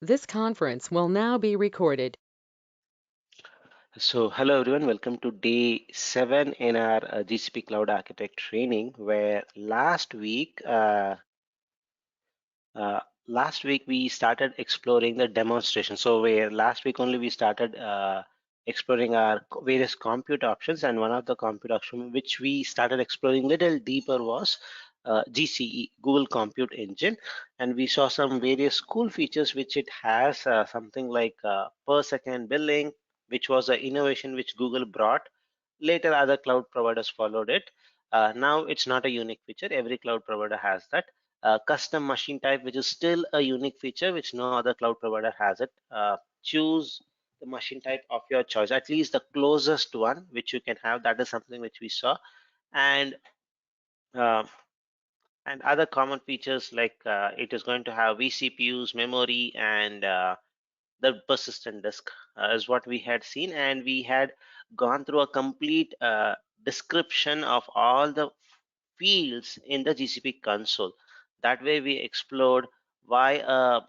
This conference will now be recorded. So, hello everyone, welcome to day 7 in our GCP Cloud Architect training, where last week we started exploring the demonstration. So, where last week only we started exploring our various compute options, and one of the compute options which we started exploring little deeper was GCE, Google Compute Engine, and we saw some various cool features which it has, something like per second billing, which was an innovation which Google brought. Later, other cloud providers followed it. Now it's not a unique feature. Every cloud provider has that. Custom machine type, which is still a unique feature which no other cloud provider has it. Choose the machine type of your choice, at least the closest one which you can have. That is something which we saw. And uh, and other common features like it is going to have vCPUs, memory, and the persistent disk is what we had seen, and we had gone through a complete description of all the fields in the GCP console. That way we explored why a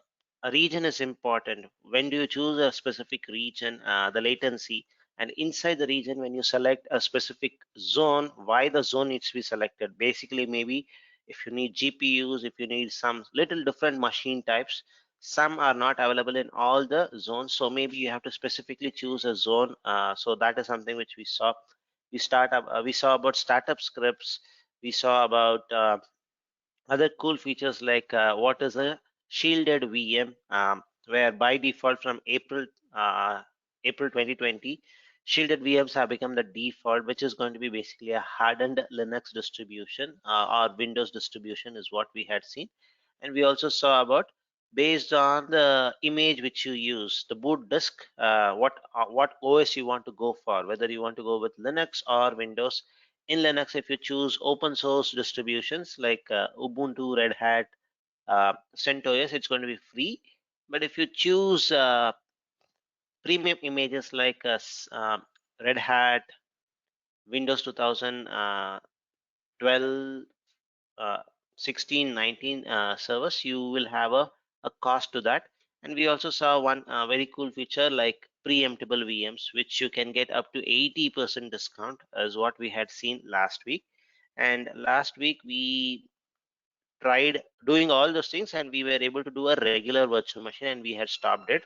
region is important. When do you choose a specific region, the latency, and inside the region, when you select a specific zone, why the zone needs to be selected. Basically, maybe if you need GPUs, if you need some little different machine types, some are not available in all the zones, so maybe you have to specifically choose a zone. So that is something which we saw. We saw about startup scripts. We saw about other cool features like what is a shielded VM, where by default from April 2020, shielded VMs have become the default, which is going to be basically a hardened Linux distribution or Windows distribution is what we had seen. And we also saw about, based on the image which you use, the boot disk, what OS you want to go for, whether you want to go with Linux or Windows. In Linux, if you choose open source distributions like Ubuntu, Red Hat, CentOS, it's going to be free. But if you choose premium images like Red Hat, Windows 2012, uh, 16, 19 servers, you will have a cost to that. And we also saw one very cool feature like preemptible VMs, which you can get up to 80% discount, as what we had seen last week. And last week we tried doing all those things, and we were able to do a regular virtual machine, and we had stopped it.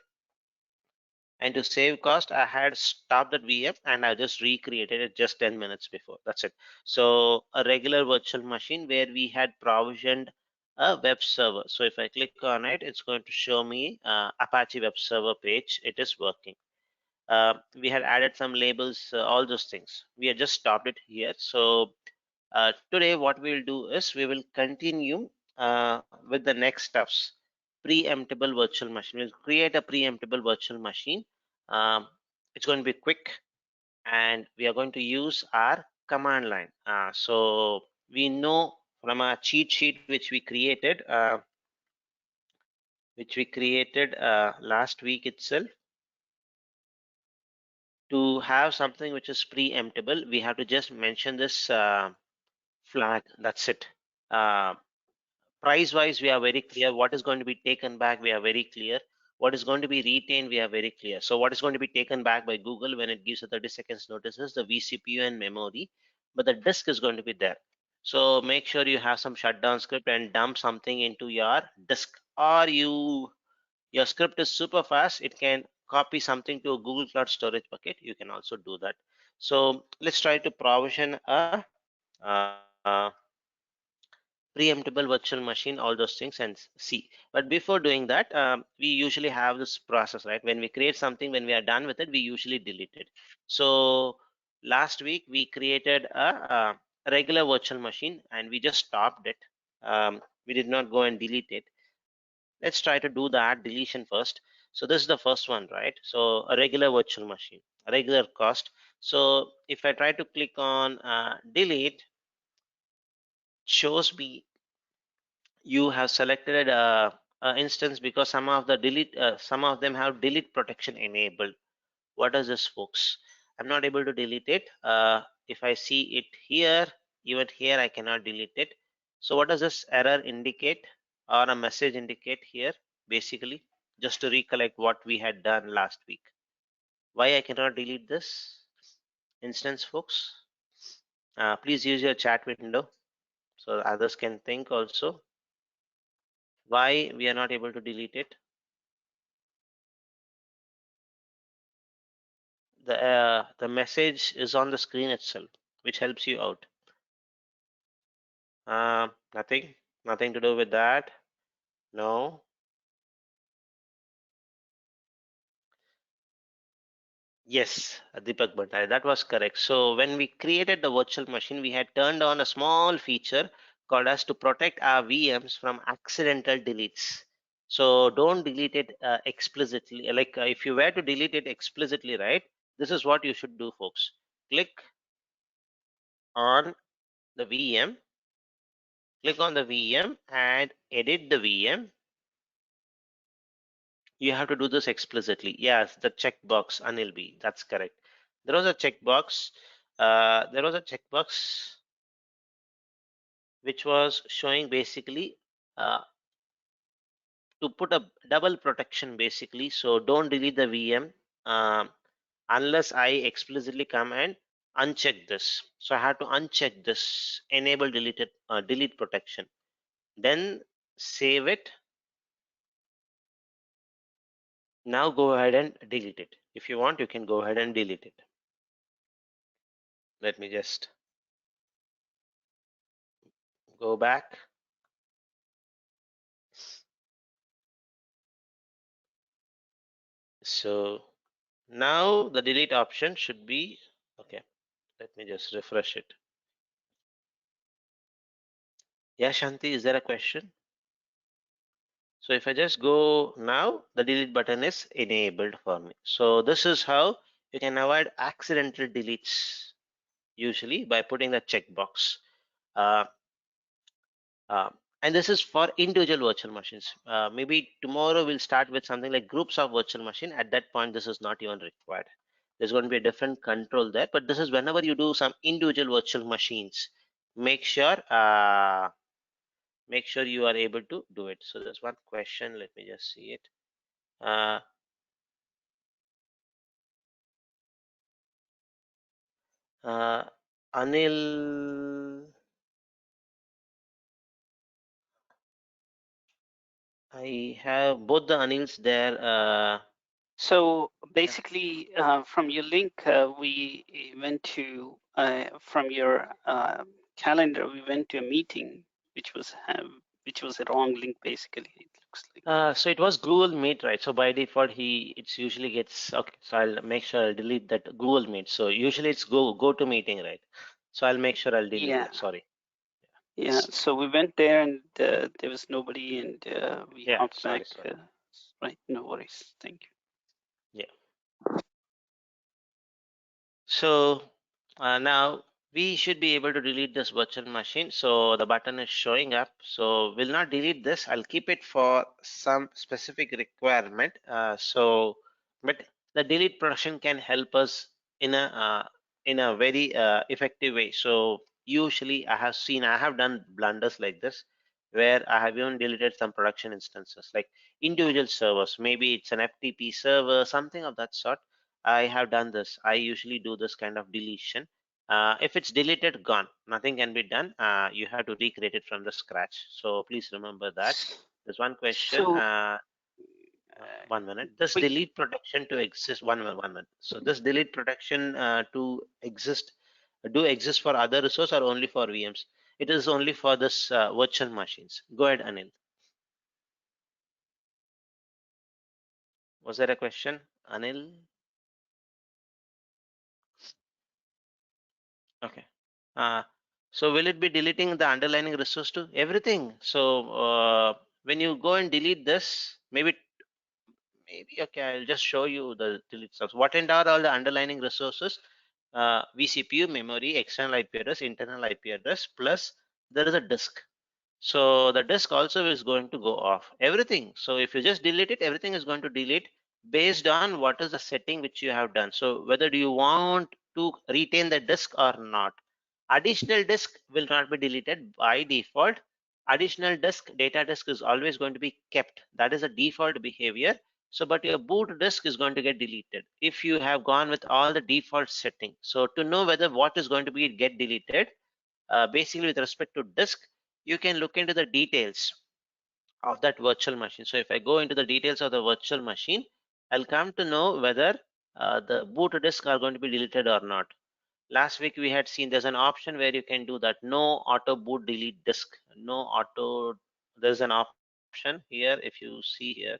And to save cost, I had stopped that VM and I just recreated it just 10 minutes before. That's it. So a regular virtual machine where we had provisioned a web server. So if I click on it, it's going to show me Apache web server page. It is working. We had added some labels, all those things. We had just stopped it here. So today what we'll do is we will continue with the next steps. Preemptible virtual machine. We'll create a preemptible virtual machine. It's going to be quick, and we are going to use our command line. So we know from a cheat sheet which we created last week itself. To have something which is preemptible, we have to just mention this flag. That's it. Uh, Price wise, we are very clear. What is going to be taken back, we are very clear. What is going to be retained, we are very clear. So what is going to be taken back by Google when it gives a 30 seconds notice is the vCPU and memory, but the disk is going to be there. So make sure you have some shutdown script and dump something into your disk, or your script is super fast, it can copy something to a Google Cloud Storage bucket. You can also do that. So let's try to provision a preemptible virtual machine, all those things, and see. But before doing that, we usually have this process, right? When we create something, when we are done with it, we usually delete it. So last week we created a regular virtual machine and we just stopped it. We did not go and delete it. Let's try to do that deletion first. So this is the first one, right? So a regular virtual machine, a regular cost. So if I try to click on delete, shows me you have selected a instance because some of them have delete protection enabled. What is this, folks? I'm not able to delete it. If I see it here, even here I cannot delete it. So what does this error indicate or a message indicate here? Basically, just to recollect what we had done last week. Why I cannot delete this instance, folks? Please use your chat window so others can think also. Why we are not able to delete it? The message is on the screen itself, which helps you out. Nothing to do with that. No. Yes, Deepak Bhattacharya, that was correct. So when we created the virtual machine, we had turned on a small feature called as to protect our VMs from accidental deletes. So don't delete it explicitly. Like if you were to delete it explicitly, right? This is what you should do, folks. Click on the VM, click on the VM and edit the VM. You have to do this explicitly. Yes, the checkbox, Anil B. That's correct. There was a checkbox. There was a checkbox which was showing basically uh, to put a double protection basically. So don't delete the VM unless I explicitly come and uncheck this. So I have to uncheck this enable deleted delete protection. Then save it. Now go ahead and delete it. If you want, you can go ahead and delete it. Let me just go back. So now the delete option should be okay. Let me just refresh it. Yeah, Shanti, is there a question? So if I just go now, the delete button is enabled for me. So this is how you can avoid accidental deletes usually by putting the checkbox. Uh, uh, and this is for individual virtual machines. Maybe tomorrow we'll start with something like groups of virtual machine. At that point, this is not even required. There's going to be a different control there, but this is whenever you do some individual virtual machines, make sure you are able to do it. So there's one question. Let me just see it. Uh, Anil, I have both the Anils there. So Yeah. basically, from your link, we went to from your calendar. We went to a meeting, which was a wrong link. Basically, it looks like. So it was Google Meet, right? So by default, it's usually gets okay. So I'll make sure I'll delete that Google Meet. So usually it's go to meeting, right? So I'll make sure I'll delete Yeah, that. Sorry. yeah. So we went there, and there was nobody, and we Yeah. hopped back. Sorry. Sorry. Right, no worries. Thank you. Yeah. So now we should be able to delete this virtual machine. So the button is showing up. So we'll not delete this. I'll keep it for some specific requirement. But the delete protection can help us in a very effective way. So usually I have done blunders like this where I have even deleted some production instances like individual servers. Maybe it's an FTP server, something of that sort. I have done this. I usually do this kind of deletion. If it's deleted, gone. Nothing can be done. You have to recreate it from the scratch. So please remember that. There's one question. So 1 minute. This we delete protection to exist. 1 minute. So this delete protection to exist do exist for other resource or only for VMs? It is only for this virtual machines. Go ahead, Anil. Was there a question, Anil? Okay. Uh, so will it be deleting the underlying resource to everything? So when you go and delete this, maybe okay, I'll just show you the delete stuff. What and are all the underlying resources? vCPU, memory, external IP address, internal IP address, plus there is a disk. So the disk also is going to go off everything. So if you just delete it, everything is going to delete based on what is the setting which you have done. So whether do you want to retain the disk or not. Additional disk will not be deleted by default. Additional disk, data disk is always going to be kept. That is a default behavior. So, but your boot disk is going to get deleted if you have gone with all the default settings. So to know whether what is going to be get deleted, basically with respect to disk, you can look into the details of that virtual machine. So if I go into the details of the virtual machine, I'll come to know whether the boot disk are going to be deleted or not. Last week we had seen there's an option where you can do that, no auto boot delete disk, no auto, there's an option here. If you see here,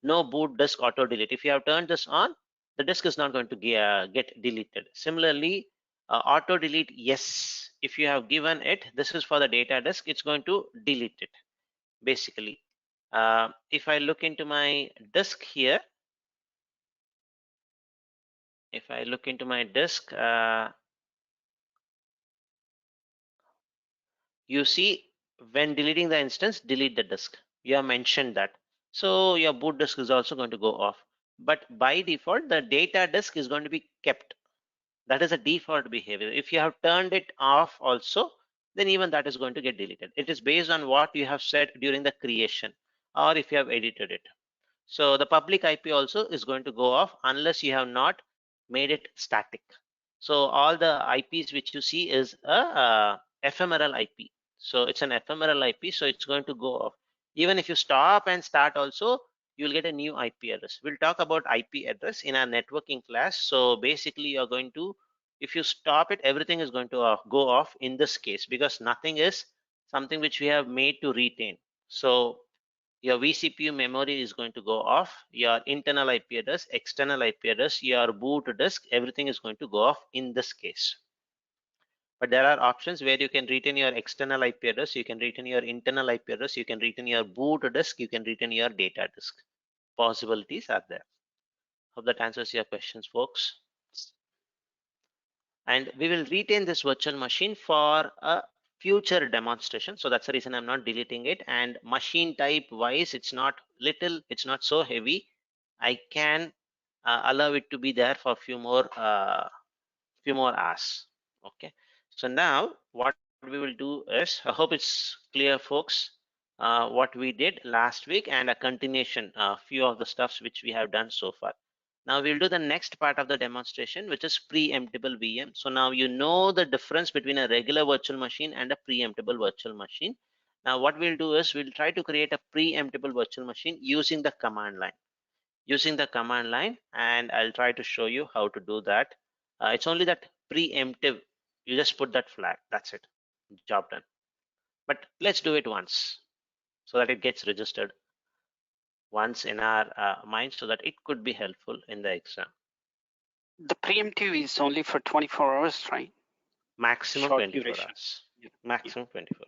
no boot disk auto delete. If you have turned this on, the disk is not going to get deleted. Similarly, auto delete, yes, if you have given it, this is for the data disk, it's going to delete it basically. If I look into my disk here, if I look into my disk, you see when deleting the instance, delete the disk. You have mentioned that. So your boot disk is also going to go off. But by default, the data disk is going to be kept. That is a default behavior. If you have turned it off also, then even that is going to get deleted. It is based on what you have said during the creation or if you have edited it. So the public IP also is going to go off unless you have not made it static. So all the IPs which you see is a ephemeral IP. So it's an ephemeral IP, so it's going to go off. Even if you stop and start also, you'll get a new IP address. We'll talk about IP address in our networking class. So basically you're going to, if you stop it, everything is going to go off in this case because nothing is something which we have made to retain. So your vCPU memory is going to go off, your internal IP address, external IP address, your boot disk, everything is going to go off in this case. But there are options where you can retain your external IP address, you can retain your internal IP address, you can retain your boot disk, you can retain your data disk. Possibilities are there. Hope that answers your questions, folks. And we will retain this virtual machine for a future demonstration. So that's the reason I'm not deleting it. And machine type wise, it's not little, it's not so heavy. I can allow it to be there for a few more hours. Okay. So now what we will do is, I hope it's clear, folks, what we did last week and a continuation, a few of the stuffs which we have done so far. Now we'll do the next part of the demonstration, which is preemptible VM. So now you know the difference between a regular virtual machine and a preemptible virtual machine. Now what we'll do is we'll try to create a preemptible virtual machine using the command line. And I'll try to show you how to do that. It's only that preemptive. You just put that flag. That's it. Job done. But let's do it once so that it gets registered once in our mind so that it could be helpful in the exam. The preemptive is only for 24 hours, right? Maximum Short 24 duration. hours. Yeah. Maximum 24 hours.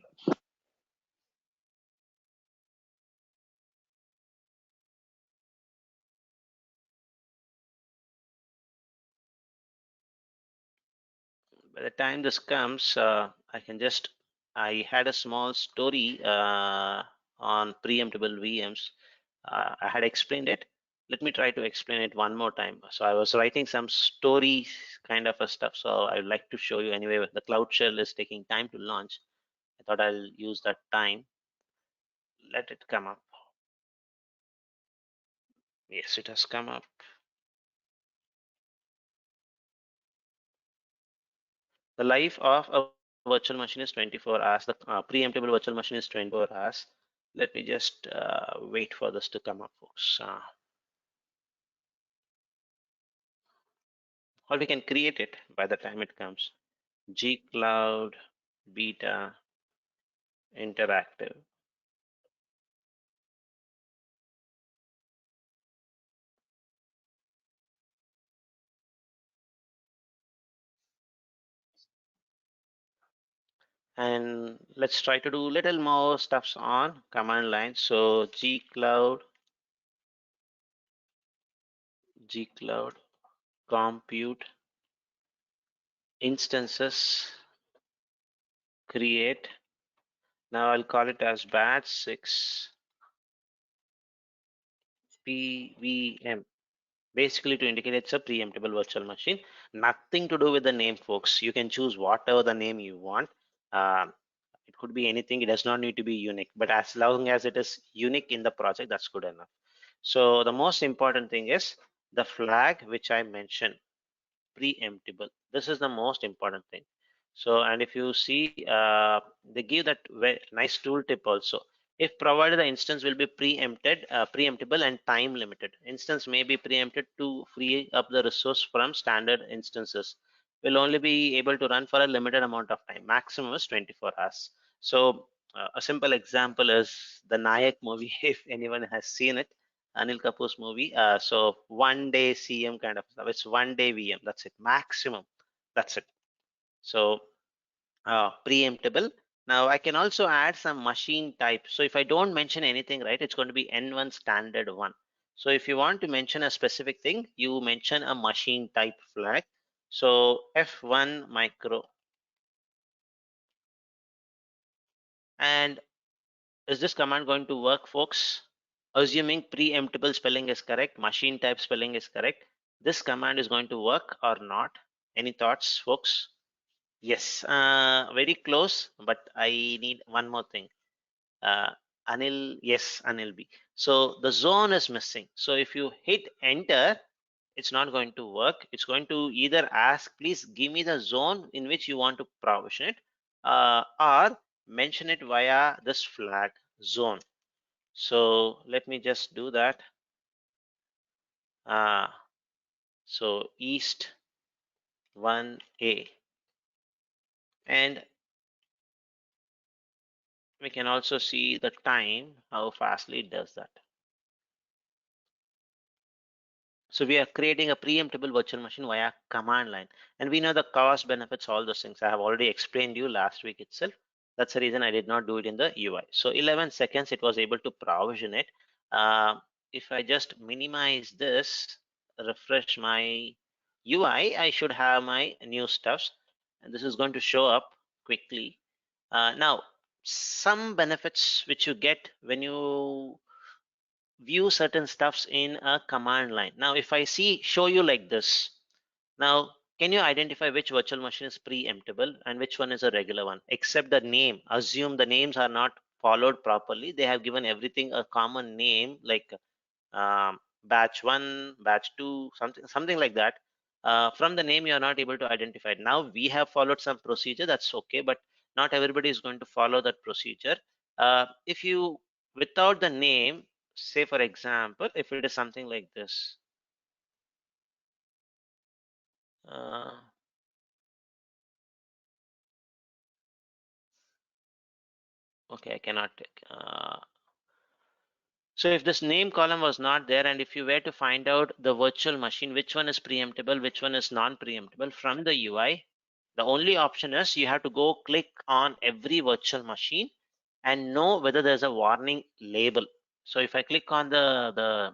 By the time this comes, I had a small story on preemptible VMs. I had explained it. Let me try to explain it one more time. So I was writing some story kind of a stuff. So I would like to show you anyway. The Cloud Shell is taking time to launch. I thought I'll use that time. Let it come up. Yes, it has come up. The life of a virtual machine is 24 hours. The preemptible virtual machine is 24 hours. Let me just wait for this to come up, folks. Or we can create it by the time it comes. G Cloud Beta Interactive. And let's try to do little more stuffs on command line. So G Cloud compute instances create. Now I'll call it as batch 6 PVM. Basically to indicate it's a preemptible virtual machine. Nothing to do with the name, folks. You can choose whatever the name you want. It could be anything. It does not need to be unique, but as long as it is unique in the project, that's good enough. So the most important thing is the flag which I mentioned, preemptible. This is the most important thing. So, and if you see, they give that very nice tooltip also. If provided, the instance will be preemptible and time limited. Instance may be preempted to free up the resource from standard instances. Will only be able to run for a limited amount of time. Maximum is 24 hours. So, a simple example is the Nayak movie. If anyone has seen it, Anil Kapoor's movie. So 1 day CM kind of stuff. It's 1 day VM. That's it. Maximum. That's it. So preemptible. Now I can also add some machine type. So if I don't mention anything, right, it's going to be N1 standard one. So if you want to mention a specific thing, you mention a machine type flag. So F1 micro. And is this command going to work, folks? Assuming preemptible spelling is correct, machine type spelling is correct, this command is going to work or not? Any thoughts, folks? Yes, very close, but I need one more thing. Uh, Anil, yes, Anil B. So the zone is missing. So if you hit enter, it's not going to work. It's going to either ask, please give me the zone in which you want to provision it, or mention it via this flag zone. So let me just do that. So East 1A, and we can also see the time, how fastly it does that. So we are creating a preemptible virtual machine via command line, and we know the cost, benefits, all those things. I have already explained you last week itself. That's the reason I did not do it in the UI. So 11 seconds it was able to provision it. If I just minimize this, refresh my UI, I should have my new stuffs, and this is going to show up quickly. Now, some benefits which you get when you view certain stuffs in a command line. Now, if I show you like this, now can you identify which virtual machine is preemptible and which one is a regular one? Except the name. Assume the names are not followed properly. They have given everything a common name like batch 1, batch 2, something like that. From the name you are not able to identify it. Now we have followed some procedure, that's okay, but not everybody is going to follow that procedure. If you, without the name, say for example, if it is something like this, uh, okay, I cannot take, so if this name column was not there, and if you were to find out the virtual machine, which one is preemptible, which one is non-preemptible from the UI, the only option is you have to go click on every virtual machine and know whether there's a warning label. So if I click on the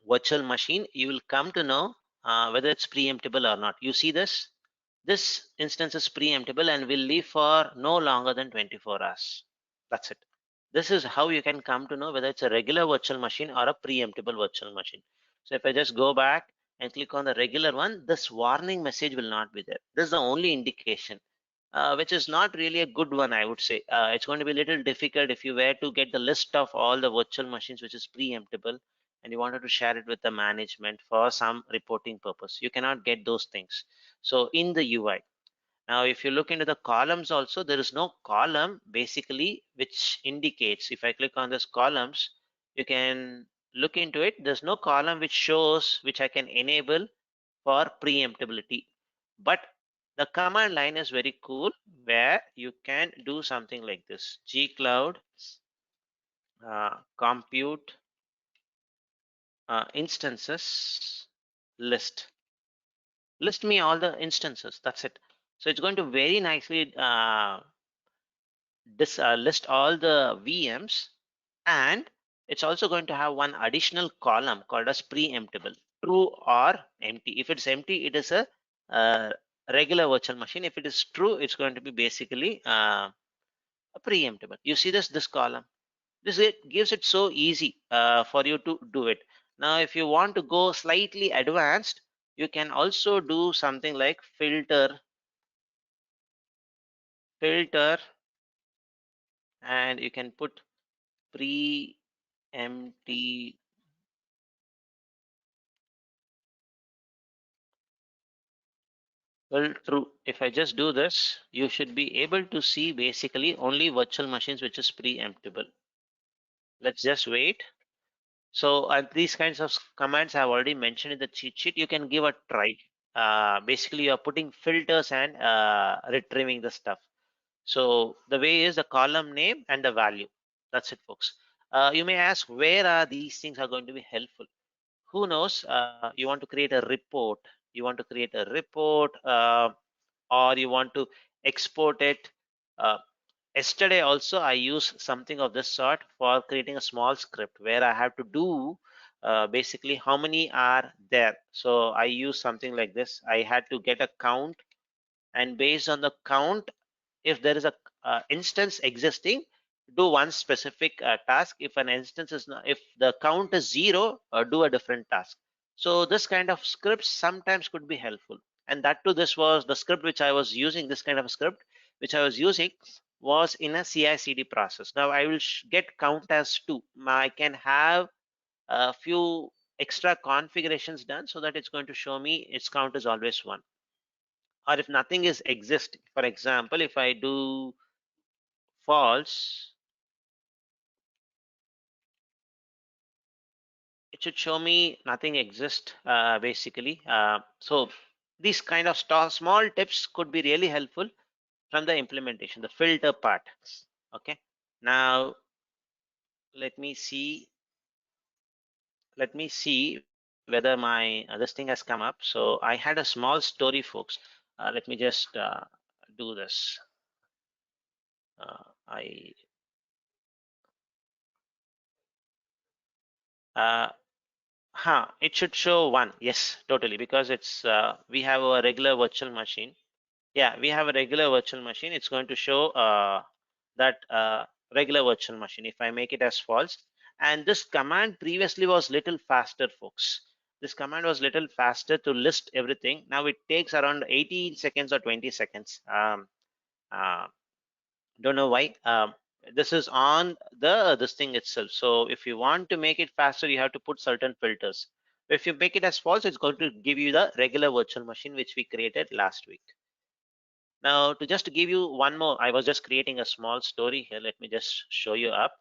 virtual machine, you will come to know whether it's preemptible or not. You see this? This instance is preemptible and will live for no longer than 24 hours. That's it. This is how you can come to know whether it's a regular virtual machine or a preemptible virtual machine. So if I just go back and click on the regular one, this warning message will not be there. This is the only indication, which is not really a good one, I would say. It's going to be a little difficult if you were to get the list of all the virtual machines which is preemptible and you wanted to share it with the management for some reporting purpose. You cannot get those things. So in the UI, now, if you look into the columns also, there is no column basically which indicates, if I click on this columns, you can look into it. There's no column which shows, which I can enable for preemptibility. But the command line is very cool where you can do something like this. Gcloud compute instances list. List me all the instances. That's it. So it's going to very nicely list all the VMs, and it's also going to have one additional column called as preemptible, true or empty. If it's empty, it is a regular virtual machine. If it is true, it's going to be basically a preemptible. You see this column. This it gives it so easy for you to do it. Now, if you want to go slightly advanced, you can also do something like filter, and you can put preemptible Well, true. If I just do this, you should be able to see basically only virtual machines, which is preemptible. Let's just wait. So these kinds of commands I have already mentioned in the cheat sheet. You can give a try. Basically, you're putting filters and retrieving the stuff. So the way is the column name and the value. That's it, folks. You may ask, where are these things are going to be helpful? Who knows? You want to create a report. You want to create a report, or you want to export it. Uh, Yesterday also I used something of this sort for creating a small script where I have to do basically how many are there. So I use something like this. I had to get a count, and based on the count, if there is a instance existing, do one specific task. If an instance is not, if the count is zero, do a different task. So this kind of scripts sometimes could be helpful. And that too, this was the script which I was using. This kind of script which I was using was in a CI/CD process. Now I will get count as 2. I can have a few extra configurations done so that it's going to show me its count is always 1. Or if nothing is existing, for example, if I do false, it should show me nothing exists basically. So these kind of small tips could be really helpful from the implementation, the filter part. Okay, now let me see whether my this thing has come up. So I had a small story, folks. Let me just do this. I uh, it should show 1. Yes, totally, because it's we have a regular virtual machine. Yeah, we have a regular virtual machine. It's going to show that regular virtual machine if I make it as false. And this command previously was little faster, folks. This command was little faster to list everything. Now it takes around 18 seconds or 20 seconds. Uh, don't know why. This is on the this thing itself. So if you want to make it faster, you have to put certain filters. If you make it as false, it's going to give you the regular virtual machine which we created last week. Now, to just give you one more, I was just creating a small story here. Let me just show you up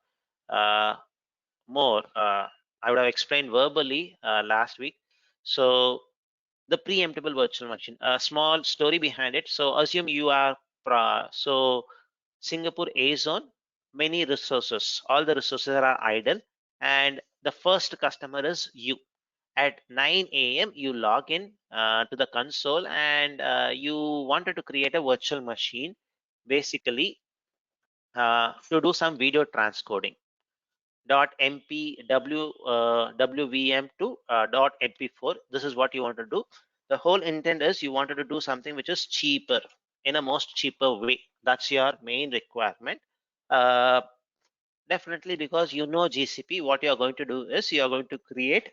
more. I would have explained verbally last week. So the preemptible virtual machine, a small story behind it. So assume you are so Singapore A zone, many resources, all the resources are idle, and the first customer is you. At 9 a.m. you log in to the console, and you wanted to create a virtual machine basically to do some video transcoding. .mp wvm to .mp4. This is what you want to do. The whole intent is you wanted to do something which is cheaper, in a most cheaper way. That's your main requirement. uh, Definitely, because you know GCP, what you are going to do is you are going to create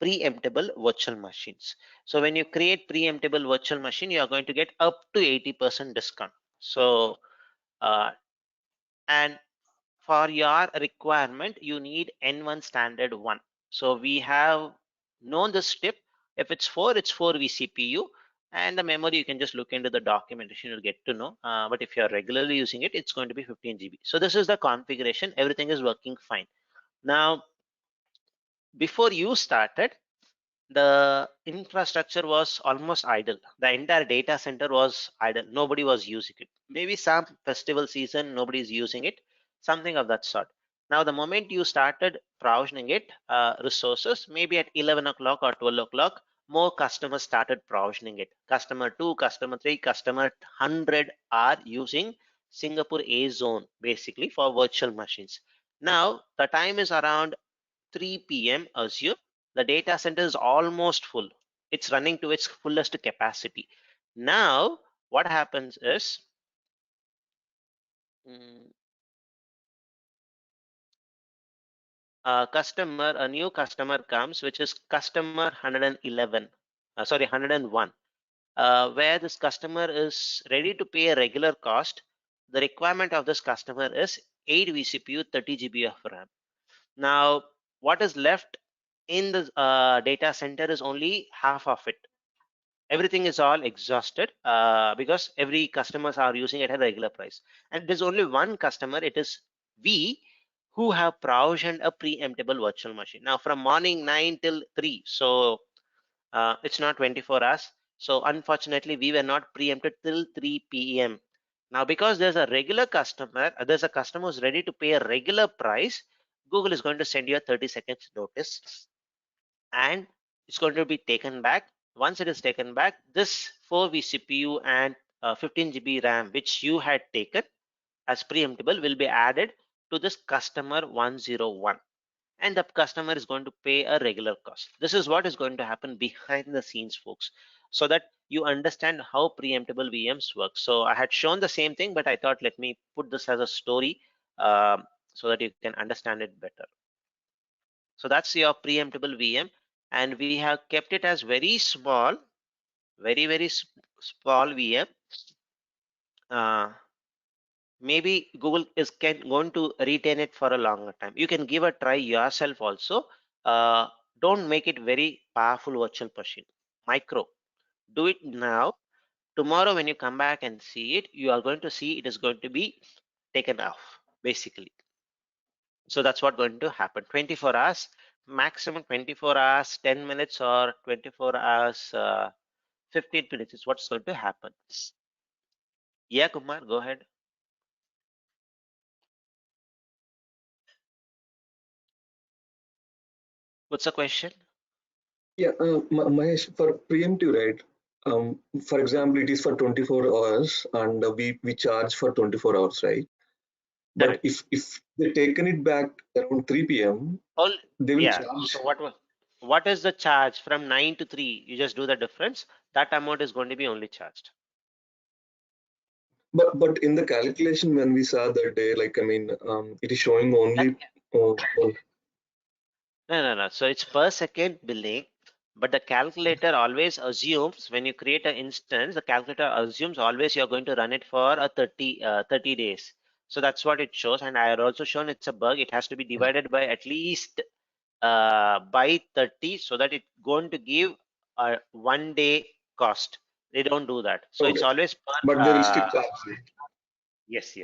preemptible virtual machines. So when you create preemptible virtual machine, you are going to get up to 80% discount. So and for your requirement, you need N1 standard 1. So we have known this tip. If it's 4, it's 4 vCPU. And the memory, you can just look into the documentation, you'll get to know. But if you're regularly using it, it's going to be 15 GB. So this is the configuration. Everything is working fine. Now, before you started, the infrastructure was almost idle. The entire data center was idle. Nobody was using it. Maybe some festival season, nobody is using it, something of that sort. Now, the moment you started provisioning it, resources, maybe at 11 o'clock or 12 o'clock, more customers started provisioning it. Customer 2, customer 3, customer 100 are using Singapore A zone basically for virtual machines. Now, the time is around 3 p.m. assume the data center is almost full. It's running to its fullest capacity. Now, what happens is mm, a new customer comes, which is customer 111, sorry, 101, where this customer is ready to pay a regular cost. The requirement of this customer is 8 vCPU, 30 GB of RAM. Now, what is left in the data center is only half of it. everything is all exhausted because every customers are using it at a regular price, and there's only one customer, it is we, who have provisioned a preemptible virtual machine. Now from morning 9 till 3, so it's not 24 hours. So unfortunately, we were not preempted till 3 p.m. Now, because there's a regular customer, there's a customer who's ready to pay a regular price, Google is going to send you a 30 seconds notice, and it's going to be taken back. Once it is taken back, this 4 vCPU and 15 GB RAM, which you had taken as preemptible, will be added to this customer 101, and the customer is going to pay a regular cost. This is what is going to happen behind the scenes, folks, so that you understand how preemptible VMs work. So I had shown the same thing, but I thought let me put this as a story so that you can understand it better. So that's your preemptible VM, and we have kept it as very small, very small VM. Maybe Google is going to retain it for a longer time. You can give a try yourself also. Uh, don't make it very powerful virtual machine. Micro. Do it now. Tomorrow when you come back and see it, you are going to see it is going to be taken off, basically. So that's what going to happen. 24 hours, maximum 24 hours, 10 minutes, or 24 hours, 15 minutes is what's going to happen. Yeah, Kumar, go ahead. What's the question? Yeah, Mahesh, for preemptive, right? For example, it is for 24 hours and we charge for 24 hours, right? But Correct. if they taken it back around 3 p.m., All, they will yeah. charge. So what is the charge from 9 to 3? You just do the difference. That amount is going to be only charged. But in the calculation when we saw that day, like I mean, it is showing That, only. no. So it's per second billing, but the calculator always assumes when you create an instance, the calculator assumes always you're going to run it for a 30 days. So that's what it shows. And I had also shown it's a bug. It has to be divided by at least by 30 so that it's going to give a 1 day cost. They don't do that. So it's Okay, always per, but they will still charge it. yes.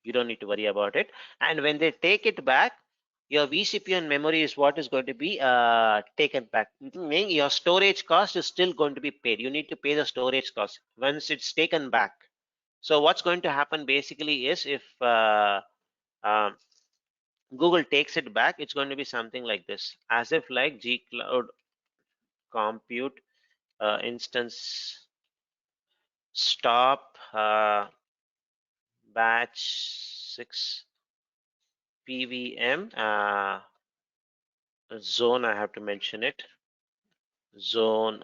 You don't need to worry about it. And when they take it back, your vCPU and memory is what is going to be taken back. Meaning your storage cost is still going to be paid. You need to pay the storage cost once it's taken back. So what's going to happen basically is if um, Google takes it back, it's going to be something like this, as if like G Cloud compute instance stop batch 6 PVM zone. I have to mention it. Zone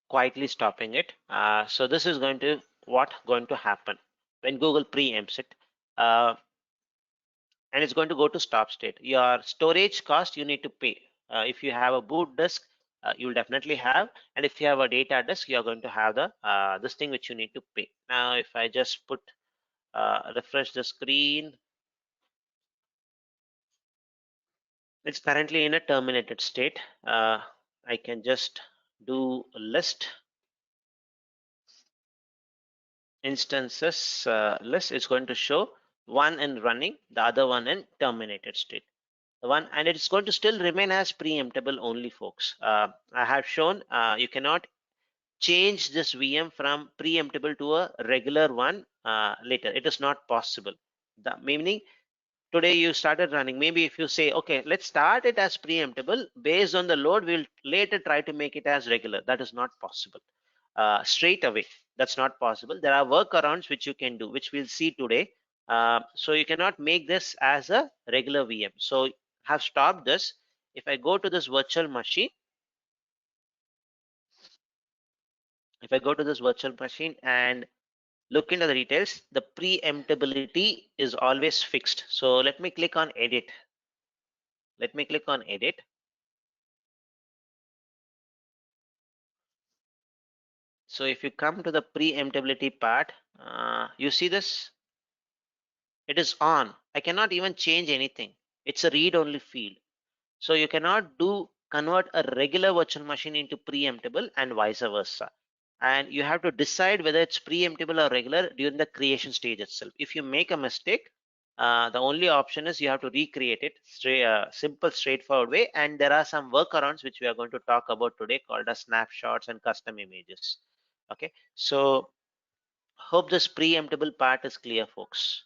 quietly stopping it. So this is going to happen when Google preempts it. And it's going to go to stop state. Your storage cost you need to pay. If you have a boot disk, you'll definitely have, and if you have a data disk, you're going to have the this thing which you need to pay. Now, if I just put refresh the screen, it's currently in a terminated state. I can just do a list instances list. It's going to show one in running, the other one in terminated state. One, and it's going to still remain as preemptible only, folks. I have shown you cannot change this VM from preemptible to a regular one later. It is not possible. The meaning, today you started running, maybe if you say, okay, let's start it as preemptible, based on the load we'll later try to make it as regular. That is not possible straight away. That's not possible. There are workarounds which you can do, which we'll see today. So you cannot make this as a regular VM. So have stopped this. If I go to this virtual machine, and look into the details, the preemptibility is always fixed. So let me click on edit. So if you come to the preemptibility part, you see this. It is on. I cannot even change anything. It's a read-only field. So you cannot convert a regular virtual machine into preemptible and vice versa. And you have to decide whether it's preemptible or regular during the creation stage itself. If you make a mistake, the only option is you have to recreate it simple, straightforward way. And there are some workarounds which we are going to talk about today called as snapshots and custom images. Okay, so hope this preemptible part is clear, folks.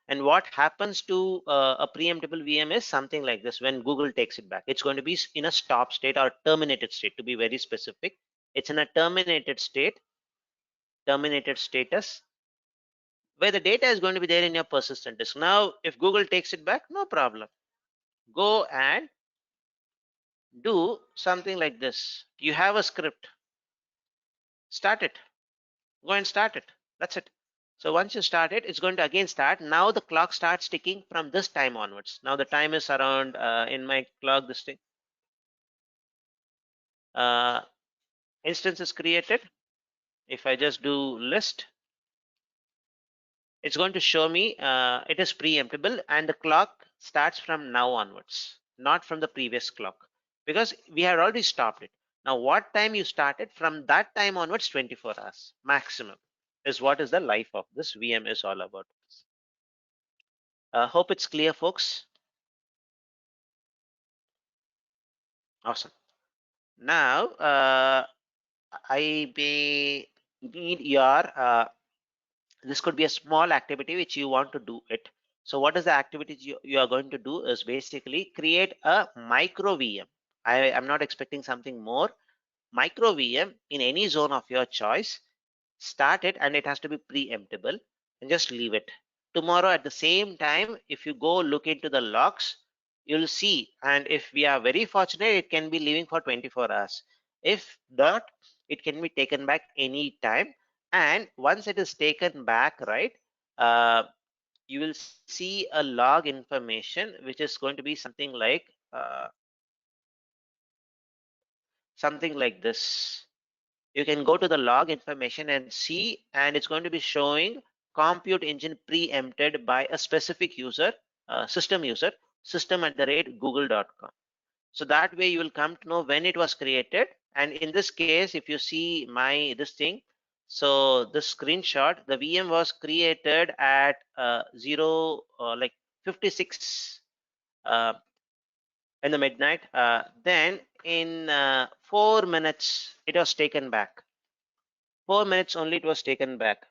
And what happens to a preemptible VM is something like this. When Google takes it back, it's going to be in a stop state or terminated state, to be very specific. It's in a terminated state, terminated status, where the data is going to be there in your persistent disk. Now, if Google takes it back, no problem. Go and do something like this. You have a script. Start it. Go and start it. That's it. So once you start it, it's going to again start. Now the clock starts ticking from this time onwards. Now the time is around in my clock, this thing. Instance is created. If I just do list, it's going to show me it is preemptible and the clock starts from now onwards, not from the previous clock, because we had already stopped it. Now what time you started, from that time onwards, 24 hours maximum is what is the life of this VM is all about. Hope it's clear, folks. Awesome. Now I may need your this could be a small activity which you want to do it. So what is the activities you are going to do is basically create a micro VM. I am not expecting something more. Micro VM in any zone of your choice. Start it, and it has to be preemptible, and just leave it. Tomorrow at the same time, if you go look into the logs, you'll see, and if we are very fortunate, it can be living for 24 hours. If not, it can be taken back any time. And once it is taken back, right, uh, you will see a log information which is going to be something like this. You can go to the log information and see, and it's going to be showing compute engine preempted by a specific user, system user, system@google.com. So that way you will come to know when it was created. And in this case, if you see this thing, so this screenshot, the VM was created at 56 in the midnight. Then in 4 minutes, it was taken back. 4 minutes only it was taken back.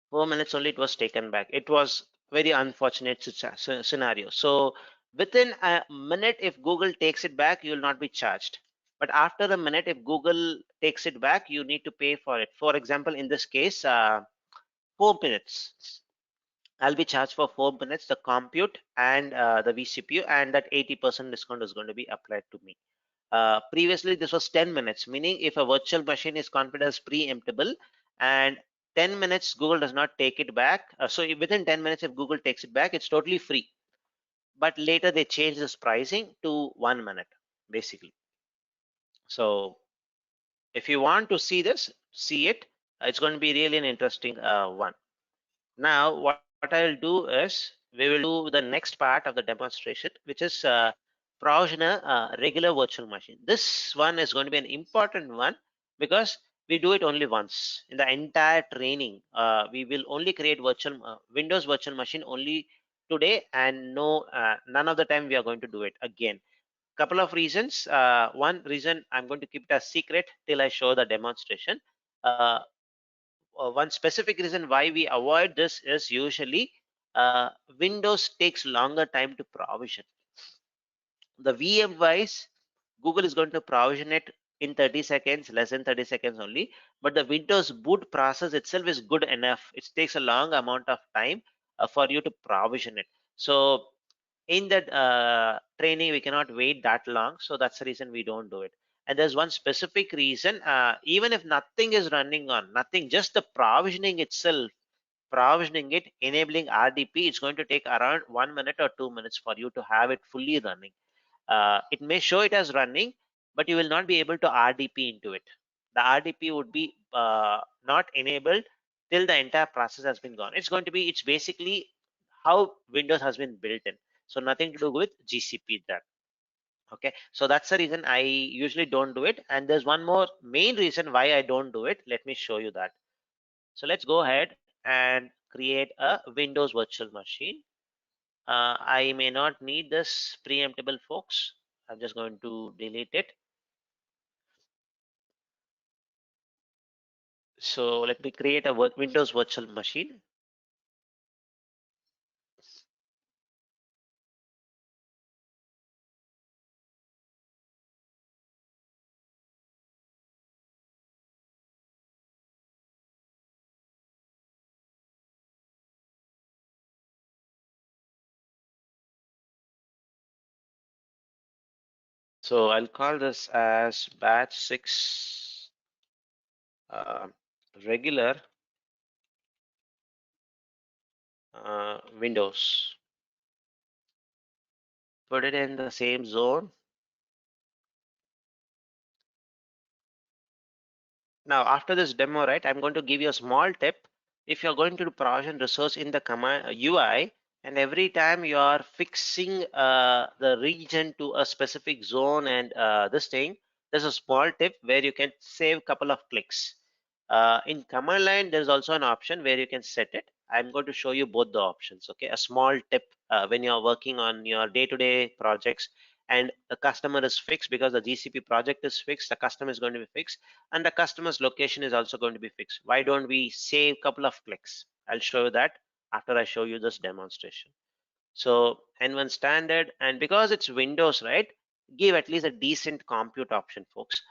4 minutes only it was taken back. It was very unfortunate scenario. So within a minute, if Google takes it back, you will not be charged. But after a minute, if Google takes it back, you need to pay for it. For example, in this case, 4 minutes. I'll be charged for 4 minutes, the compute and the vCPU, and that 80% discount is going to be applied to me. Previously, this was 10 minutes, meaning if a virtual machine is configured as preemptible and 10 minutes, Google does not take it back. So within 10 minutes, if Google takes it back, it's totally free. But later they changed this pricing to 1 minute, basically. So if you want to see this, see it. It's going to be really an interesting one. Now, what I'll do is we will do the next part of the demonstration, which is provision a regular virtual machine. This one is going to be an important one because we do it only once in the entire training. We will only create Windows virtual machine only today, and none of the time we are going to do it again. Couple of reasons. One reason, I'm going to keep it a secret till I show the demonstration. One specific reason why we avoid this is usually Windows takes longer time to provision. The VM wise, Google is going to provision it in 30 seconds, less than 30 seconds only. But the Windows boot process itself is good enough. It takes a long amount of time for you to provision it. So in that training, we cannot wait that long. So that's the reason we don't do it. And there's one specific reason, even if nothing is running on, nothing, just the provisioning itself, provisioning it, enabling RDP, it's going to take around 1 minute or 2 minutes for you to have it fully running. It may show it as running, but you will not be able to RDP into it. The RDP would be not enabled till the entire process has been gone. It's basically how Windows has been built in. So nothing to do with GCP there. Okay, so that's the reason I usually don't do it. And there's one more main reason why I don't do it. Let me show you that. So let's go ahead and create a Windows virtual machine. I may not need this preemptible, folks. I'm just going to delete it. So let me create a Windows virtual machine. So I'll call this as batch 6 regular Windows. Put it in the same zone. Now, after this demo, right, I'm going to give you a small tip. If you're going to do provision resource in the command UI, and every time you are fixing the region to a specific zone and this thing, there's a small tip where you can save a couple of clicks. In command line, there's also an option where you can set it. I'm going to show you both the options. Okay, a small tip when you're working on your day-to-day projects and the customer is fixed because the GCP project is fixed, the customer is going to be fixed, and the customer's location is also going to be fixed. Why don't we save a couple of clicks? I'll show you that after I show you this demonstration. So N1 standard, and because it's Windows, right, give at least a decent compute option, folks.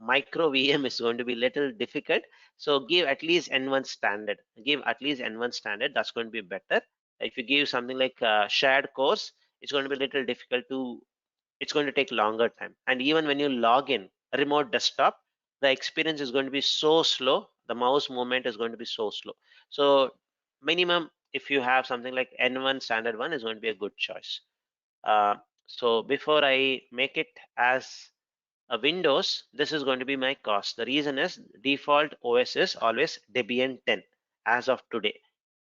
Micro VM is going to be little difficult, so give at least N1 standard. Give at least N1 standard. That's going to be better. If you give something like shared course, it's going to be a little difficult to. It's going to take longer time. And even when you log in remote desktop, the experience is going to be so slow. The mouse movement is going to be so slow. So minimum, if you have something like N1 standard one, is going to be a good choice. So before I make it as a Windows, this is going to be my cost. The reason is default OS is always Debian 10 as of today.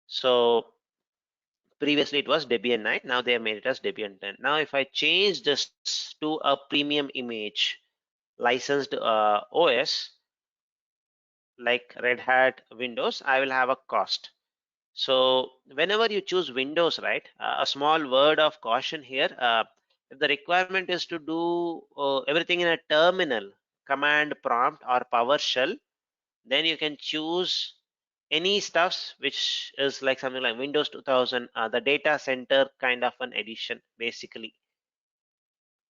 So previously it was Debian 9. Now they have made it as Debian 10. Now if I change this to a premium image licensed OS like Red Hat Windows, I will have a cost. So whenever you choose Windows, right, a small word of caution here. If the requirement is to do everything in a terminal, command prompt or PowerShell, then you can choose any stuffs which is like something like Windows 2000, the data center kind of an edition, basically.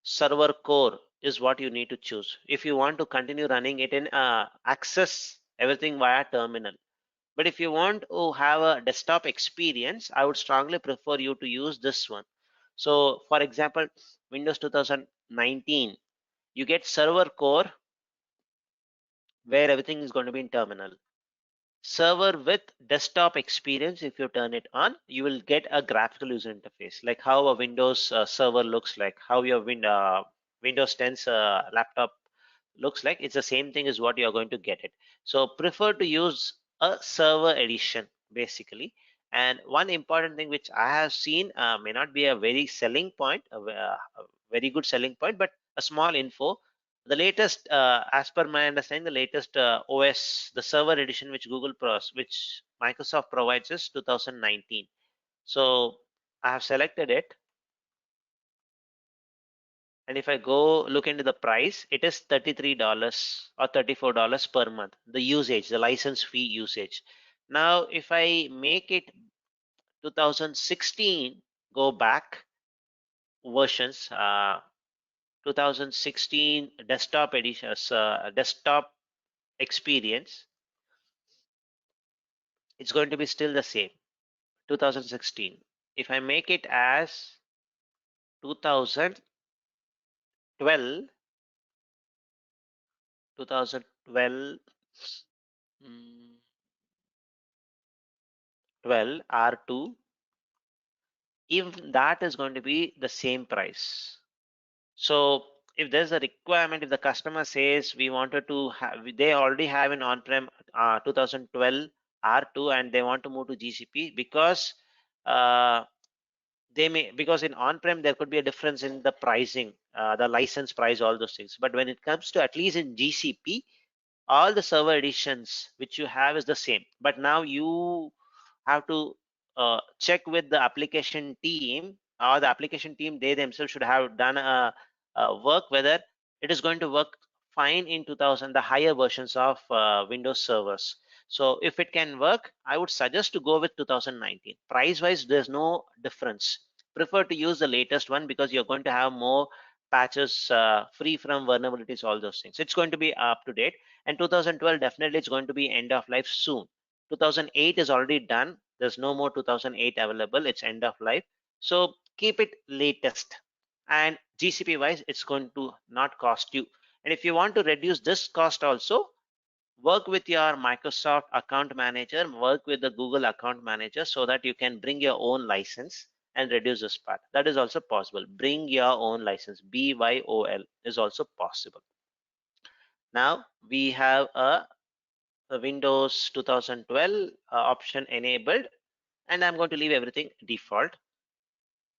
Server core is what you need to choose if you want to continue running it in access everything via terminal. But if you want to have a desktop experience, I would strongly prefer you to use this one. So for example, Windows 2019, you get server core where everything is going to be in terminal. Server with desktop experience, if you turn it on, you will get a graphical user interface, like how a Windows server looks like, how your Windows 10's laptop looks like. It's the same thing as what you're going to get it. So prefer to use a server edition, basically. And one important thing which I have seen may not be a very selling point, a very good selling point, but a small info. The latest, as per my understanding, the latest OS, the server edition which Microsoft provides is 2019. So I have selected it. And if I go look into the price, it is $33 or $34 per month, the usage, the license fee usage. Now, if I make it 2016, go back versions, 2016 desktop edition, desktop experience, it's going to be still the same, 2016. If I make it as 2012, 2012, 12 R2, even that is going to be the same price. So if there's a requirement, if the customer says we wanted to have, they already have an on-prem 2012 R2 and they want to move to GCP because because in on-prem there could be a difference in the pricing, the license price, all those things. But when it comes to at least in GCP, all the server editions which you have is the same. But now you have to check with the application team, or the application team, they themselves should have done a work whether it is going to work fine in 2000, the higher versions of Windows servers. So if it can work, I would suggest to go with 2019. Price wise, there's no difference. Prefer to use the latest one because you're going to have more patches, free from vulnerabilities, all those things. It's going to be up to date. And 2012 definitely it's going to be end of life soon. 2008 is already done. There's no more 2008 available. It's end of life. So keep it latest. And GCP wise, it's going to not cost you. And if you want to reduce this cost also, work with your Microsoft account manager, work with the Google account manager so that you can bring your own license and reduce this part. That is also possible. Bring your own license. BYOL is also possible. Now we have a Windows 2012 option enabled, and I'm going to leave everything default.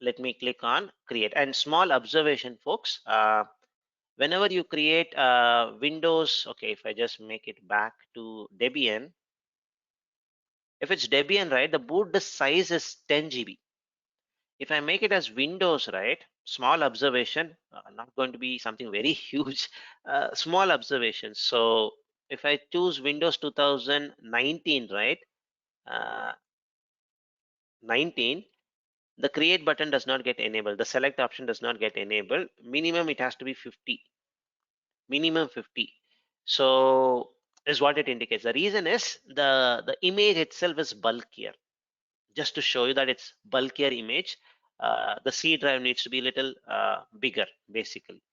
Let me click on create. And small observation, folks, whenever you create Windows, okay, if I just make it back to Debian, if it's Debian, right, the boot disk size is 10 GB. If I make it as Windows, right, small observation, not going to be something very huge, small observation. So if I choose Windows 2019, right, 19, the create button does not get enabled. The select option does not get enabled. Minimum it has to be 50. Minimum 50. So is what it indicates. The reason is the image itself is bulkier. Just to show you that it's bulkier image, the C drive needs to be a little bigger, basically.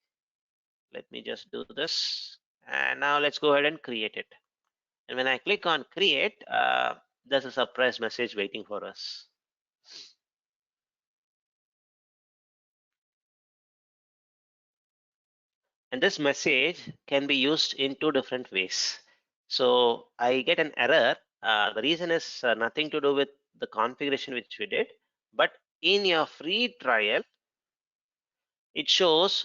Let me just do this. And now let's go ahead and create it. And when I click on create, there's a surprise message waiting for us. And this message can be used in two different ways. So I get an error. The reason is nothing to do with the configuration which we did, but in your free trial, it shows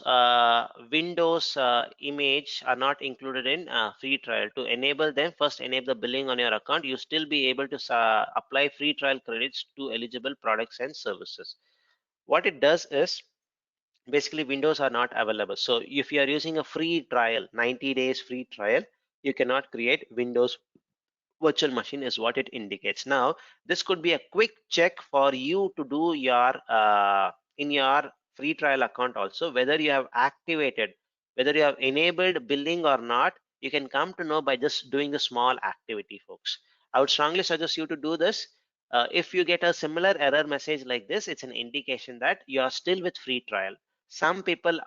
Windows image are not included in free trial. To enable them, first enable the billing on your account. You still be able to apply free trial credits to eligible products and services. What it does is basically Windows are not available. So if you are using a free trial, 90 days free trial, you cannot create Windows virtual machine is what it indicates. Now, this could be a quick check for you to do your in your free trial account also, whether you have activated, whether you have enabled billing or not. You can come to know by just doing the small activity, folks. I would strongly suggest you to do this. If you get a similar error message like this, it's an indication that you are still with free trial. Some people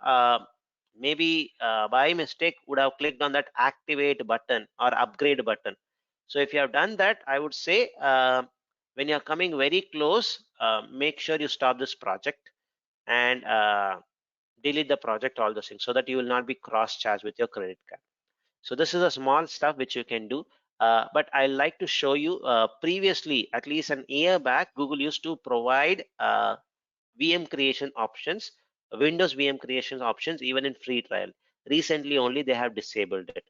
maybe by mistake would have clicked on that activate button or upgrade button. So if you have done that, I would say when you're coming very close, make sure you stop this project and delete the project, all those things, so that you will not be cross-charged with your credit card. So this is a small stuff which you can do. But I like to show you previously, at least an year back, Google used to provide VM creation options, Windows VM creation options, even in free trial. Recently only they have disabled it.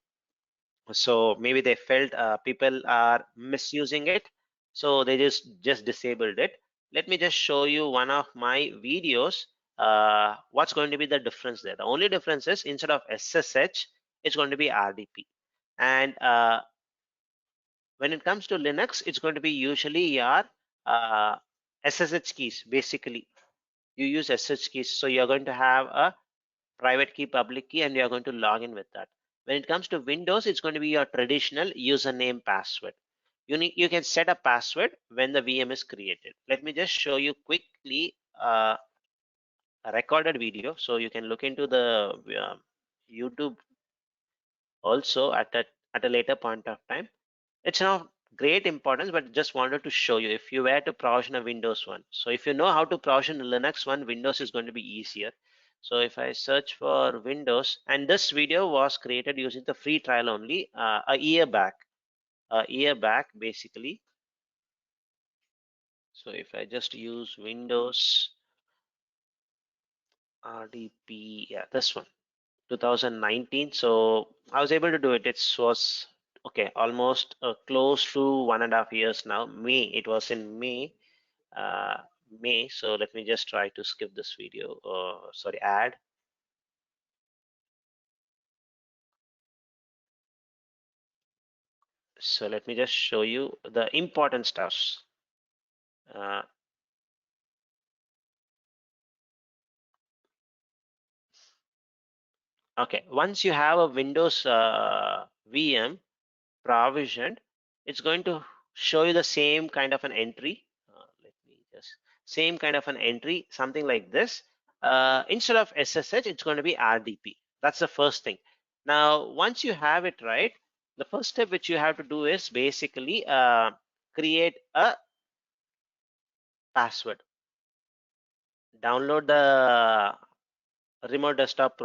So maybe they felt people are misusing it, so they just disabled it. Let me just show you one of my videos. What's going to be the difference there? The only difference is instead of SSH, it's going to be RDP. And when it comes to Linux, it's going to be usually your SSH keys. Basically, you use SSH keys, so you're going to have a private key, public key, and you are going to log in with that. When it comes to Windows, it's going to be your traditional username password. You can set a password when the VM is created. Let me just show you quickly a recorded video, so you can look into the YouTube also at a later point of time. It's not great importance, but just wanted to show you if you were to provision a Windows one. So if you know how to provision a Linux one, Windows is going to be easier. So if I search for Windows, and this video was created using the free trial only a year back. a year back, basically. So if I just use Windows RDP, yeah, this one, 2019. So I was able to do it. It was okay, almost close to 1.5 years now. May, it was in May. uh, May. So let me just try to skip this video. Sorry, ad. So let me just show you the important stuffs. Uh, okay, once you have a Windows VM provisioned, it's going to show you the same kind of an entry. Let me just same kind of an entry, something like this. Instead of SSH, it's going to be RDP. That's the first thing. Now, once you have it right, the first step which you have to do is basically create a password. Download the remote desktop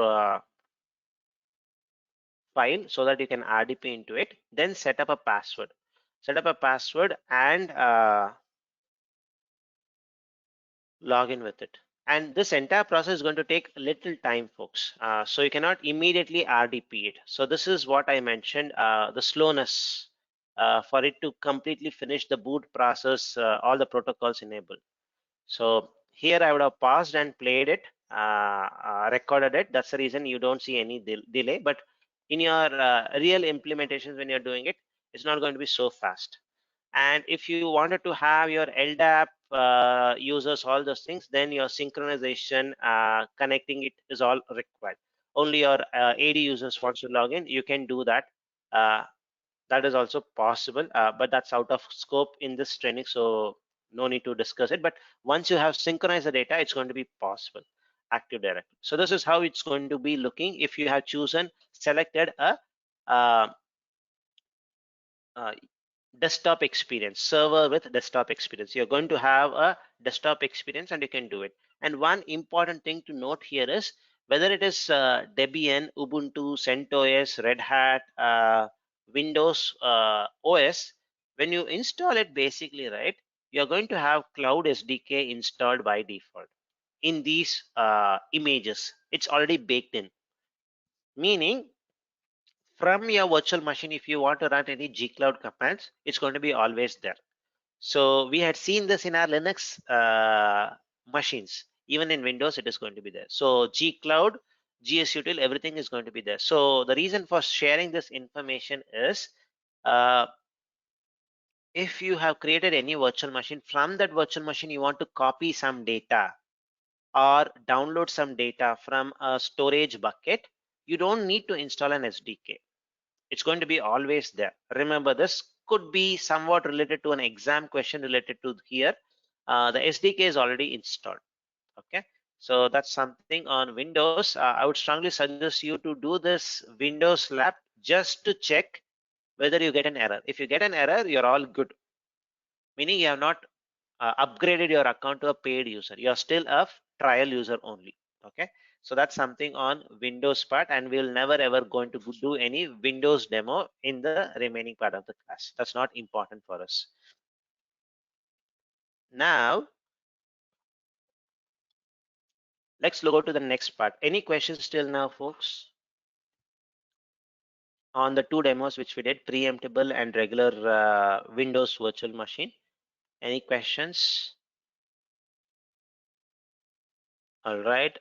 file so that you can RDP into it. Then set up a password. Set up a password and log in with it. And this entire process is going to take little time, folks. So you cannot immediately RDP it. So this is what I mentioned, the slowness for it to completely finish the boot process, all the protocols enabled. So here I would have paused and played it, recorded it. That's the reason you don't see any delay. But in your real implementations, when you're doing it, it's not going to be so fast. And if you wanted to have your LDAP users, all those things, then your synchronization, connecting it is all required. Only your AD users wants to log in, you can do that. That is also possible, but that's out of scope in this training, so no need to discuss it. But once you have synchronized the data, it's going to be possible, Active Directory. So this is how it's going to be looking if you have selected a uh, uh, desktop experience, server with desktop experience. You're going to have a desktop experience and you can do it. And one important thing to note here is whether it is Debian, Ubuntu, CentOS, Red Hat, Windows OS, when you install it, basically, right, you're going to have Cloud SDK installed by default in these images. It's already baked in, meaning from your virtual machine, if you want to run any gcloud commands, it's going to be always there. So we had seen this in our Linux machines. Even in Windows, it is going to be there. So gcloud, gsutil, everything is going to be there. So the reason for sharing this information is uh, if you have created any virtual machine, from that virtual machine, you want to copy some data or download some data from a storage bucket, you don't need to install an SDK. It's going to be always there. Remember, this could be somewhat related to an exam question related to here. The SDK is already installed. Okay, so that's something on Windows. I would strongly suggest you to do this Windows lab just to check whether you get an error. If you get an error, you're all good, meaning you have not upgraded your account to a paid user. You're still a trial user only. Okay, so that's something on Windows part, and we'll never ever going to do any Windows demo in the remaining part of the class. That's not important for us. Now let's go to the next part. Any questions till now, folks, on the two demos which we did, preemptible and regular Windows virtual machine? Any questions? All right.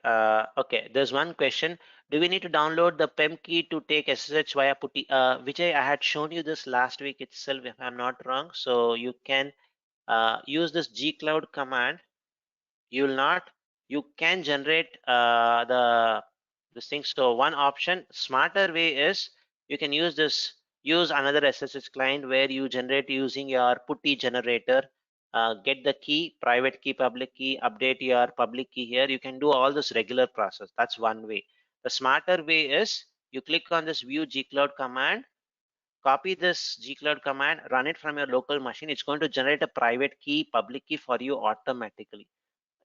Okay. There's one question. Do we need to download the PEM key to take SSH via PuTTY? Vijay, I had shown you this last week itself, if I'm not wrong. So you can use this gcloud command. You will not. You can generate this thing. So one option, smarter way is you can use this. Use another SSH client where you generate using your PuTTY generator. Get the key, private key, public key, update your public key here. You can do all this regular process. That's one way. The smarter way is you click on this view gcloud command, copy this gcloud command, run it from your local machine. It's going to generate a private key, public key for you automatically.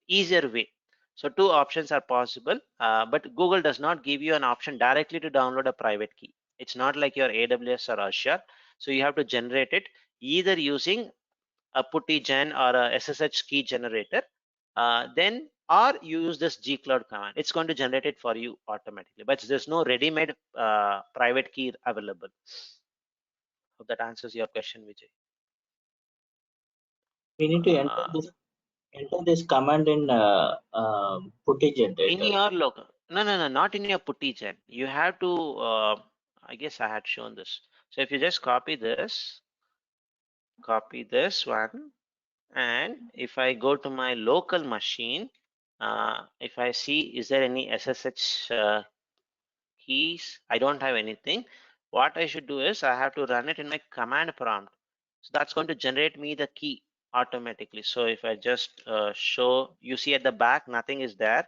Easier way. So two options are possible, but Google does not give you an option directly to download a private key. It's not like your AWS or Azure. So you have to generate it either using a putty gen or a SSH key generator, then or you use this gcloud command. It's going to generate it for you automatically, but there's no ready-made private key available. Hope that answers your question, Vijay. We need to enter this command in putty generator. In your local, no, not in your putty gen. You have to. I guess I had shown this. So if you just copy this one, and if I go to my local machine, if I see is there any SSH keys, I don't have anything. What I should do is I have to run it in my command prompt. So that's going to generate me the key automatically. So if I just show, you see at the back, nothing is there.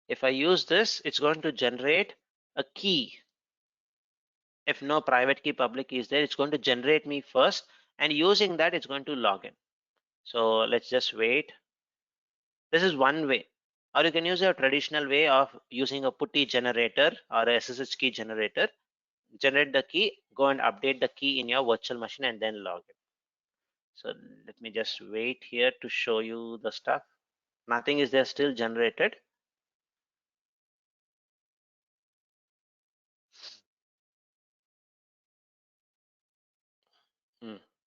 If I use this, it's going to generate a key. If no private key, public key is there, it's going to generate me first, and using that, it's going to log in. So let's just wait. This is one way. Or you can use a traditional way of using a putty generator or a SSH key generator. Generate the key, go and update the key in your virtual machine, and then log in. So let me just wait here to show you the stuff. Nothing is there still generated.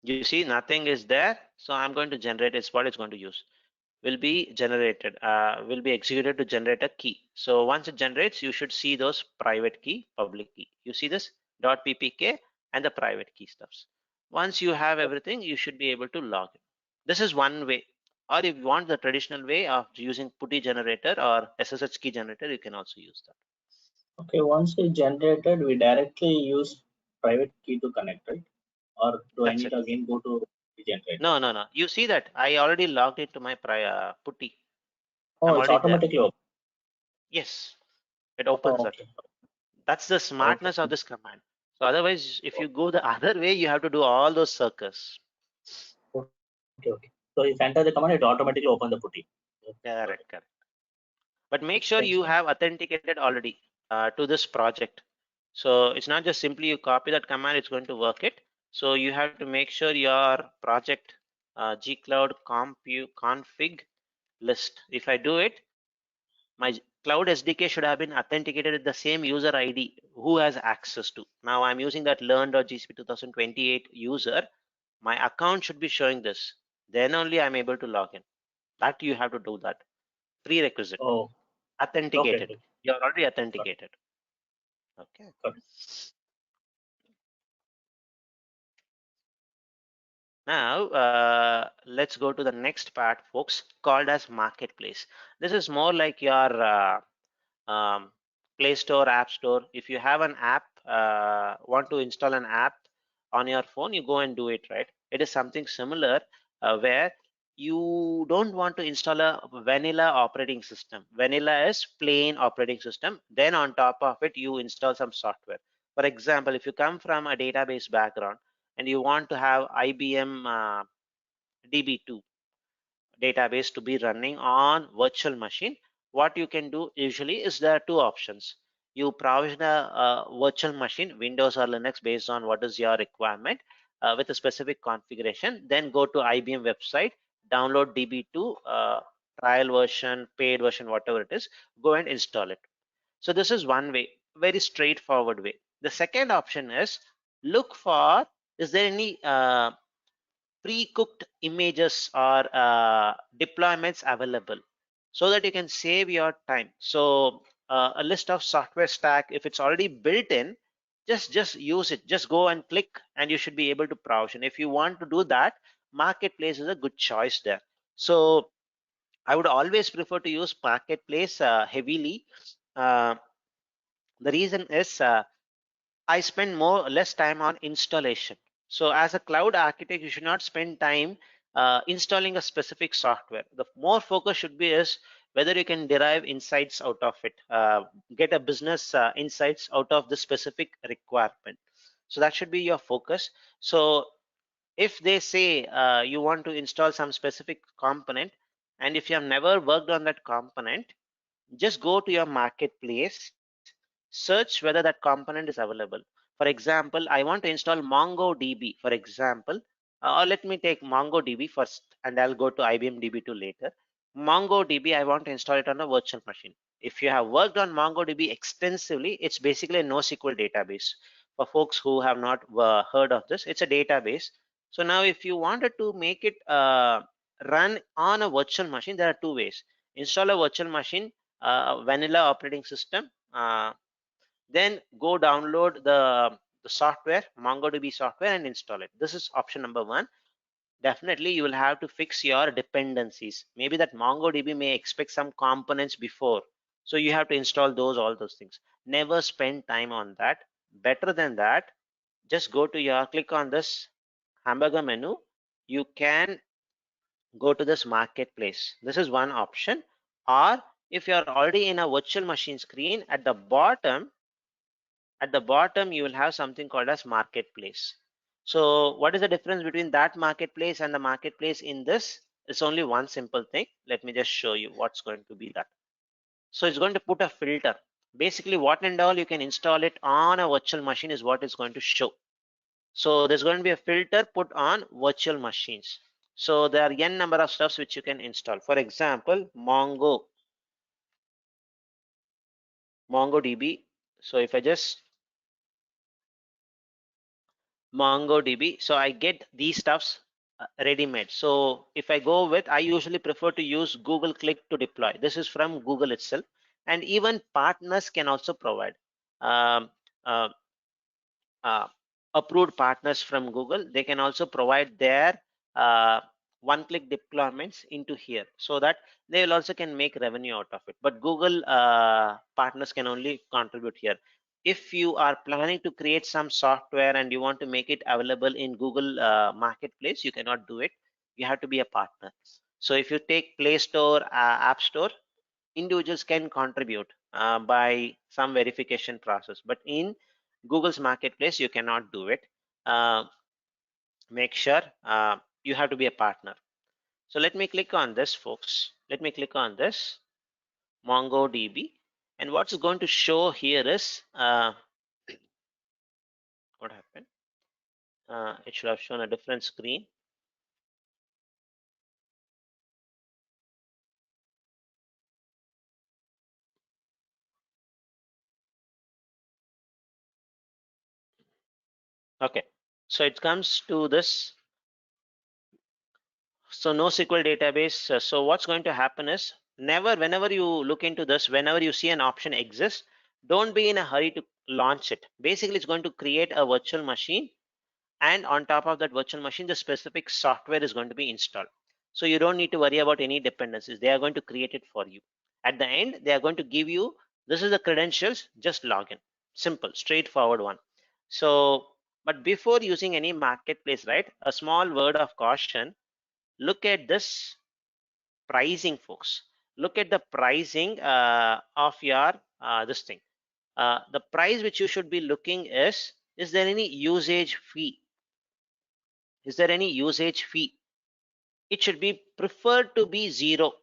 You see nothing is there, so I'm going to generate. It's what it's going to use. Will be generated, will be executed to generate a key. So once it generates, you should see those private key, public key. You see this .ppk and the private key stuffs. Once you have everything, you should be able to log in. This is one way. Or if you want the traditional way of using putty generator or SSH key generator, you can also use that. Okay, once it's generated, we directly use private key to connect, right? Or do I need to again go to the generator? No. You see that I already logged into my putty. Oh, it's automatically open. Yes, it opens okay. that. That's the smartness of this command. So otherwise, if you go the other way, you have to do all those circles. Okay. So if enter the command, it automatically open the putty. Correct. But make sure you have authenticated already to this project. So it's not just simply you copy that command, it's going to work it. So you have to make sure your project gcloud config list. If I do it, my cloud SDK should have been authenticated with the same user ID who has access to. Now I'm using that learn.gcp 2028 user. My account should be showing this. Then only I'm able to log in. That you have to do that. Prerequisite. Oh, authenticated. Okay. You're already authenticated. Okay. Now let's go to the next part, folks, called as marketplace. This is more like your Play Store, App Store. If you have an app, want to install an app on your phone, you go and do it, right? It is something similar where you don't want to install a vanilla operating system. Vanilla is plain operating system. Then on top of it, you install some software. For example, if you come from a database background and you want to have IBM DB2 database to be running on virtual machine, what you can do usually is there are two options. You provision a virtual machine, Windows or Linux, based on what is your requirement with a specific configuration. Then go to IBM website, download DB2 trial version, paid version, whatever it is, go and install it. So this is one way, very straightforward way. The second option is look for, is there any pre-cooked images or deployments available so that you can save your time. So a list of software stack, if it's already built in, just use it. Just go and click and you should be able to provision. If you want to do that, marketplace is a good choice there. So I would always prefer to use marketplace heavily. The reason is I spend less time on installation. So as a cloud architect, you should not spend time installing a specific software. The more focus should be is whether you can derive insights out of it, get a business insights out of the specific requirement. So that should be your focus. So if they say you want to install some specific component, and if you have never worked on that component, just go to your marketplace, search whether that component is available. For example, I want to install MongoDB, for example, or let me take MongoDB first, and I'll go to IBM DB2 later. MongoDB, I want to install it on a virtual machine. If you have worked on MongoDB extensively, it's basically a NoSQL database. For folks who have not heard of this, it's a database. So now if you wanted to make it run on a virtual machine, there are two ways. Install a virtual machine, vanilla operating system, then go download the software, MongoDB software, and install it. This is option number one. Definitely you will have to fix your dependencies. Maybe that MongoDB may expect some components before, so you have to install all those things. Never spend time on that. Better than that, just go to your, click on this hamburger menu. You can go to this marketplace. This is one option. Or if you are already in a virtual machine screen, at the bottom you will have something called as marketplace. So what is the difference between that marketplace and the marketplace in this? It's only one simple thing. Let me just show you what's going to be that. So it's going to put a filter. Basically what and all you can install it on a virtual machine is what it's going to show. So there's going to be a filter put on virtual machines. So there are n number of stuffs which you can install. For example, MongoDB. So if I just MongoDB, so I get these stuffs ready-made. So if I go with, I usually prefer to use Google Click to deploy. This is from Google itself, and even partners can also provide um, uh, uh, approved partners from Google. They can also provide their one-click deployments into here, so that they will also can make revenue out of it. But Google partners can only contribute here. If you are planning to create some software and you want to make it available in Google marketplace, you cannot do it. You have to be a partner. So if you take Play Store, App Store, individuals can contribute by some verification process, but in Google's marketplace you cannot do it. Make sure you have to be a partner. So let me click on this, folks. Let me click on this MongoDB, and what's going to show here is what happened. It should have shown a different screen. Okay, so it comes to this. So NoSQL database. So what's going to happen is, whenever you look into this, whenever you see an option exists, don't be in a hurry to launch it. Basically, it's going to create a virtual machine, and on top of that virtual machine, the specific software is going to be installed. So you don't need to worry about any dependencies. They are going to create it for you. At the end, they are going to give you, this is the credentials, just log in. Simple, straightforward one. So, but before using any marketplace, right, a small word of caution. Look at this pricing, folks. Look at the pricing of your this thing. The price which you should be looking is there any usage fee? Is there any usage fee? It should be preferred to be zero.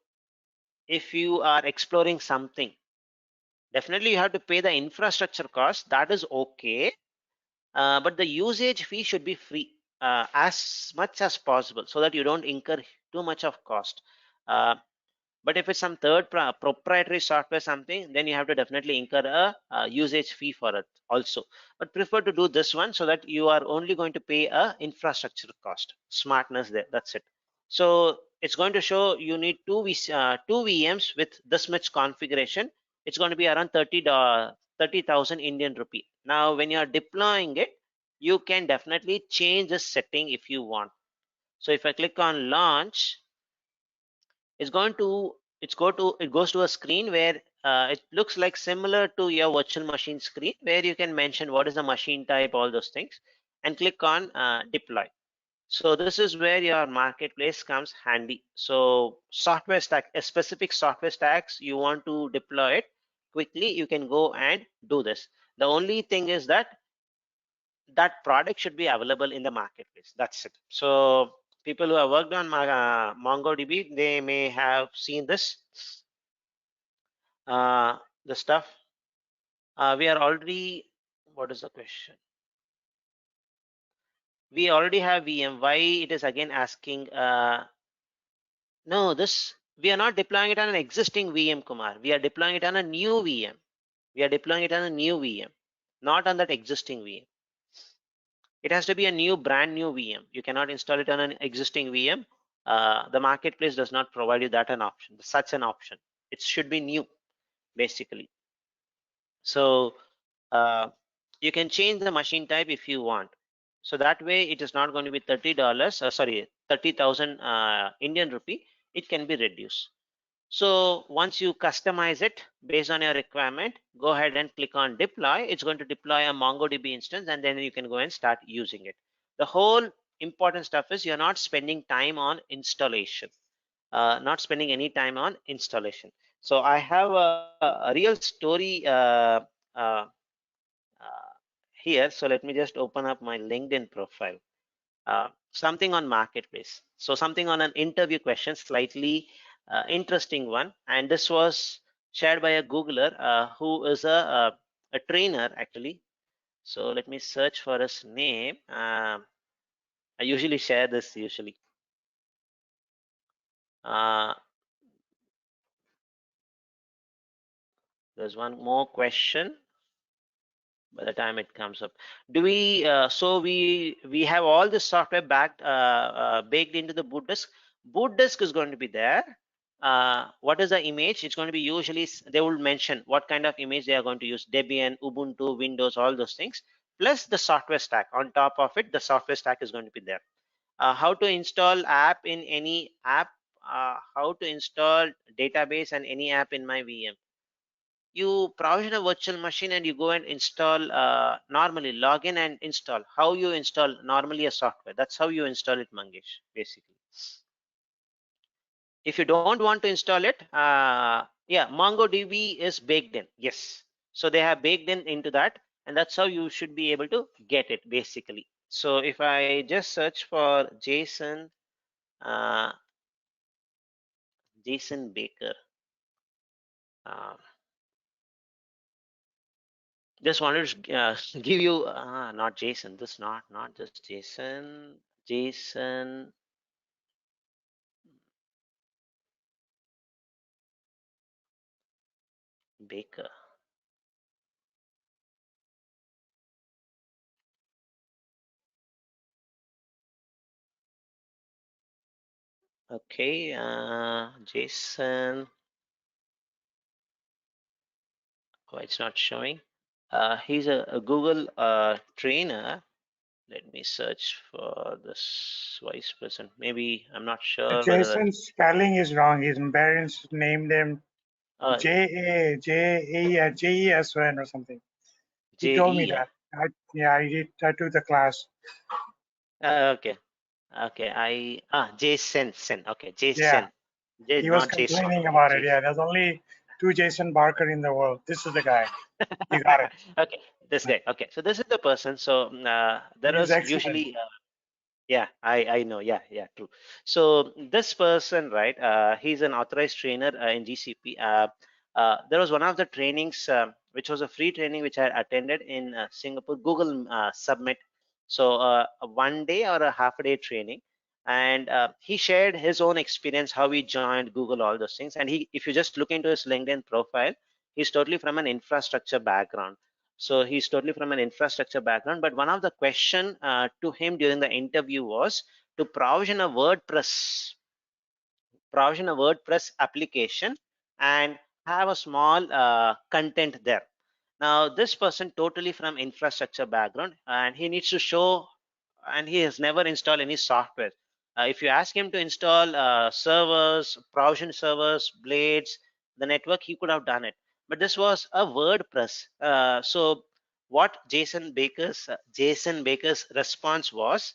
If you are exploring something, definitely you have to pay the infrastructure cost. That is okay. But the usage fee should be free as much as possible, so that you don't incur too much of cost. But if it's some third proprietary software something, then you have to definitely incur a usage fee for it also. But prefer to do this one, so that you are only going to pay a infrastructure cost. Smartness there, that's it. So it's going to show you need two VMs with this much configuration. It's going to be around 30,000 Indian rupee. Now when you are deploying it, you can definitely change the setting if you want. So if I click on launch, it's going to it goes to a screen where it looks like similar to your virtual machine screen, where you can mention what is the machine type, all those things, and click on deploy. So this is where your marketplace comes handy. So software stack, a specific software stacks you want to deploy it quickly, you can go and do this. The only thing is that that product should be available in the marketplace. That's it. So people who have worked on MongoDB, they may have seen this, the stuff. We are already, what is the question? we already have VM. Why it is again asking? No, we are not deploying it on an existing VM, Kumar. We are deploying it on a new VM. We are deploying it on a new VM, not on that existing VM. It has to be a new, brand new VM. You cannot install it on an existing VM. The marketplace does not provide you that an option, such an option. It should be new, basically. So you can change the machine type if you want. So that way it is not going to be $30, sorry, 30,000 Indian rupee. It can be reduced. So once you customize it based on your requirement, go ahead and click on deploy. It's going to deploy a MongoDB instance, and then you can go and start using it. The whole important stuff is you're not spending time on installation, not spending any time on installation. So I have a real story uh, here. So let me just open up my LinkedIn profile. Something on marketplace. So something on an interview question, slightly interesting one. And this was shared by a Googler who is a trainer actually. So let me search for his name. I usually share this usually. There's one more question. By the time it comes up, do we so we have all this software baked into the boot disk. Boot disk is going to be there. What is the image? It's going to be usually, they will mention what kind of image they are going to use: Debian, Ubuntu, Windows, all those things, plus the software stack. On top of it, the software stack is going to be there. How to install app in any app, how to install database and any app in my VM. You provision a virtual machine and you go and install, normally log in and install. How you install normally a software, that's how you install it, Mangesh, basically. If you don't want to install it, yeah, MongoDB is baked in, yes. So they have baked in into that, and that's how you should be able to get it, basically. So if I just search for Jason Baker, just wanted to give you not Jason, this not just Jason Baker. Okay, Jason. Oh, it's not showing. He's a Google trainer. Let me search for this vice president. Maybe, I'm not sure whether that. Jason's spelling is wrong. His parents named him Jesn or something. He told me JE. that. I took the class. Okay, Jason. Okay, Yeah, Jason. he was Not Jason. complaining Okay, about it. Jason. Yeah, there's only two Jason Barker in the world. This is the guy. You got it. Okay, this guy. Okay, so this is the person. So there He's was excellent. usually. Yeah, I know. Yeah, true. So this person, right? He's an authorized trainer in GCP. There was one of the trainings, which was a free training, which I attended in Singapore, Google Submit. So a 1 day or a half-a-day training, and he shared his own experience, how he joined Google, all those things. And if you just look into his LinkedIn profile, he's totally from an infrastructure background. So he's totally from an infrastructure background. But one of the question to him during the interview was to provision a WordPress application and have a small content there. Now this person totally from infrastructure background, and he needs to show, and he has never installed any software. If you ask him to install servers, provision servers, blades, the network, he could have done it. But this was a WordPress. So what Jason Baker's response was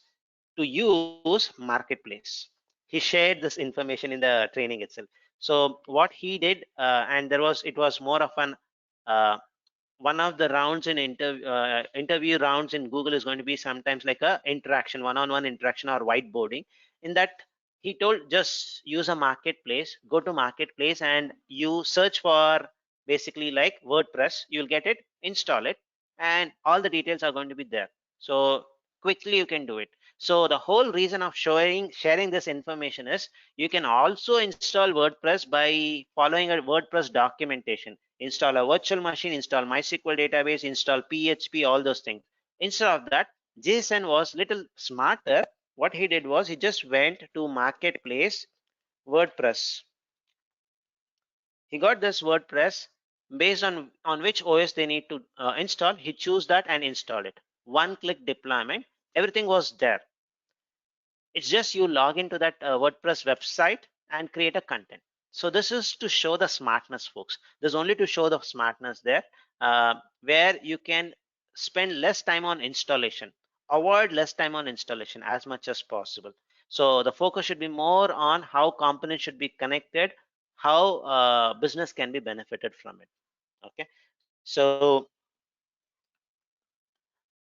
to use marketplace. He shared this information in the training itself. So what he did, and it was more of an one of the rounds in interview rounds in Google is going to be sometimes like a interaction, one-on-one interaction or whiteboarding. In that, he told just use a marketplace, go to marketplace, and you search for basically like WordPress. You'll get it, install it, and all the details are going to be there. So quickly you can do it. So the whole reason of sharing this information is you can also install WordPress by following a WordPress documentation. Install a virtual machine, install MySQL database, install PHP, all those things. Instead of that, Jason was little smarter. What he did was he just went to marketplace WordPress. He got this WordPress based on which OS they need to install. He chose that and installed it. One click deployment, everything was there. It's just you log into that WordPress website and create a content. So this is to show the smartness, folks. This is only to show the smartness there, where you can spend less time on installation, avoid less time on installation as much as possible. So the focus should be more on how components should be connected, how business can be benefited from it. Okay, so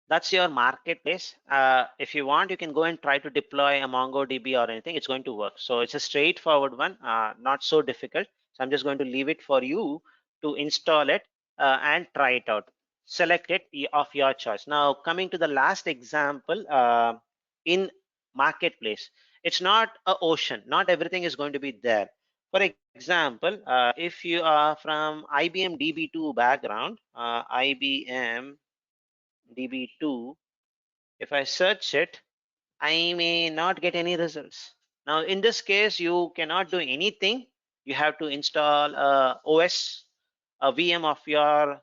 that's your marketplace. If you want, you can go and try to deploy a MongoDB or anything. It's going to work. So it's a straightforward one, not so difficult. So I'm just going to leave it for you to install it and try it out. Select it of your choice. Now, coming to the last example, in marketplace, it's not an ocean. Not everything is going to be there. For example, if you are from IBM DB2 background, IBM DB2, if I search it, I may not get any results. Now, in this case, you cannot do anything. You have to install a OS, a VM of your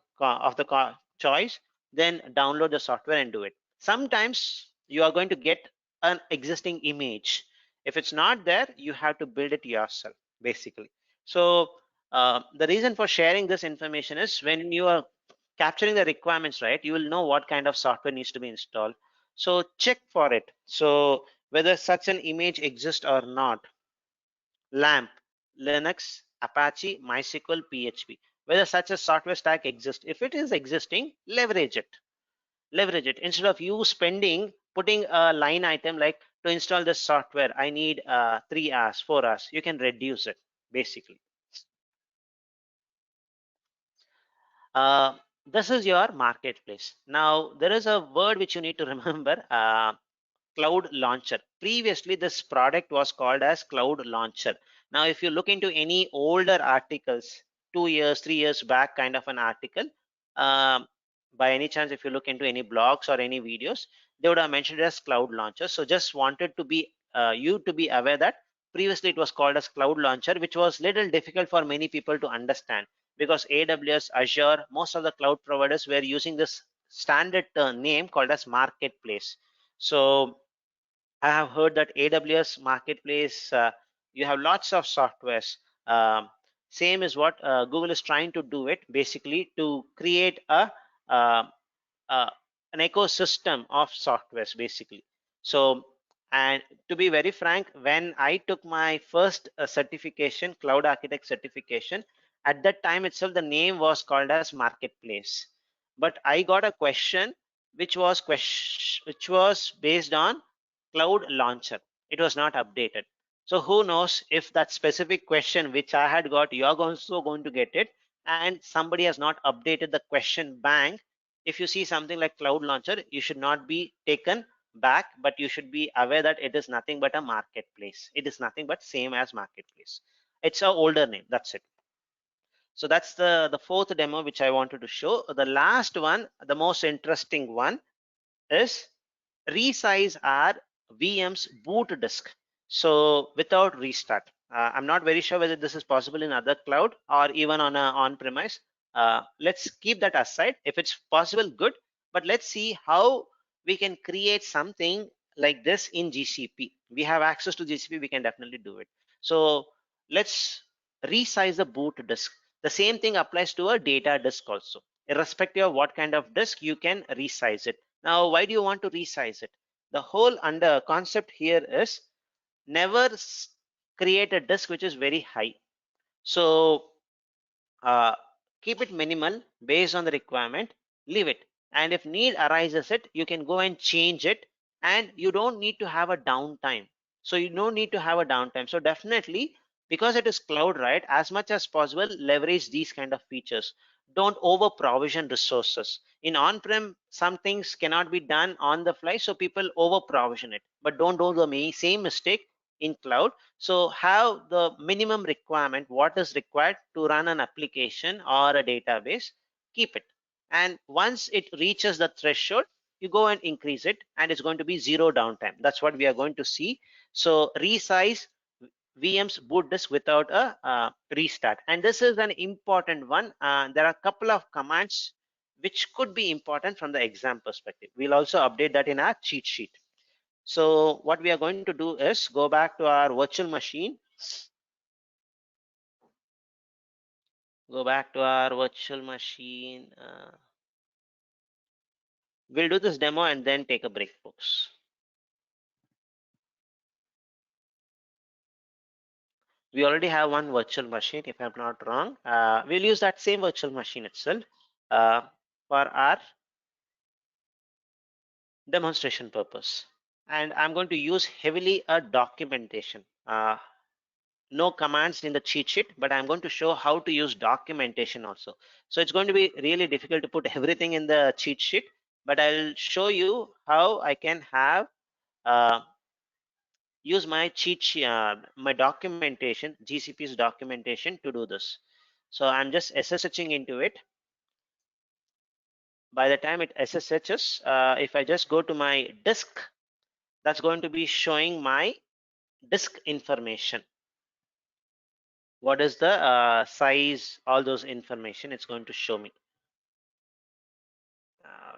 choice, then download the software and do it. Sometimes you are going to get an existing image. If it's not there, you have to build it yourself, basically. So the reason for sharing this information is when you are capturing the requirements, right, you will know what kind of software needs to be installed. So check for it. So whether such an image exists or not. LAMP, Linux, Apache, MySQL, PHP. Whether such a software stack exists. If it is existing, leverage it. Leverage it. Instead of you putting a line item like to install this software, I need 3 hours, 4 hours. You can reduce it, basically. This is your marketplace. Now, there is a word which you need to remember. Cloud Launcher. Previously, this product was called as Cloud Launcher. Now, if you look into any older articles, 2 years, 3 years back kind of an article, by any chance, if you look into any blogs or any videos, they would have mentioned it as Cloud Launcher. So just wanted to be you to be aware that previously it was called as Cloud Launcher, which was little difficult for many people to understand because AWS, Azure, most of the cloud providers were using this standard name called as Marketplace. So I have heard that AWS Marketplace, you have lots of softwares. Same is what Google is trying to do it, basically to create uh, an ecosystem of softwares, basically. So, and to be very frank, when I took my first certification, Cloud Architect certification, at that time itself, the name was called as Marketplace. But I got a question which was based on Cloud Launcher. It was not updated. So who knows if that specific question which I had got, you're also going to get it, and somebody has not updated the question bank. If you see something like Cloud Launcher, you should not be taken back, but you should be aware that it is nothing but a marketplace. It is nothing but same as marketplace. It's an older name. That's it. So that's the fourth demo which I wanted to show. The last one, the most interesting one, is resize our VM's boot disk. So without restart. I'm not very sure whether this is possible in other cloud or even on a on-premise. Let's keep that aside. If it's possible, good. But let's see how we can create something like this in GCP. We have access to GCP. We can definitely do it. So let's resize the boot disk. The same thing applies to a data disk also. Irrespective of what kind of disk, you can resize it. Now, why do you want to resize it? The whole under concept here is never create a disk which is very high. So keep it minimal based on the requirement, leave it. And if need arises it, you can go and change it, and you don't need to have a downtime. So you don't need to have a downtime. So definitely, because it is cloud, right, as much as possible, leverage these kind of features. don't over provision resources. In on-prem, some things cannot be done on the fly, so people over provision it, but don't do the same mistake in cloud. So have the minimum requirement, what is required to run an application or a database, keep it. And once it reaches the threshold, you go and increase it, and it's going to be zero downtime. That's what we are going to see. So resize VM's boot disk without a restart. And this is an important one. There are a couple of commands which could be important from the exam perspective. We'll also update that in our cheat sheet. So what we are going to do is go back to our virtual machine. Go back to our virtual machine. We'll do this demo and then take a break, folks. We already have one virtual machine, if I'm not wrong. We'll use that same virtual machine itself for our demonstration purpose. And I'm going to use heavily a documentation. No commands in the cheat sheet, but I'm going to show how to use documentation also. So it's going to be really difficult to put everything in the cheat sheet, but I'll show you how I can have use my cheat sheet, my documentation, GCP's documentation to do this. So I'm just SSHing into it. By the time it SSHs, if I just go to my disk, that's going to be showing my disk information. What is the size, all those information it's going to show me.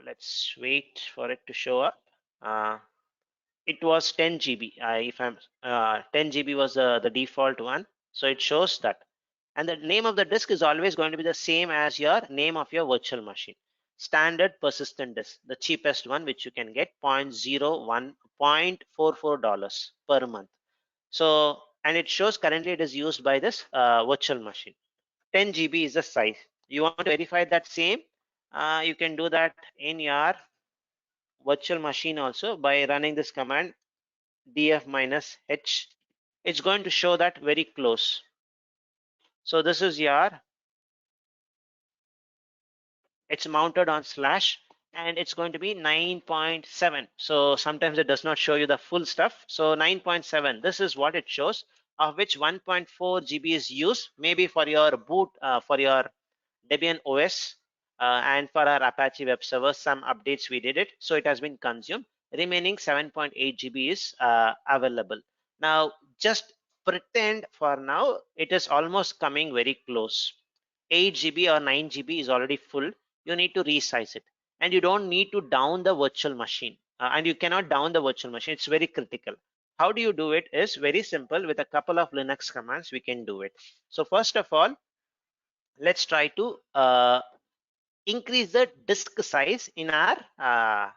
Let's wait for it to show up. It was 10 GB. If I'm 10 GB was the default one, so it shows that. And the name of the disk is always going to be the same as your name of your virtual machine. Standard persistent disk, the cheapest one, which you can get $0.44 per month. So, and it shows currently it is used by this virtual machine. 10 GB is the size. You want to verify that same, you can do that in your virtual machine also by running this command df-h. It's going to show that very close. So this is your, it's mounted on slash, and it's going to be 9.7. So sometimes it does not show you the full stuff. So 9.7, this is what it shows, of which 1.4 GB is used maybe for your boot, for your Debian OS, and for our Apache web server, some updates we did it, so it has been consumed. Remaining 7.8 GB is available. Now just pretend for now it is almost coming very close. 8 GB or 9 GB is already full. You need to resize it, and you don't need to down the virtual machine, and you cannot down the virtual machine. It's very critical. How do you do it? Is very simple. With a couple of Linux commands we can do it. So first of all, let's try to increase the disk size in our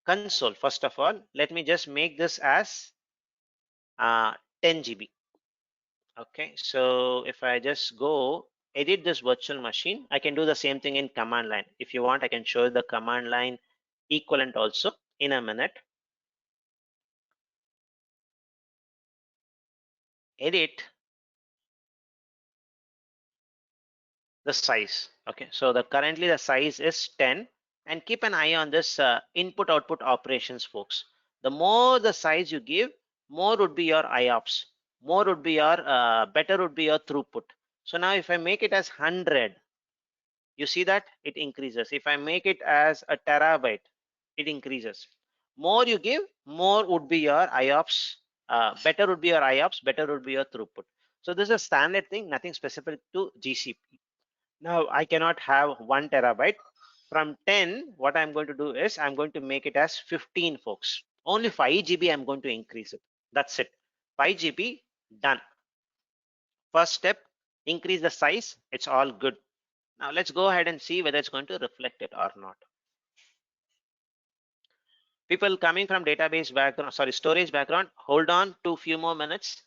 console. First of all, let me just make this as 10 GB. Okay, so if I just go edit this virtual machine, I can do the same thing in command line. If you want, I can show you the command line equivalent also in a minute. Edit the size. Okay, so currently the size is 10, and keep an eye on this input output operations, folks. The more the size you give, more would be your IOPS, more would be your better would be your throughput. So now if I make it as 100, you see that it increases. If I make it as a terabyte, it increases. More you give, more would be your IOPS, better would be your IOPS, better would be your throughput. So this is a standard thing, nothing specific to GCP. Now I cannot have 1 terabyte. From 10, what I'm going to do is I'm going to make it as 15, folks. Only 5 GB I'm going to increase it. That's it. 5 GB, done. First step, increase the size. It's all good. Now let's go ahead and see whether it's going to reflect it or not. People coming from database background, sorry, storage background, hold on to a few more minutes.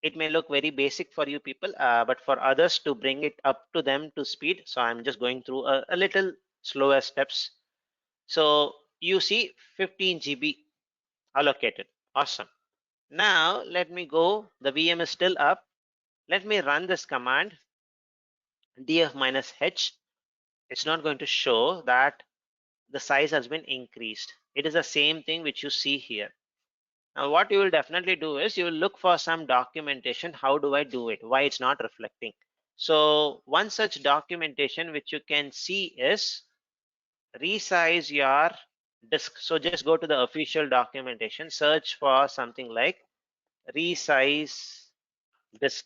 It may look very basic for you people, but for others to bring it up to them to speed. So I'm just going through a little slower steps. So you see 15 GB allocated. Awesome. Now let me go. The VM is still up. Let me run this command. df minus h, it's not going to show that the size has been increased. It is the same thing which you see here. Now what you will definitely do is you will look for some documentation. How do I do it? Why it's not reflecting? So one such documentation which you can see is resize your disk. So just go to the official documentation, search for something like resize disk.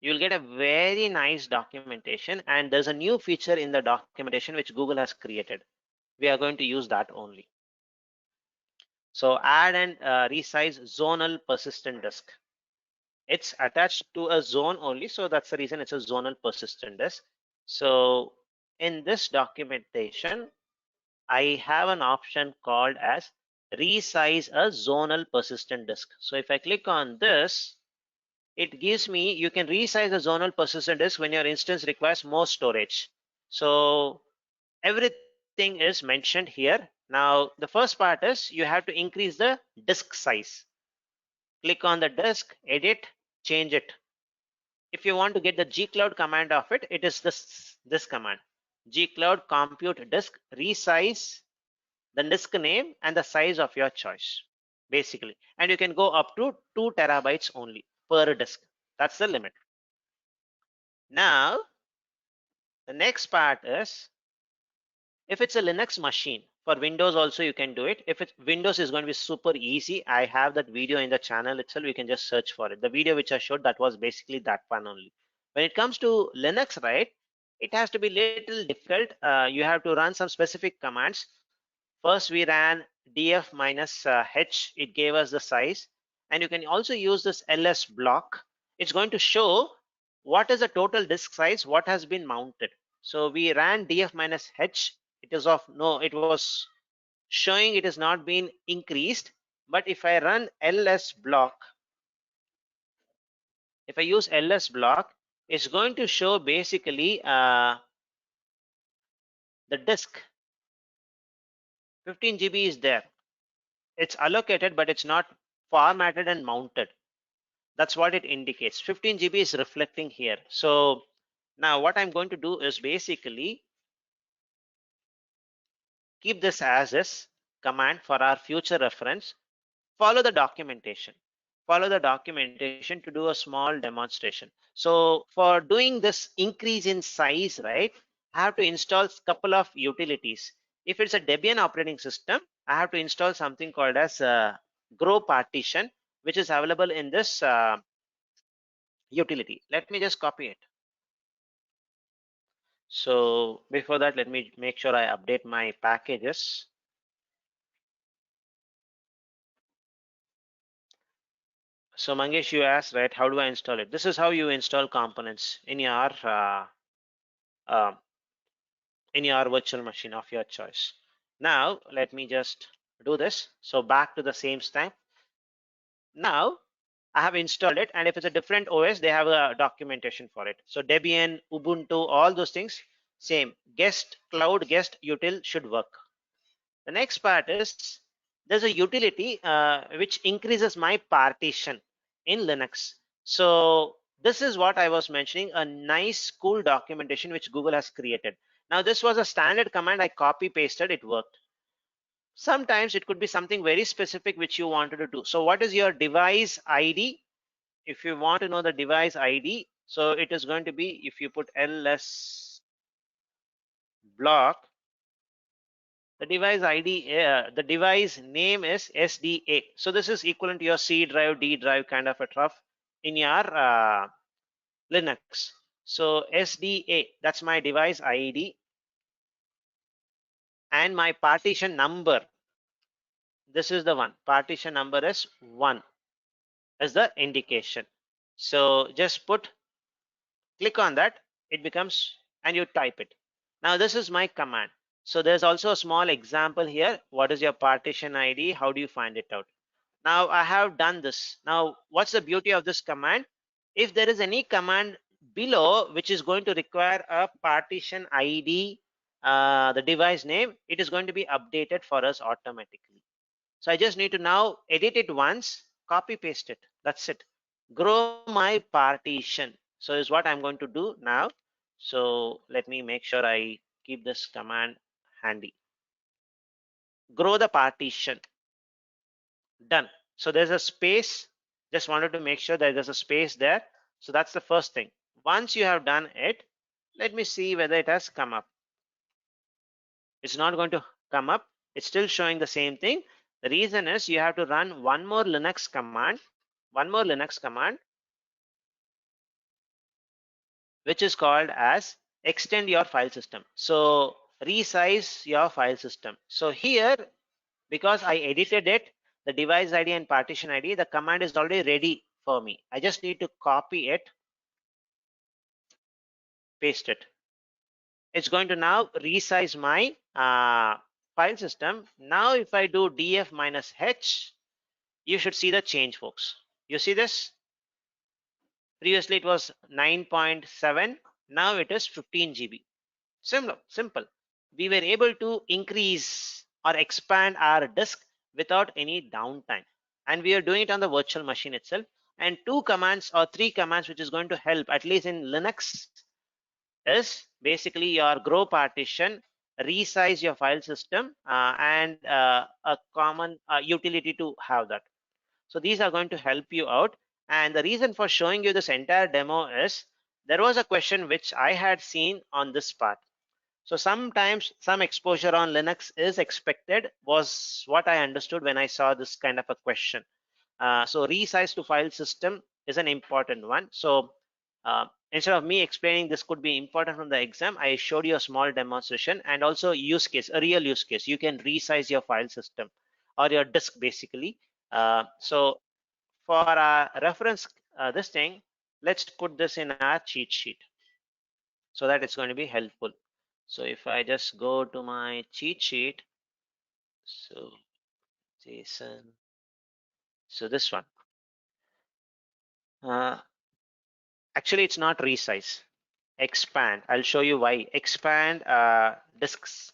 You'll get a very nice documentation, and there's a new feature in the documentation which Google has created. We are going to use that only. So add and resize zonal persistent disk. It's attached to a zone only, so that's the reason it's a zonal persistent disk. So in this documentation, I have an option called as resize a zonal persistent disk. So if I click on this, it gives me, you can resize the zonal persistent disk when your instance requires more storage. So everything is mentioned here. Now the first part is you have to increase the disk size. Click on the disk, edit, change it. If you want to get the gcloud command of it, it is this command, gcloud compute disk resize the disk name and the size of your choice, basically. And you can go up to 2 terabytes only per disk. That's the limit. Now the next part is, if it's a Linux machine, for Windows also you can do it. If it's Windows, is going to be super easy. I have that video in the channel itself. You can just search for it. The video which I showed, that was basically that one only. When it comes to Linux, right, it has to be little difficult. You have to run some specific commands. First we ran df minus h. It gave us the size, and you can also use this ls block. It's going to show what is the total disk size, what has been mounted. So we ran df minus h. It is of no, it was showing it has not been increased. But if I run ls block, if I use ls block, it's going to show basically the disk 15 GB is there. It's allocated, but it's not formatted and mounted. That's what it indicates. 15 GB is reflecting here. So now what I'm going to do is basically keep this as is command for our future reference. Follow the documentation. Follow the documentation to do a small demonstration. So for doing this increase in size, right, I have to install a couple of utilities. If it's a Debian operating system, I have to install something called as grow partition, which is available in this utility. Let me just copy it. So before that, let me make sure I update my packages. So Mangesh, you asked, right, how do I install it? This is how you install components in your virtual machine of your choice. Now let me just do this. So back to the same stack. Now I have installed it, and if it's a different OS, they have a documentation for it. So Debian, Ubuntu, all those things, same. Guest cloud guest util should work. The next part is, there's a utility which increases my partition in Linux. So this is what I was mentioning, a nice cool documentation which Google has created. Now this was a standard command, I copy pasted, it worked. Sometimes it could be something very specific which you wanted to do. So what is your device ID? If you want to know the device ID, so it is going to be, if you put ls block, the device ID, the device name is SDA. So this is equivalent to your C drive, D drive kind of a stuff in your Linux. So SDA, that's my device ID, and my partition number. This is the one. Partition number is 1 as the indication. So just click on that, it becomes, and you type it. Now this is my command. So there's also a small example here. What is your partition ID? How do you find it out? Now I have done this. Now what's the beauty of this command? If there is any command below which is going to require a partition ID, the device name, it is going to be updated for us automatically. So I just need to now edit it once, copy paste it. That's it. Grow my partition. So is what I'm going to do now. So let me make sure I keep this command handy. Grow the partition. Done. So there's a space. Just wanted to make sure that there's a space there. So that's the first thing. Once you have done it, let me see whether it has come up. It's not going to come up. It's still showing the same thing. The reason is you have to run one more Linux command, which is called as extend your file system. So resize your file system. So here, because I edited it, the device ID and partition ID, the command is already ready for me. I just need to copy it, paste it. It's going to now resize my file system. Now if I do df minus h, you should see the change, folks. You see this? Previously it was 9.7, now it is 15 GB. Simple. We were able to increase or expand our disk without any downtime. And we are doing it on the virtual machine itself. And 2 commands or 3 commands which is going to help, at least in Linux, is basically your grow partition, resize your file system, and a common utility to have that. So these are going to help you out. And the reason for showing you this entire demo is there was a question which I had seen on this part. So sometimes some exposure on Linux is expected, was what I understood when I saw this kind of a question. So resize to file system is an important one. So instead of me explaining this could be important from the exam, I showed you a small demonstration and also use case, a real use case. You can resize your file system or your disk basically. So for our reference, this thing, let's put this in our cheat sheet so that it's going to be helpful. So if I just go to my cheat sheet, so Jason, so this one, actually it's not resize, expand. I'll show you why. Expand disk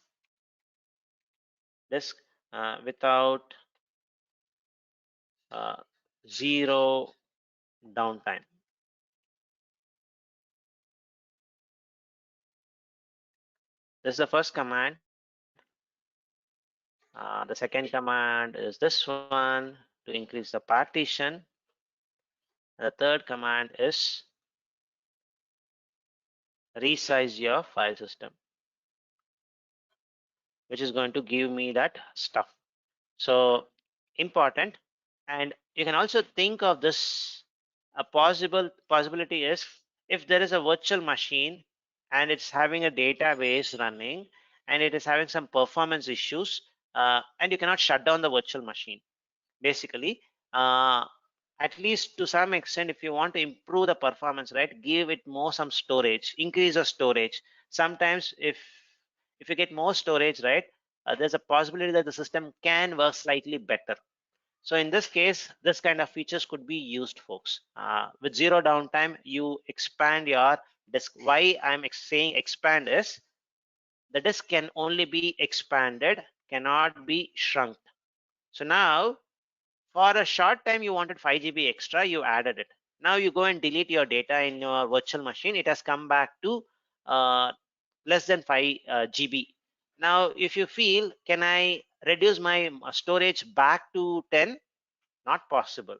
without zero downtime. This is the first command. The second command is this one to increase the partition. The third command is resize your file system, which is going to give me that stuff. So important. And you can also think of this, a possibility is if there is a virtual machine and it's having a database running and it is having some performance issues, and you cannot shut down the virtual machine. Basically, at least to some extent, if you want to improve the performance, right, give it more some storage, increase the storage. Sometimes if you get more storage, right, there's a possibility that the system can work slightly better. So in this case, this kind of features could be used, folks. With zero downtime, you expand your disk. Why I'm saying expand is the disk can only be expanded, cannot be shrunk. So now for a short time, you wanted 5 GB extra, you added it. Now you go and delete your data in your virtual machine. It has come back to less than 5 GB. Now, if you feel, can I reduce my storage back to 10? Not possible.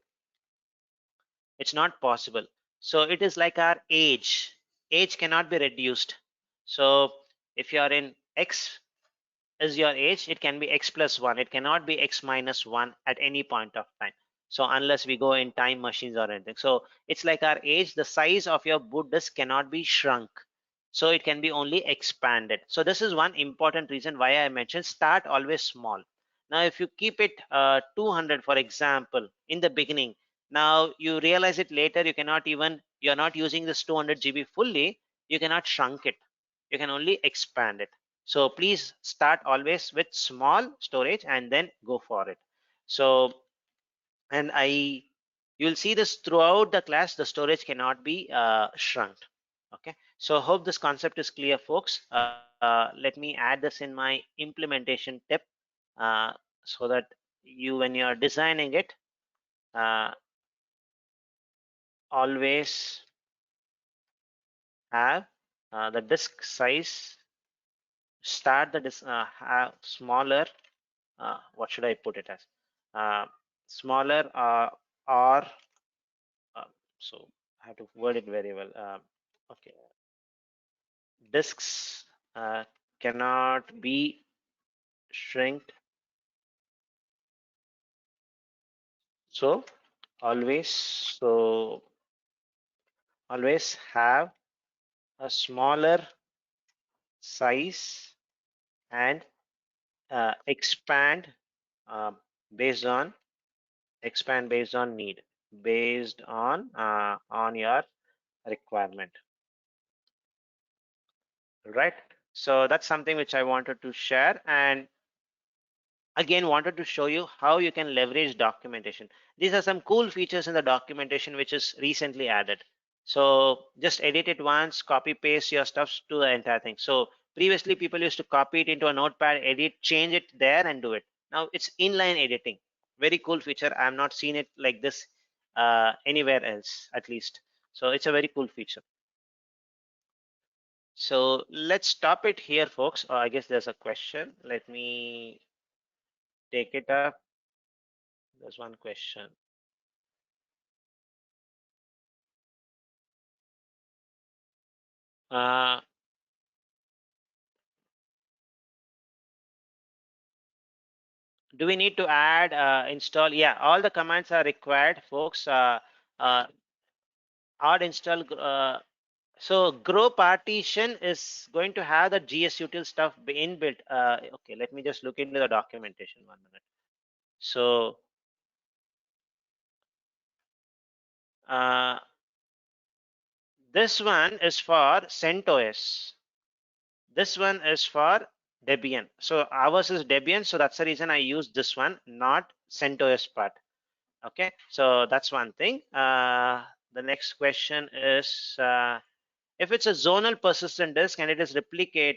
It's not possible. So it is like our age. Age cannot be reduced. So if you are in X is your age, it can be X plus 1. It cannot be X minus 1 at any point of time. So unless we go in time machines or anything. So it's like our age, the size of your boot disk cannot be shrunk. So it can be only expanded. So this is one important reason why I mentioned start always small. Now, if you keep it 200, for example, in the beginning, now you realize it later, you cannot even, you're not using this 200 GB fully, you cannot shrunk it. You can only expand it. So please start always with small storage and then go for it. So, and you'll see this throughout the class, the storage cannot be shrunk. Okay, so hope this concept is clear, folks. Let me add this in my implementation tip so that when you're designing it, always have the disk size, start the disk have smaller, what should I put it as, smaller or so I have to word it very well. Okay, disks cannot be shrinked, so always have a smaller size and expand uh, based on need, based on your requirement, right? So that's something which I wanted to share, and again wanted to show you how you can leverage documentation. These are some cool features in the documentation which is recently added. So just edit it once, copy paste your stuff to the entire thing. So previously people used to copy it into a notepad, edit, change it there and do it. Now it's inline editing. Very cool feature. I have not seen it like this anywhere else, at least. So it's a very cool feature. So let's stop it here, folks. I guess there's a question. Let me take it up. There's one question. Do we need to add install? Yeah, all the commands are required, folks. Add install. So grow partition is going to have the gsutil stuff inbuilt. Okay, let me just look into the documentation 1 minute. So this one is for CentOS. This one is for Debian. So ours is Debian, so that's the reason I use this one, not CentOS part. Okay, so that's one thing. The next question is if it's a zonal persistent disk and it's replicated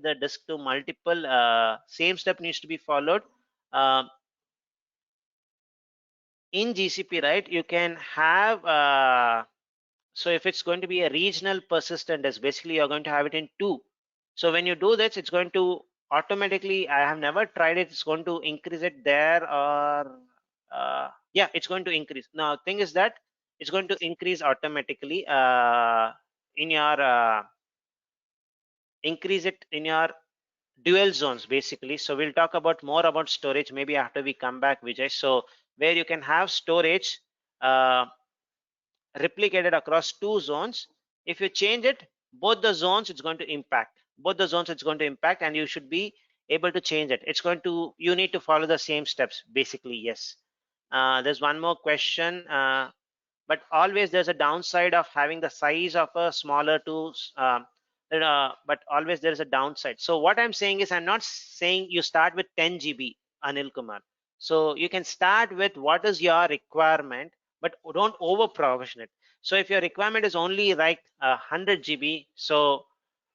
the disk to multiple, same step needs to be followed. In GCP, right, you can have so if it's going to be a regional persistent disk, basically you're going to have it in 2. So when you do this, it's going to automatically, I have never tried it, it's going to increase it there, or yeah, it's going to increase. Now thing is that it's going to increase automatically in your increase it in your dual zones, basically. So we'll talk about more about storage maybe after we come back, Vijay. So where you can have storage replicated across 2 zones. If you change it, both the zones it's going to impact. And you should be able to change it. It's going to, you need to follow the same steps, basically. Yes. There's one more question. But always there's a downside of having the size of a smaller tools. But always there is a downside. So what I'm saying is, I'm not saying you start with 10 GB, Anil Kumar. So you can start with what is your requirement, but don't over provision it. So if your requirement is only like 100 GB, so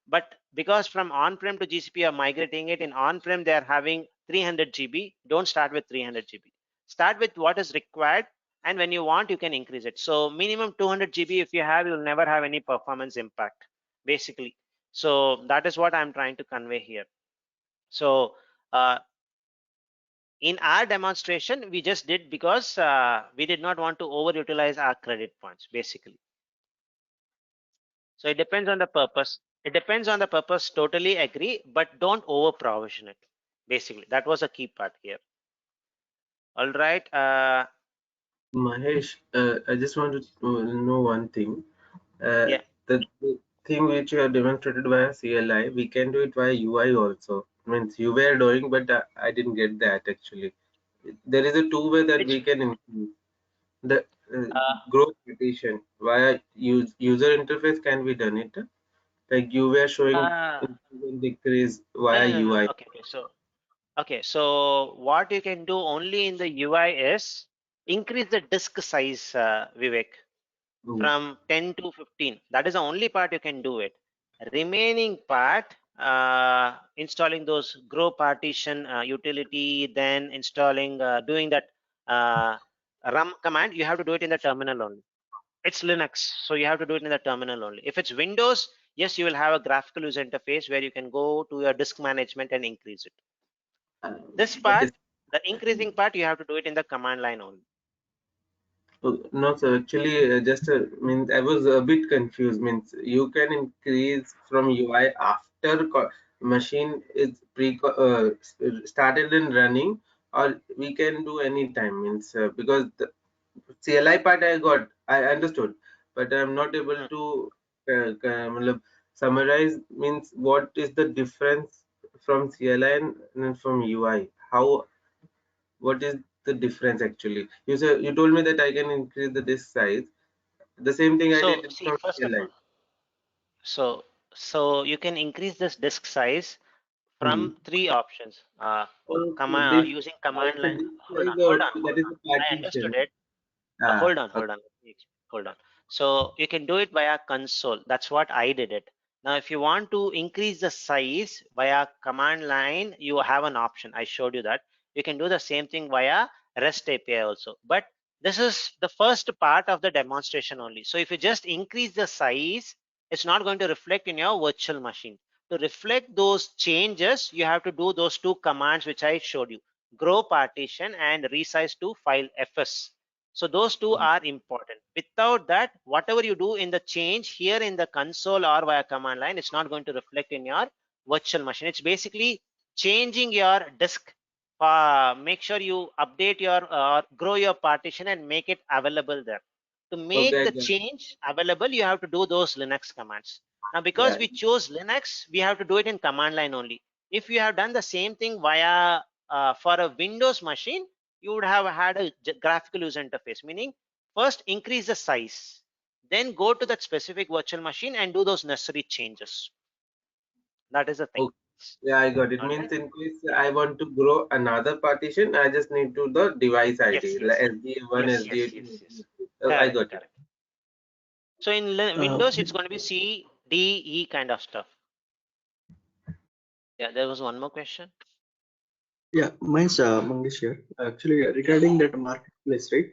but because from on-prem to GCP you're migrating it, in on-prem they're having 300 GB, don't start with 300 GB. Start with what is required, and when you want you can increase it. So minimum 200 GB if you have, you'll never have any performance impact, basically. So that is what I'm trying to convey here. So in our demonstration we just did because we did not want to overutilize our credit points, basically. So it depends on the purpose. Totally agree, but don't over provision it, basically. That was a key part here. All right. Mahesh, I just want to know one thing. Yeah. The thing which you have demonstrated via CLI, we can do it via UI also. Means you were doing, but I didn't get that actually. There is a two-way that we can increase the growth petition via user interface. Can be done it? Like you were showing decrease via No. UI. Okay. So what you can do only in the UI is increase the disk size, Vivek, from 10 to 15. That is the only part you can do it. Remaining part, installing those grow partition utility, then installing doing that rum command, you have to do it in the terminal only. It's Linux, so you have to do it in the terminal only. If it's Windows, yes, you will have a graphical user interface where you can go to your disk management and increase it. This That part, is the increasing part, you have to do it in the command line only. no, sir. Actually, just means I was a bit confused. Means you can increase from UI after machine is started and running, or we can do any time. Means because the CLI part I understood, but I'm not able Hmm. to matlab, summarize. Means what is the difference from CLI and from UI? How what is the difference actually? You told me that I can increase the disk size. The same thing I So did see, from first of CLI. all, so you can increase this disk size Hmm. from three options. Okay, this Using command so line. this Hold on, size hold or on, that hold is on. a I understood partition. it. Ah, Hold on. Let me explain. Hold on. So you can do it via console. That's what I did it. Now, if you want to increase the size via command line, you have an option. I showed you that. You can do the same thing via REST API also. But this is the first part of the demonstration only. So if you just increase the size, it's not going to reflect in your virtual machine. To reflect those changes, you have to do those two commands which I showed you: grow partition and resize to file fs. So those two are important. Without that, whatever you do in the change here in the console or via command line, it's not going to reflect in your virtual machine. It's basically changing your disk. Make sure you update your grow your partition and make it available there. To make okay, I the got it. change available, you have to do those Linux commands. Now, because Yeah. we chose Linux, we have to do it in command line only. If you have done the same thing via for a Windows machine, you would have had a graphical user interface, meaning first increase the size, then go to that specific virtual machine and do those necessary changes. That is the thing. Okay. Yeah, I got it. All right. Means in case Yeah. I want to grow another partition, I just need to the device Yes. ID, like Yes. SDA1, Yes. Yes. SDA2, Yes. Yes. SDA2. I Correct. got it. Correct. So in Uh, Windows, it's going to be C, D, E kind of stuff. Yeah. There was one more question. yeah, mine's Mangesh here. Actually, regarding that marketplace, right?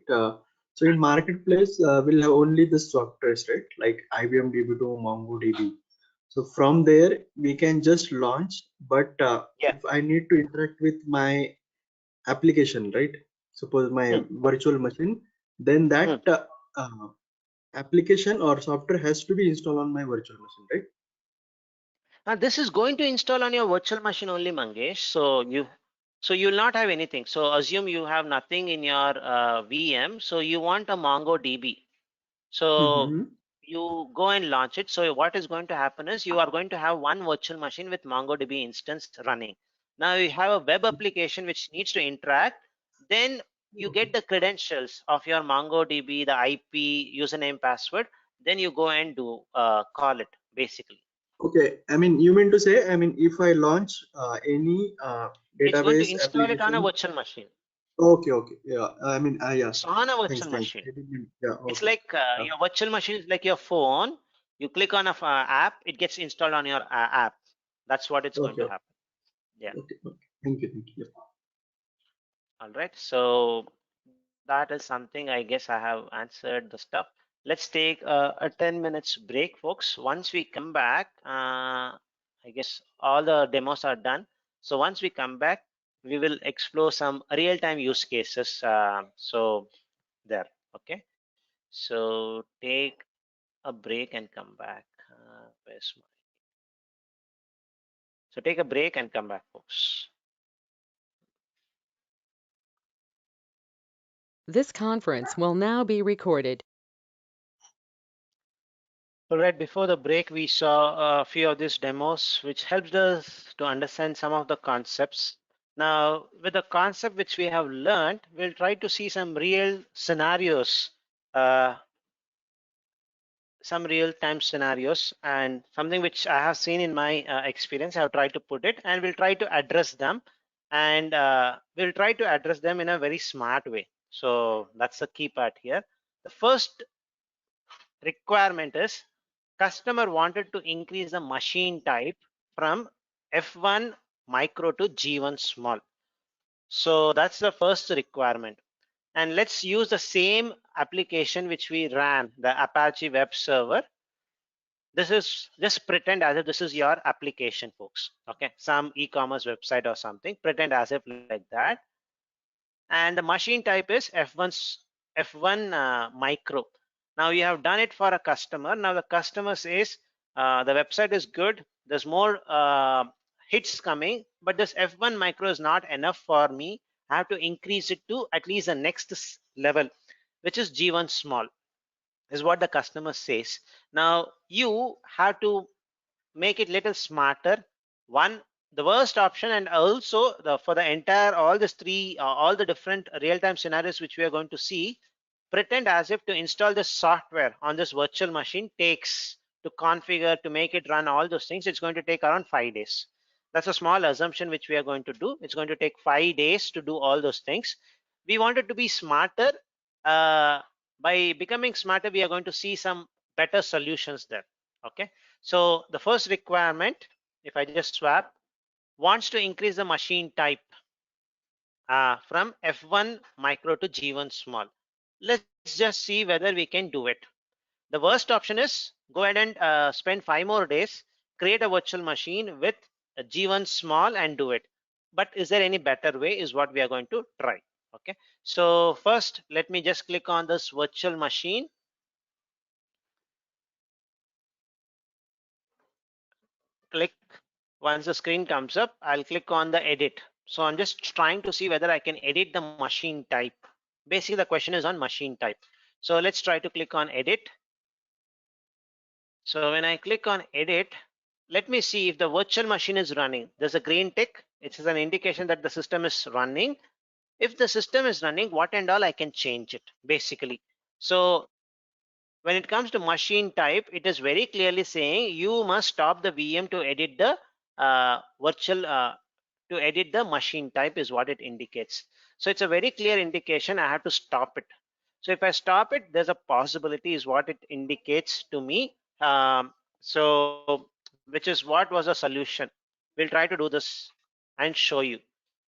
So in marketplace, we'll have only the softwares, right? Like IBM DB2, MongoDB. So from there, we can just launch. But Yeah. if I need to interact with my application, right? Suppose my Hmm. virtual machine, then Hmm. that application or software has to be installed on my virtual machine, right? Now this is going to install on your virtual machine only, Mangesh. So you'll not have anything. So assume you have nothing in your VM. So you want a MongoDB. So Mm-hmm. you go and launch it. So what is going to happen is you are going to have one virtual machine with MongoDB instance running. Now you have a web application which needs to interact. Then you get the credentials of your MongoDB, the IP, username, password. Then you go and do call it basically. Okay, I mean, you mean to say, I mean, if I launch any It's going to database install it on a application, virtual machine. okay, okay, yeah, I mean, yeah, It's on a thanks, virtual thanks. machine. I didn't, yeah, It's okay, like yeah, your virtual machine is like your phone. You click on a app, it gets installed on your app. That's what it's going okay, to okay, happen. Yeah. okay. Thank you. Yeah. All right. So that is something I guess I have answered the stuff. Let's take a 10 minutes break, folks. Once we come back, I guess all the demos are done. So once we come back, we will explore some real-time use cases. So there, okay. So take a break and come back. Where's my? So take a break and come back, folks. This conference will now be recorded. All right, before the break, we saw a few of these demos, which helped us to understand some of the concepts. Now, with the concept which we have learned, we'll try to see some real scenarios, uh, some real-time scenarios, and something which I have seen in my experience. I've tried to put it, and we'll try to address them, and we'll try to address them in a very smart way. So that's the key part here. The first requirement is customer wanted to increase the machine type from F1 micro to G1 small. So that's the first requirement. and let's use the same application which we ran, the Apache web server. This is just pretend as if this is your application, folks. Okay, some e-commerce website or something. Pretend as if like that. And the machine type is F1 micro. Now you have done it for a customer. Now the customer says the website is good. There's more hits coming, but this F1 micro is not enough for me. I have to increase it to at least the next level, which is G1 small, is what the customer says. Now you have to make it little smarter. One, the worst option, and also for the entire all these three all the different real-time scenarios which we are going to see, pretend as if to install this software on this virtual machine takes, to configure, to make it run all those things, it's going to take around 5 days. That's a small assumption which we are going to do. It's going to take 5 days to do all those things. We wanted to be smarter. By becoming smarter, we are going to see some better solutions there. Okay, so the first requirement, if I just swap, wants to increase the machine type from F1 micro to G1 small. Let's just see whether we can do it. The worst option is go ahead and spend 5 more days, create a virtual machine with a G1 small and do it. But is there any better way is what we are going to try. Okay, so first let me just click on this virtual machine. Click. Once the screen comes up, I'll click on the edit. So I'm just trying to see whether I can edit the machine type. Basically the question is on machine type. So let's try to click on edit. So when I click on edit, let me see if the virtual machine is running. There's a green tick. It is an indication that the system is running. If the system is running, what and all I can change it basically. So when it comes to machine type, it is very clearly saying you must stop the VM to edit the to edit the machine type is what it indicates. So it's a very clear indication. I have to stop it. So if I stop it, there's a possibility is what it indicates to me. So which is what was a solution. We'll try to do this and show you.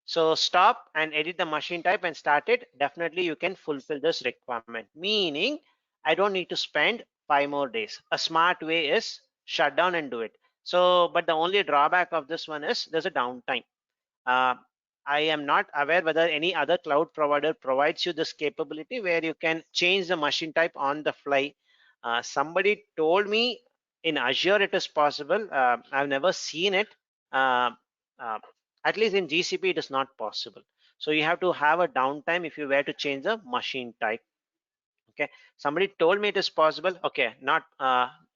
So stop and edit the machine type and start it. Definitely you can fulfill this requirement, meaning I don't need to spend 5 more days. A smart way is shut down and do it. So, but the only drawback of this one is there's a downtime. Uh, I am not aware whether any other cloud provider provides you this capability where you can change the machine type on the fly. Somebody told me in Azure it is possible. I've never seen it. Uh, uh, at least in GCP it is not possible. So you have to have a downtime if you were to change the machine type. Okay, somebody told me it is possible. Okay, not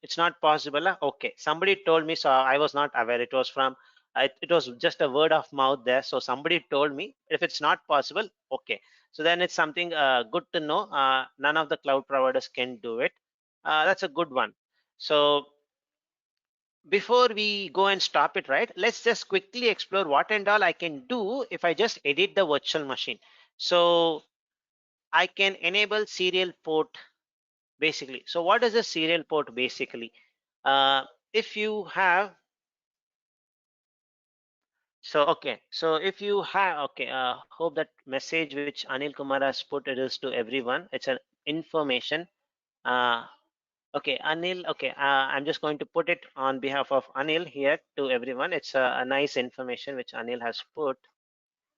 it's not possible. Okay, somebody told me, so I was not aware. It was from it was just a word of mouth there. So somebody told me if it's not possible, okay, so then it's something good to know. None of the cloud providers can do it. That's a good one. So before we go and stop it, right, let's just quickly explore what and all I can do if I just edit the virtual machine. So I can enable serial port basically. So what is a serial port basically? If you have, so okay, so if you have, okay, hope that message which Anil Kumar has put, it is to everyone. It's an information. Uh, okay, Anil, okay, I'm just going to put it on behalf of Anil here to everyone. It's a nice information which Anil has put.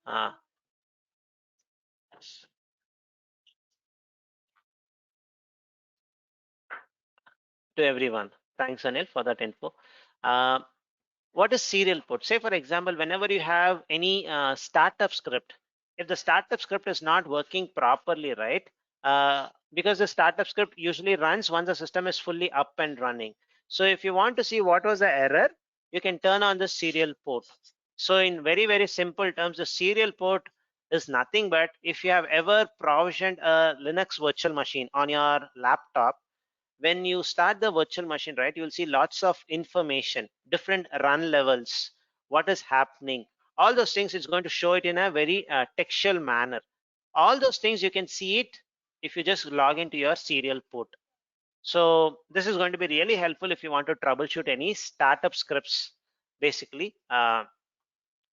Uh, to everyone. Thanks, Anil, for that info. Uh, what is serial port? Say, for example, whenever you have any startup script, if the startup script is not working properly, right? Because the startup script usually runs once the system is fully up and running. So if you want to see what was the error, you can turn on the serial port. So in very, very simple terms, the serial port is nothing but if you have ever provisioned a Linux virtual machine on your laptop, when you start the virtual machine, right, you'll see lots of information, different run levels, what is happening, all those things. It's going to show it in a very textual manner. All those things you can see it if you just log into your serial port. So this is going to be really helpful if you want to troubleshoot any startup scripts, basically,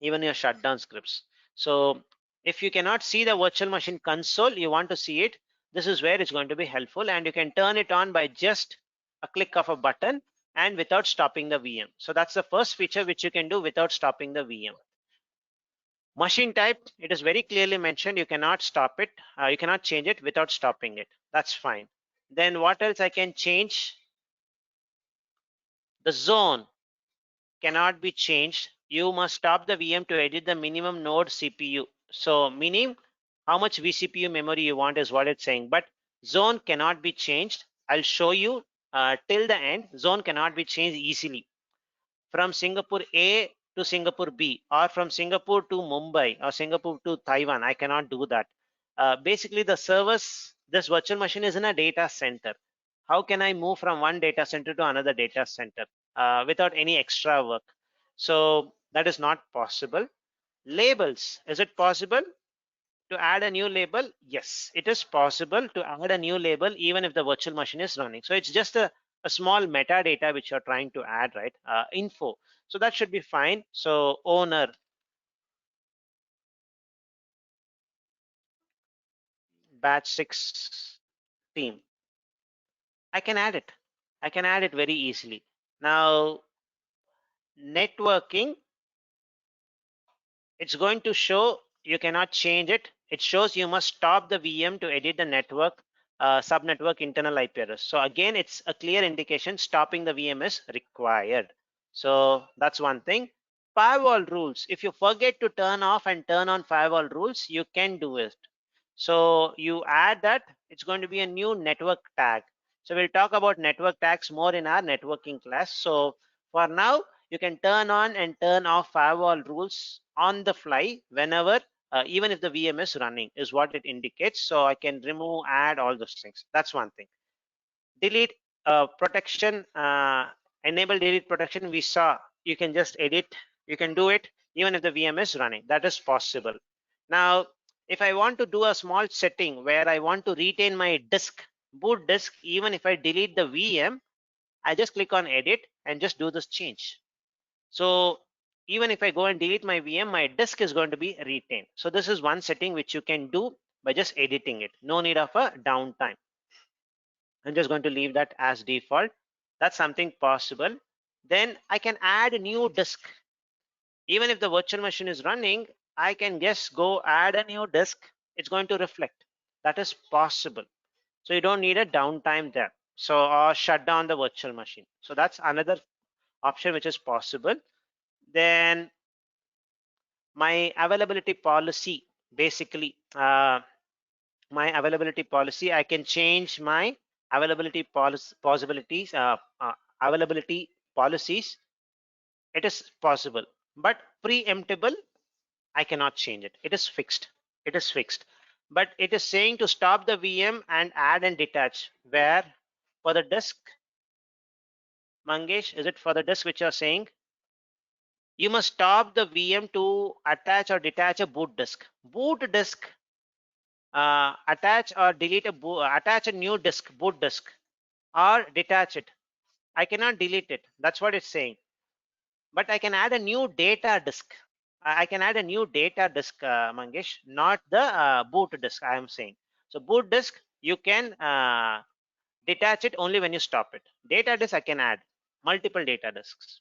even your shutdown scripts. So If you cannot see the virtual machine console, you want to see it, this is where it's going to be helpful, and you can turn it on by just a click of a button and without stopping the VM. So that's the first feature which you can do without stopping the VM. Machine type, it is very clearly mentioned, you cannot stop it, you cannot change it without stopping it. That's fine. Then what else I can change? The zone cannot be changed. You must stop the VM to edit the minimum node CPU. So meaning how much vCPU memory you want is what it's saying, but zone cannot be changed. I'll show you till the end. Zone cannot be changed easily. From Singapore A to Singapore B, or from Singapore to Mumbai, or Singapore to Taiwan, I cannot do that. Basically the servers, this virtual machine is in a data center. How can I move from one data center to another data center without any extra work? So that is not possible. Labels, is it possible to add a new label? Yes, it is possible to add a new label even if the virtual machine is running. So it's just a small metadata which you're trying to add, right? Info. So that should be fine. So owner, batch 6 team. I can add it. I can add it very easily. Now, networking, it's going to show you cannot change it. It shows you must stop the VM to edit the network, subnetwork internal IP address. So again, it's a clear indication stopping the VM is required. So that's one thing. Firewall rules. If you forget to turn off and turn on firewall rules, you can do it. So you add that, it's going to be a new network tag. So we'll talk about network tags more in our networking class. So for now, you can turn on and turn off firewall rules on the fly whenever, even if the VM is running, is what it indicates. So I can remove, add all those things. That's one thing. Delete protection, enable delete protection. We saw you can just edit, you can do it even if the VM is running. That is possible. Now, if I want to do a small setting where I want to retain my disk, boot disk, even if I delete the VM, I just click on edit and just do this change. So even if I go and delete my VM, my disk is going to be retained. So this is one setting which you can do by just editing it. No need of a downtime. I'm just going to leave that as default. That's something possible. Then I can add a new disk. Even if the virtual machine is running, I can just go add a new disk. It's going to reflect. That is possible. So you don't need a downtime there. So or shut down the virtual machine. So that's another option which is possible. Then my availability policy, basically my availability policy, I can change my availability possibilities, availability policies. It is possible, but preemptible, I cannot change it. It is fixed. It is fixed. But it is saying to stop the VM and add and detach. Where for the disk, Mangesh, is it for the disk which you are saying? You must stop the VM to attach or detach a boot disk. Boot disk, attach or delete a attach a new disk, boot disk, or detach it. I cannot delete it. That's what it's saying. But I can add a new data disk. I can add a new data disk, Mangesh, not the boot disk I am saying. So boot disk, you can detach it only when you stop it. Data disk, I can add multiple data disks.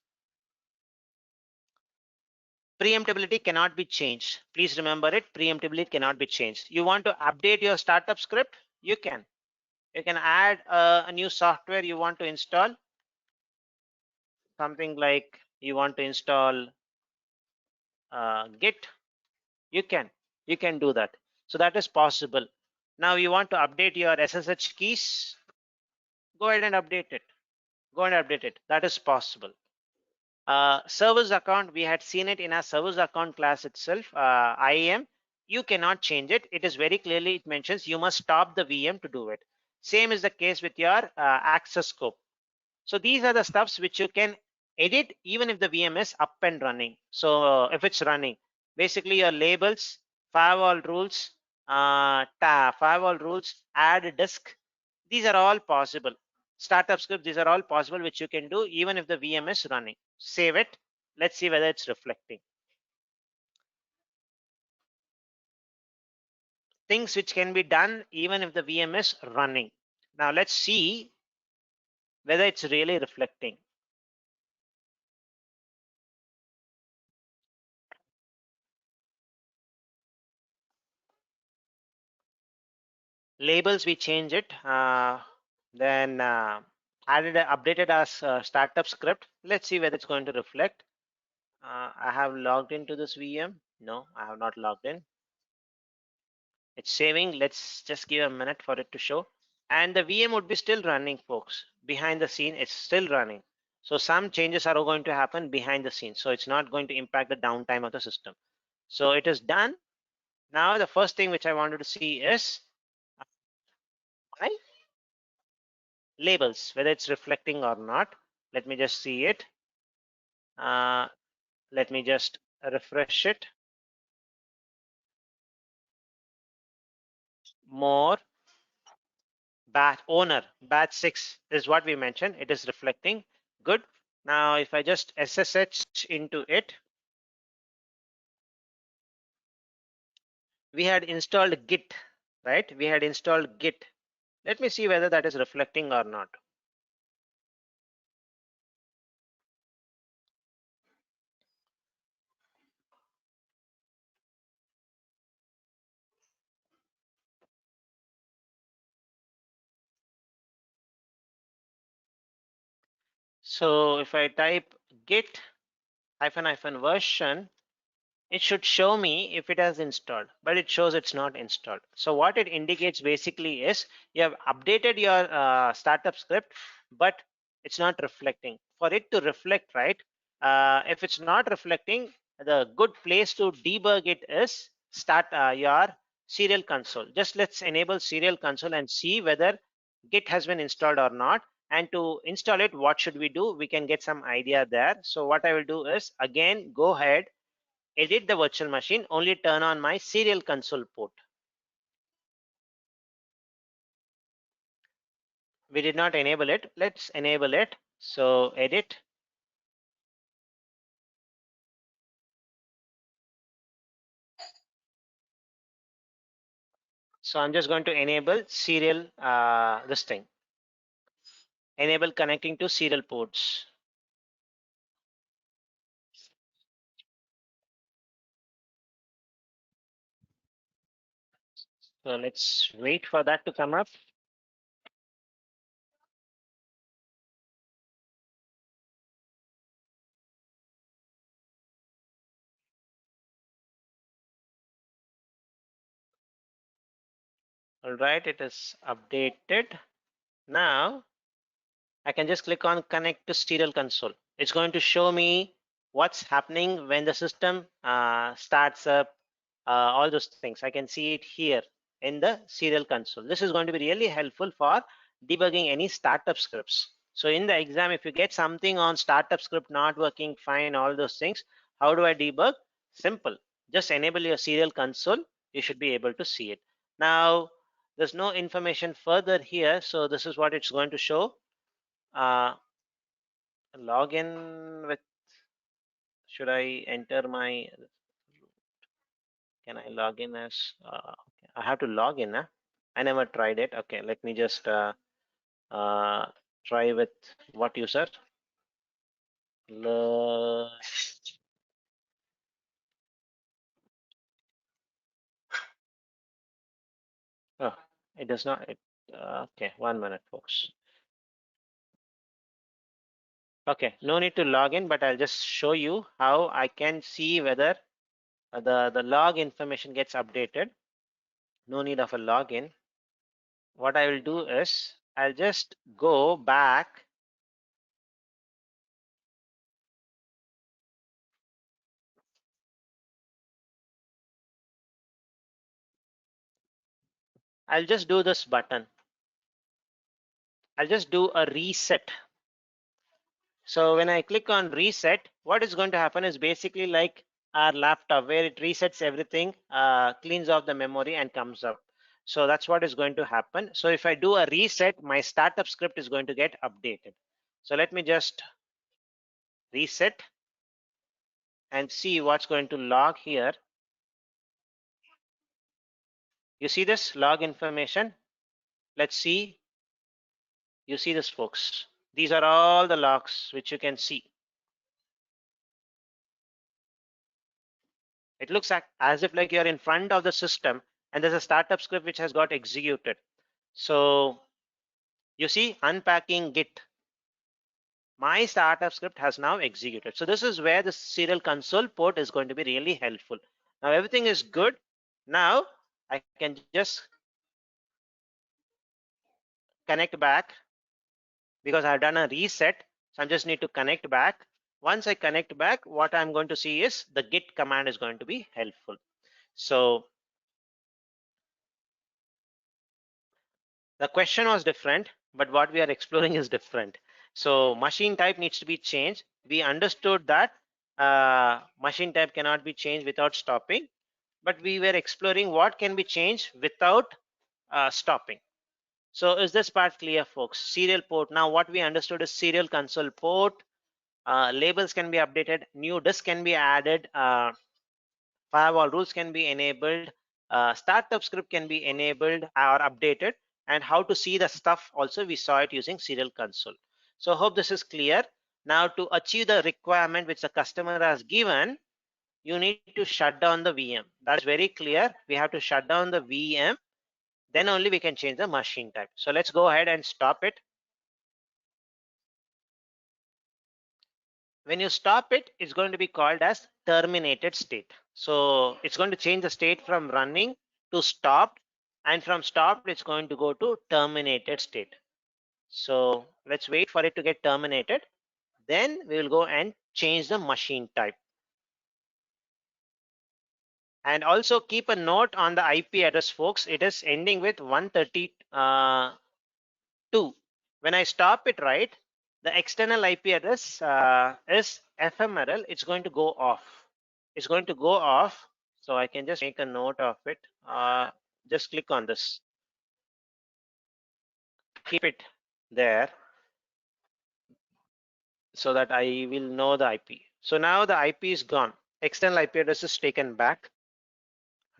Preemptibility cannot be changed. Please remember it. Preemptibility cannot be changed. You want to update your startup script? You can. You can add a new software you want to install. Something like you want to install Git. You can do that. So that is possible. Now you want to update your SSH keys, go ahead and update it. Go and update it. That is possible. Service account, we had seen it in our service account class itself. IAM, you cannot change it. It is very clearly, it mentions you must stop the VM to do it. Same is the case with your access scope. So these are the stuffs which you can edit even if the VM is up and running. So if it's running, basically your labels, firewall rules, firewall rules, add disk, these are all possible. Startup script, these are all possible which you can do even if the VM is running. Save it. Let's see whether it's reflecting. things which can be done even if the VM is running. Now let's see whether it's really reflecting. Labels, we change it, then updated our startup script. Let's see whether it's going to reflect. I have logged into this VM. No, I have not logged in. It's saving. Let's just give a minute for it to show. And the VM would be still running, folks. Behind the scene, it's still running. So some changes are going to happen behind the scenes. So it's not going to impact the downtime of the system. So it is done. Now the first thing which I wanted to see is my labels, whether it's reflecting or not. Let me just see it. Let me just refresh it. More. Batch owner, batch 6 is what we mentioned. It is reflecting. Good. Now if I just SSH into it, we had installed Git, right? We had installed Git. Let me see whether that is reflecting or not. So if I type git -- version, it should show me if it has installed, but it shows it's not installed. So what it indicates basically is you have updated your startup script, but it's not reflecting. For it to reflect, right? If it's not reflecting, the good place to debug it is start your serial console. Just let's enable serial console and see whether Git has been installed or not. And to install it, what should we do? We can get some idea there. So what I will do is, again, go ahead, edit the virtual machine, only turn on my serial console port. We did not enable it. Let's enable it. So edit. So I'm just going to enable serial, this thing. Enable connecting to serial ports. So let's wait for that to come up. All right, it is updated. Now I can just click on connect to serial console. It's going to show me what's happening when the system starts up, all those things. I can see it here in the serial console. This is going to be really helpful for debugging any startup scripts. So in the exam, if you get something on startup script not working fine, all those things, how do I debug? Simple. Just enable your serial console. You should be able to see it. Now, there's no information further here. So this is what it's going to show. Login with, should I enter my, can I log in as, okay. I have to log in, huh? I never tried it. Okay, let me just try with what user? Oh, it does not, okay, 1 minute, folks. Okay, no need to log in, but I'll just show you how I can see whether the log information gets updated. No need of a login. What I will do is I'll just go back. I'll just do this button. I'll just do a reset. So when I click on reset, what is going to happen is basically like our laptop where it resets everything, cleans off the memory and comes up. So that's what is going to happen. So if I do a reset, my startup script is going to get updated. So let me just reset and see what's going to log here. You see this log information? Let's see. You see this, folks. These are all the logs which you can see. It looks as if like you're in front of the system and there's a startup script which has got executed. So you see unpacking Git. My startup script has now executed. So this is where the serial console port is going to be really helpful. Now everything is good. Now I can just connect back because I've done a reset. So I just need to connect back. Once I connect back, what I'm going to see is the git command is going to be helpful. So the question was different, but what we are exploring is different. So machine type needs to be changed. We understood that machine type cannot be changed without stopping, but we were exploring what can be changed without stopping. So is this part clear, folks? Serial port. Now what we understood is serial console port. Labels can be updated, new disk can be added, firewall rules can be enabled, startup script can be enabled or updated, and how to see the stuff also we saw it using serial console. So hope this is clear. Now to achieve the requirement which the customer has given, you need to shut down the VM. That's very clear. We have to shut down the VM, then only we can change the machine type. So let's go ahead and stop it. When you stop it, it's going to be called as terminated state. So it's going to change the state from running to stopped, and from stopped it's going to go to terminated state. So let's wait for it to get terminated, then we will go and change the machine type. And also keep a note on the IP address, folks. It is ending with 132. When I stop it, right, the external IP address is ephemeral. It's going to go off. It's going to go off. So I can just make a note of it. Just click on this. Keep it there so that I will know the IP. So now the IP is gone. External IP address is taken back.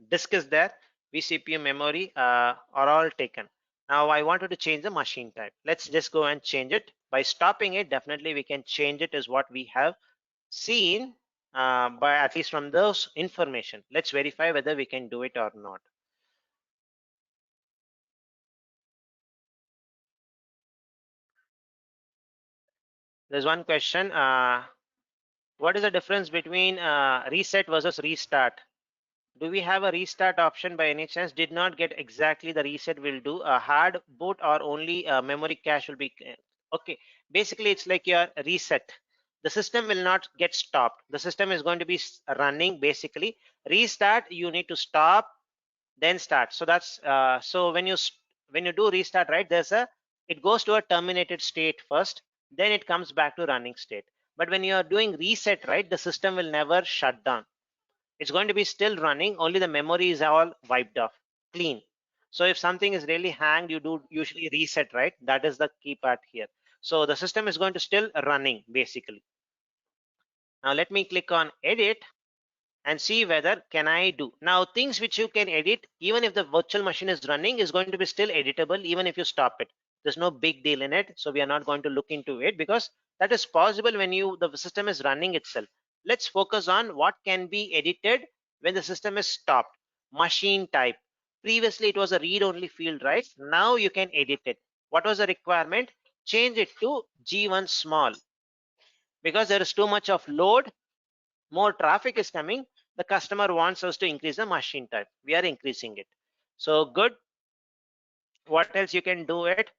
Disk is there. vCPU memory are all taken. Now I wanted to change the machine type. Let's just go and change it. By stopping it, definitely we can change it, is what we have seen, by at least from those information. Let's verify whether we can do it or not. There's one question. What is the difference between reset versus restart? Do we have a restart option by any chance? Did not get exactly the reset will do. A hard boot or only memory cache will be okay. Basically, it's like your reset. The system will not get stopped. The system is going to be running. Basically, restart, you need to stop, then start. So that's so when you do restart, right, it goes to a terminated state first, then it comes back to running state. But when you are doing reset, right, the system will never shut down. It's going to be still running, only the memory is all wiped off, clean. So if something is really hanged, you do usually reset, right? That is the key part here. So the system is going to still running basically. Now let me click on edit and see whether can I do. Now things which you can edit, even if the virtual machine is running, is going to be still editable even if you stop it. There's no big deal in it. So we are not going to look into it because that is possible when the system is running itself. Let's focus on what can be edited when the system is stopped. Machine type. Previously it was a read-only field, right? Now you can edit it. What was the requirement? Change it to G1 small because there is too much of load, more traffic is coming. The customer wants us to increase the machine type. We are increasing it. So good. What else you can do it?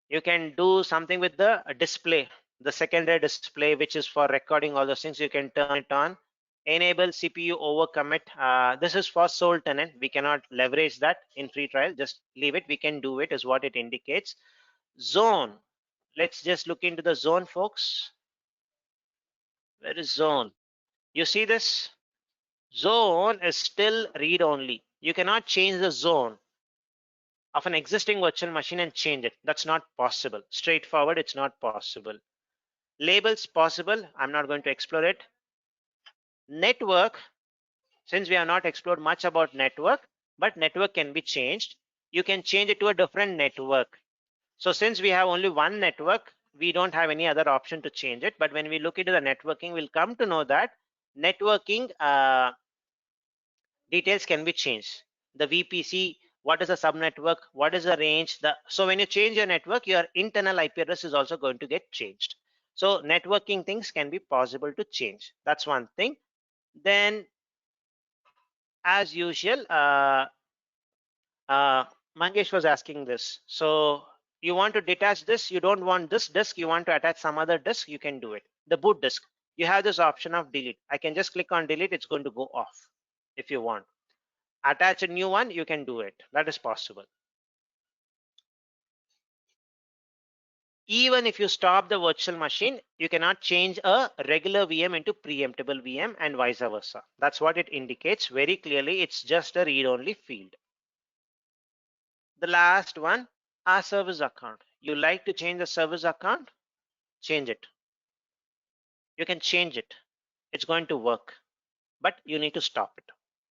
You can do something with the display, the secondary display, which is for recording all those things. You can turn it on. Enable CPU overcommit. This is for sole tenant. We cannot leverage that in free trial. Just leave it. We can do it, is what it indicates. Zone. Let's just look into the zone, folks. Where is zone? You see this? Zone is still read only. You cannot change the zone of an existing virtual machine and change it. That's not possible. Straightforward, it's not possible. Labels possible. I'm not going to explore it. Network, since we have not explored much about network, but network can be changed. You can change it to a different network. So since we have only one network, we don't have any other option to change it. But when we look into the networking, we'll come to know that networking details can be changed. The VPC, what is the subnetwork, what is the range. So when you change your network, your internal IP address is also going to get changed. So networking things can be possible to change. That's one thing. Then, as usual, Mangesh was asking this. So you want to detach this, you don't want this disk, you want to attach some other disk, you can do it. The boot disk, you have this option of delete. I can just click on delete, it's going to go off. If you want attach a new one, you can do it. That is possible. Even if you stop the virtual machine, you cannot change a regular VM into preemptible VM and vice versa. That's what it indicates very clearly. It's just a read-only field. The last one, our service account. You like to change the service account? Change it. You can change it. It's going to work, but you need to stop it.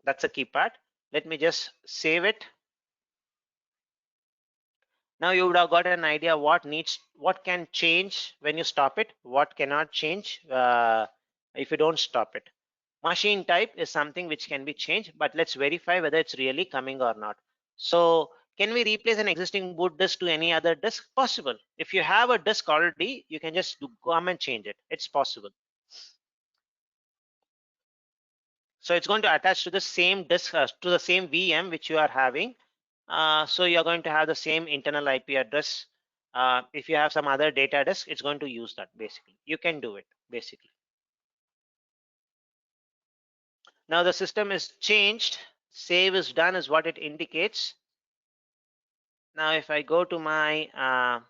That's a key part. Let me just save it. Now you would have got an idea what can change when you stop it, what cannot change if you don't stop it. Machine type is something which can be changed, but let's verify whether it's really coming or not. So can we replace an existing boot disk to any other disk? Possible. If you have a disk already, you can just come and change it. It's possible. So it's going to attach to the same disk, to the same VM which you are having. So you're going to have the same internal IP address. If you have some other data disk, it's going to use that basically. You can do it basically. Now the system is changed. Save is done is what it indicates. Now if I go to my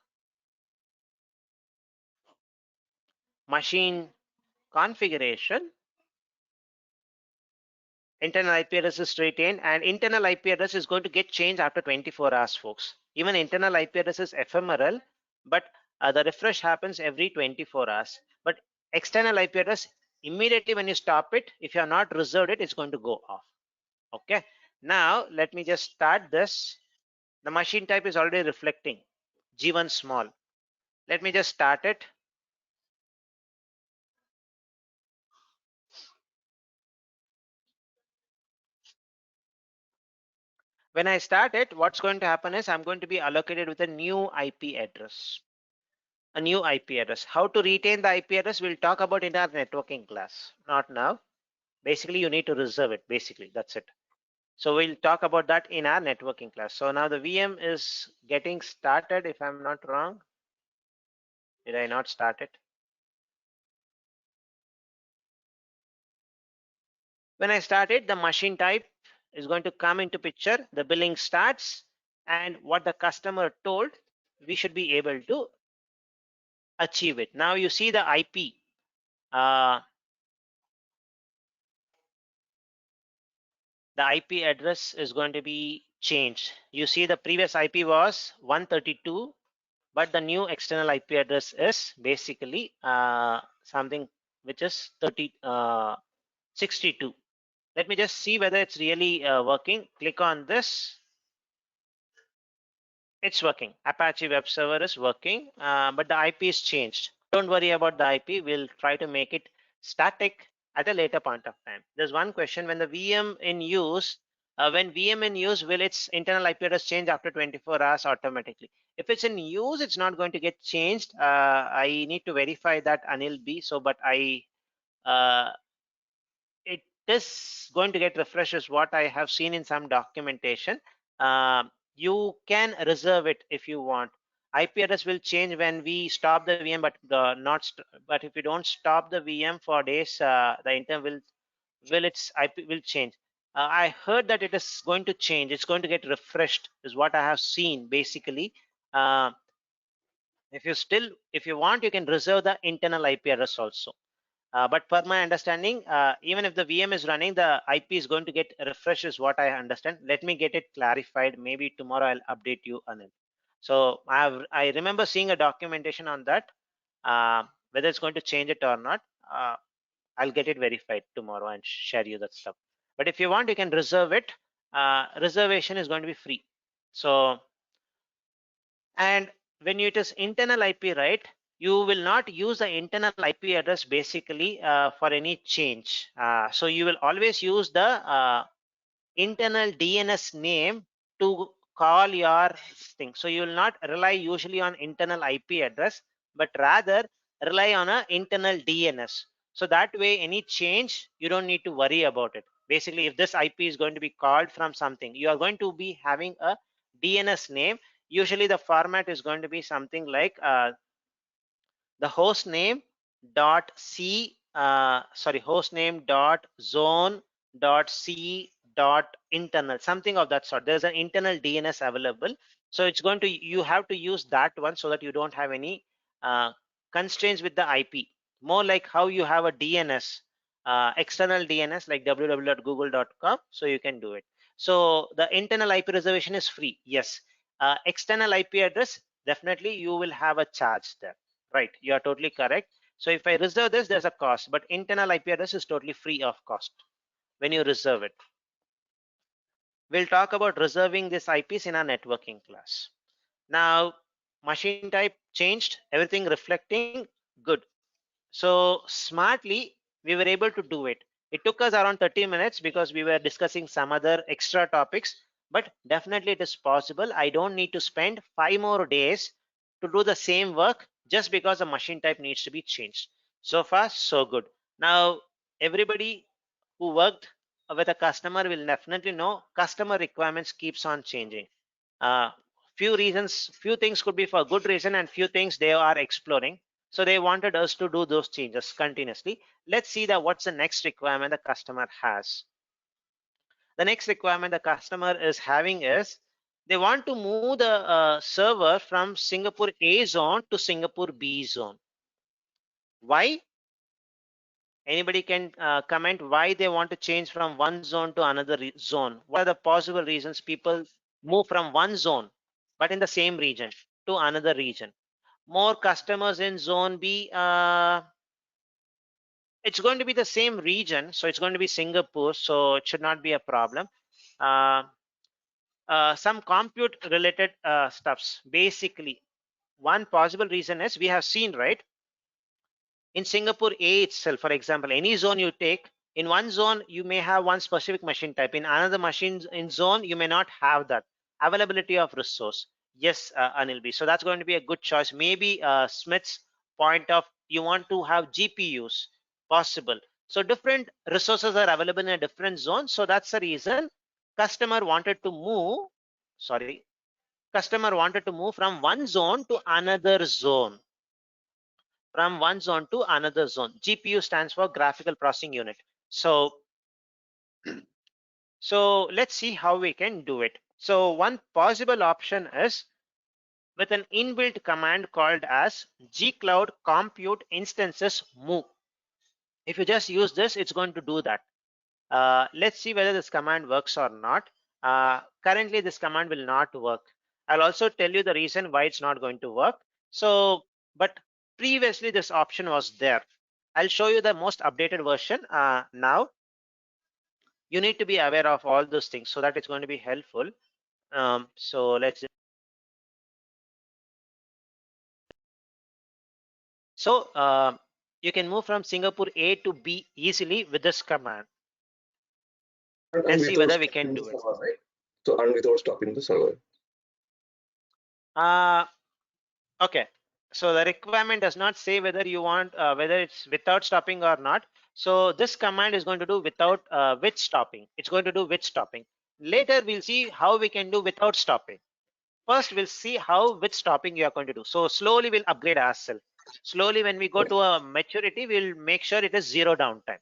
machine configuration, internal IP address is retained, and internal IP address is going to get changed after 24 hours, folks. Even internal IP address is ephemeral, but the refresh happens every 24 hours. But external IP address, immediately when you stop it, if you are not reserved it, it's going to go off. Okay. Now let me just start this. The machine type is already reflecting G1 small. Let me just start it. When I start it, what's going to happen is I'm going to be allocated with a new IP address. A new IP address. How to retain the IP address we'll talk about in our networking class, not now. Basically, you need to reserve it. Basically, that's it. So we'll talk about that in our networking class. So now the VM is getting started, if I'm not wrong. Did I not start it? When I start it, the machine type is going to come into picture. The billing starts, and what the customer told, we should be able to achieve it. Now you see the IP. The IP address is going to be changed. You see the previous IP was 132, but the new external IP address is basically something which is 62. Let me just see whether it's really working. Click on this. It's working. Apache web server is working, but the IP is changed. Don't worry about the IP. We'll try to make it static at a later point of time. There's one question: when the VM in use, will its internal IP address change after 24 hours automatically? If it's in use, it's not going to get changed. I need to verify that, Anil B. So, but it is going to get refreshed is what I have seen in some documentation. You can reserve it if you want. IP address will change when we stop the VM, but if you don't stop the VM for days, the internal its IP will change. I heard that it is going to change. It's going to get refreshed, is what I have seen basically. If you want, you can reserve the internal IP address also. But per my understanding, even if the VM is running, the IP is going to get refreshed is what I understand. Let me get it clarified. Maybe tomorrow I'll update you, Anil. So I remember seeing a documentation on that. Whether it's going to change it or not, I'll get it verified tomorrow and share you that stuff. But if you want, you can reserve it. reservation is going to be free. So, and when it is internal IP, right, you will not use the internal IP address basically for any change. So you will always use the internal DNS name to call your thing. So you will not rely usually on internal IP address, but rather rely on an internal DNS. So that way, any change, you don't need to worry about it. Basically, if this IP is going to be called from something, you are going to be having a DNS name. Usually the format is going to be something like the host name dot c host name dot zone dot c dot internal, something of that sort. There's an internal DNS available, so it's going to, you have to use that one so that you don't have any constraints with the IP. More like how you have a DNS, external DNS like www.google.com, so you can do it. So the internal IP reservation is free, yes. External IP address, definitely you will have a charge there. Right, you are totally correct. So if I reserve this, there's a cost, but internal IP address is totally free of cost when you reserve it. We'll talk about reserving these IPs in our networking class. Now, machine type changed, everything reflecting, good. So smartly, we were able to do it. It took us around 30 minutes because we were discussing some other extra topics, but definitely it is possible. I don't need to spend 5 more days to do the same work just because the machine type needs to be changed. So far, so good. Now, everybody who worked with a customer will definitely know customer requirements keeps on changing. Few reasons, few things could be for good reason, and few things they are exploring. So they wanted us to do those changes continuously. Let's see that what's the next requirement the customer has. The next requirement the customer is having is they want to move the server from Singapore A zone to Singapore B zone. Why? Anybody can comment why they want to change from one zone to another zone. What are the possible reasons people move from one zone but in the same region to another region? More customers in zone B, it's going to be the same region, so it's going to be Singapore, so it should not be a problem. Some compute related stuffs. Basically, one possible reason is we have seen, right, in Singapore A itself, for example, any zone you take, in one zone you may have one specific machine type, in another machine in zone you may not have that availability of resource. Yes, Anil B, so that's going to be a good choice. Maybe Smith's point of you want to have GPUs possible, so different resources are available in a different zone, so that's the reason customer wanted to move, sorry, customer wanted to move from one zone to another zone, from one zone to another zone. GPU stands for graphical processing unit. So let's see how we can do it. So one possible option is with an inbuilt command called as gcloud compute instances move. If you just use this, it's going to do that. Let's see whether this command works or not. Currently this command will not work. I'll also tell you the reason why it's not going to work. So, but previously this option was there. I'll show you the most updated version now. You need to be aware of all those things so that it's going to be helpful. So let's. So you can move from Singapore A to B easily with this command. Let's see whether we can do it. Server, right? So and without stopping the server. Okay. So the requirement does not say whether you want whether it's without stopping or not. So this command is going to do without with stopping. It's going to do with stopping. Later we'll see how we can do without stopping. First we'll see how with stopping you are going to do. So slowly we'll upgrade ourselves. Slowly when we go to a maturity, we'll make sure it is zero downtime.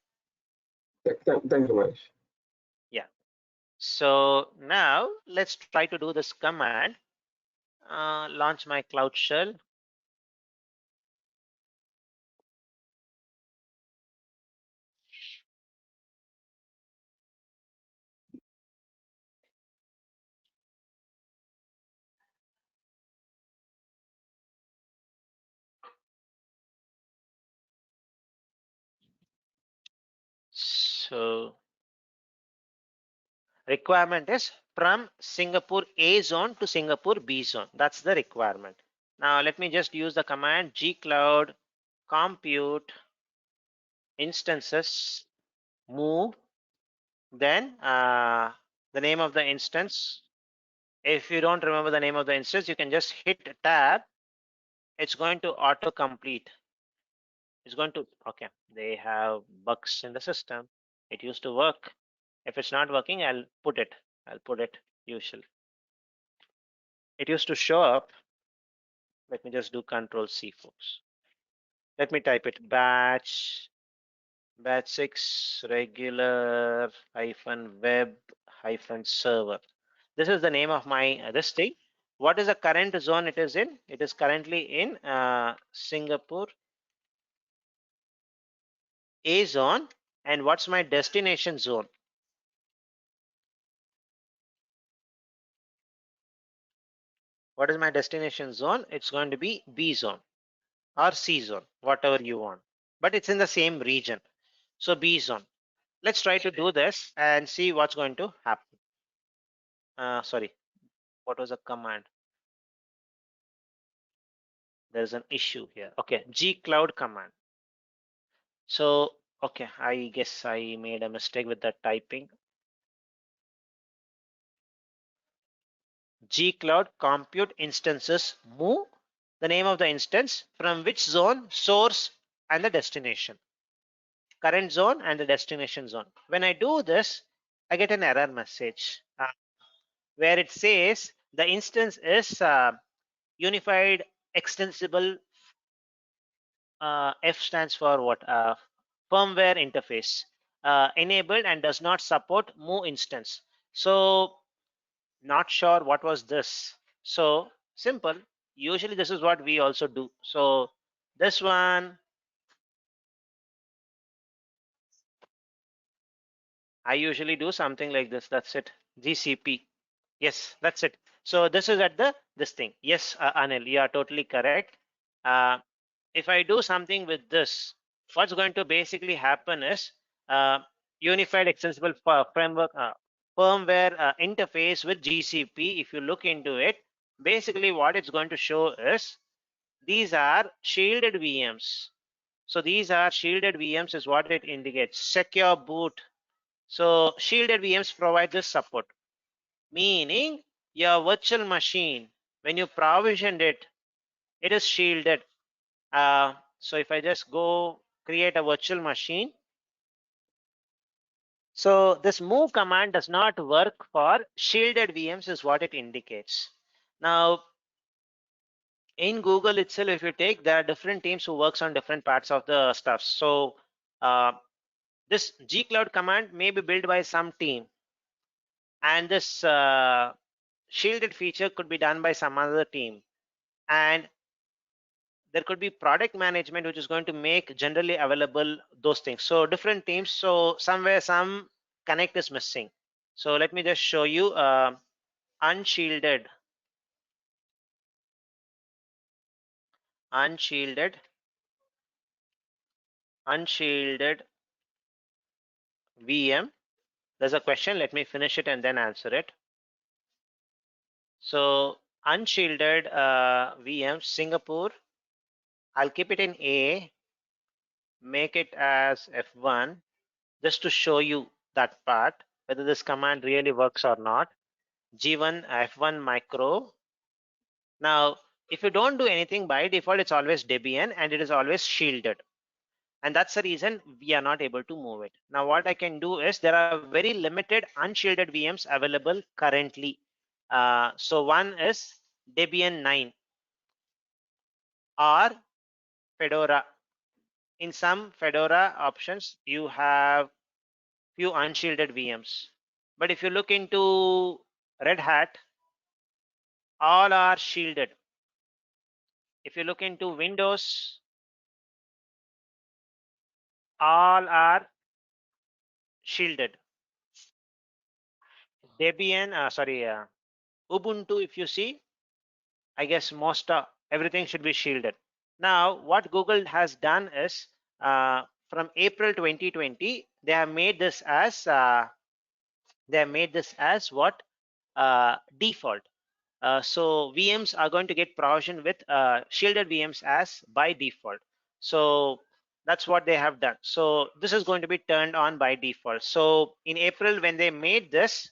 Thank you, Mahesh. Yeah. So now let's try to do this command. Launch my Cloud Shell. So Requirement is from Singapore A zone to Singapore B zone. That's the requirement. Now let me just use the command gcloud compute instances move, then the name of the instance. If you don't remember the name of the instance, you can just hit tab. It's going to auto complete. It's going to, okay, they have bugs in the system. It used to work. If it's not working, I'll put it usual. It used to show up. Let me just do Control C, folks. Let me type it batch 6 regular -web -server. This is the name of my this thing. What is the current zone it is in? It is currently in Singapore A zone. And what's my destination zone? What is my destination zone? It's going to be B zone or C zone, whatever you want. But it's in the same region. So B zone. Let's try to do this and see what's going to happen. Sorry, what was the command? There's an issue here. Okay, gcloud command. So, okay, I guess I made a mistake with the typing. Gcloud compute instances move, the name of the instance, from which zone, source, and the destination. Current zone and the destination zone. When I do this, I get an error message where it says the instance is unified extensible. F stands for what? Firmware interface enabled and does not support move instance. So not sure what was this. So simple. Usually this is what we also do. So this one, I usually do something like this. That's it. GCP. Yes, that's it. So this is at this thing. Yes, Anil, you are totally correct. If I do something with this, what's going to basically happen is unified extensible framework firmware interface with GCP. If you look into it, basically what it's going to show is these are shielded VMs. So these are shielded VMs is what it indicates. Secure boot. So shielded VMs provide this support, meaning your virtual machine, when you provisioned it, it is shielded. So if I just go create a virtual machine, so this move command does not work for shielded VMs is what it indicates. Now in Google itself, if you take, there are different teams who works on different parts of the stuff. So this gcloud command may be built by some team, and this shielded feature could be done by some other team, and there could be product management which is going to make generally available those things. So different teams, so somewhere some connect is missing. So let me just show you unshielded VM. There's a question, let me finish it and then answer it. So unshielded VM Singapore, I'll keep it in A, make it as F1 just to show you that part, whether this command really works or not. G1 F1 micro. Now, if you don't do anything by default, it's always Debian and it is always shielded. And that's the reason we are not able to move it. Now, what I can do is there are very limited unshielded VMs available currently. So one is Debian 9 or Fedora. In some Fedora options, you have few unshielded VMs. But if you look into Red Hat, all are shielded. If you look into Windows, all are shielded. Debian, Ubuntu, if you see, I guess most everything should be shielded. Now, what Google has done is from April 2020, they have made this as They have made this as what? Default. So VMs are going to get provisioned with shielded VMs as by default. So that's what they have done. So this is going to be turned on by default. So in April, when they made this,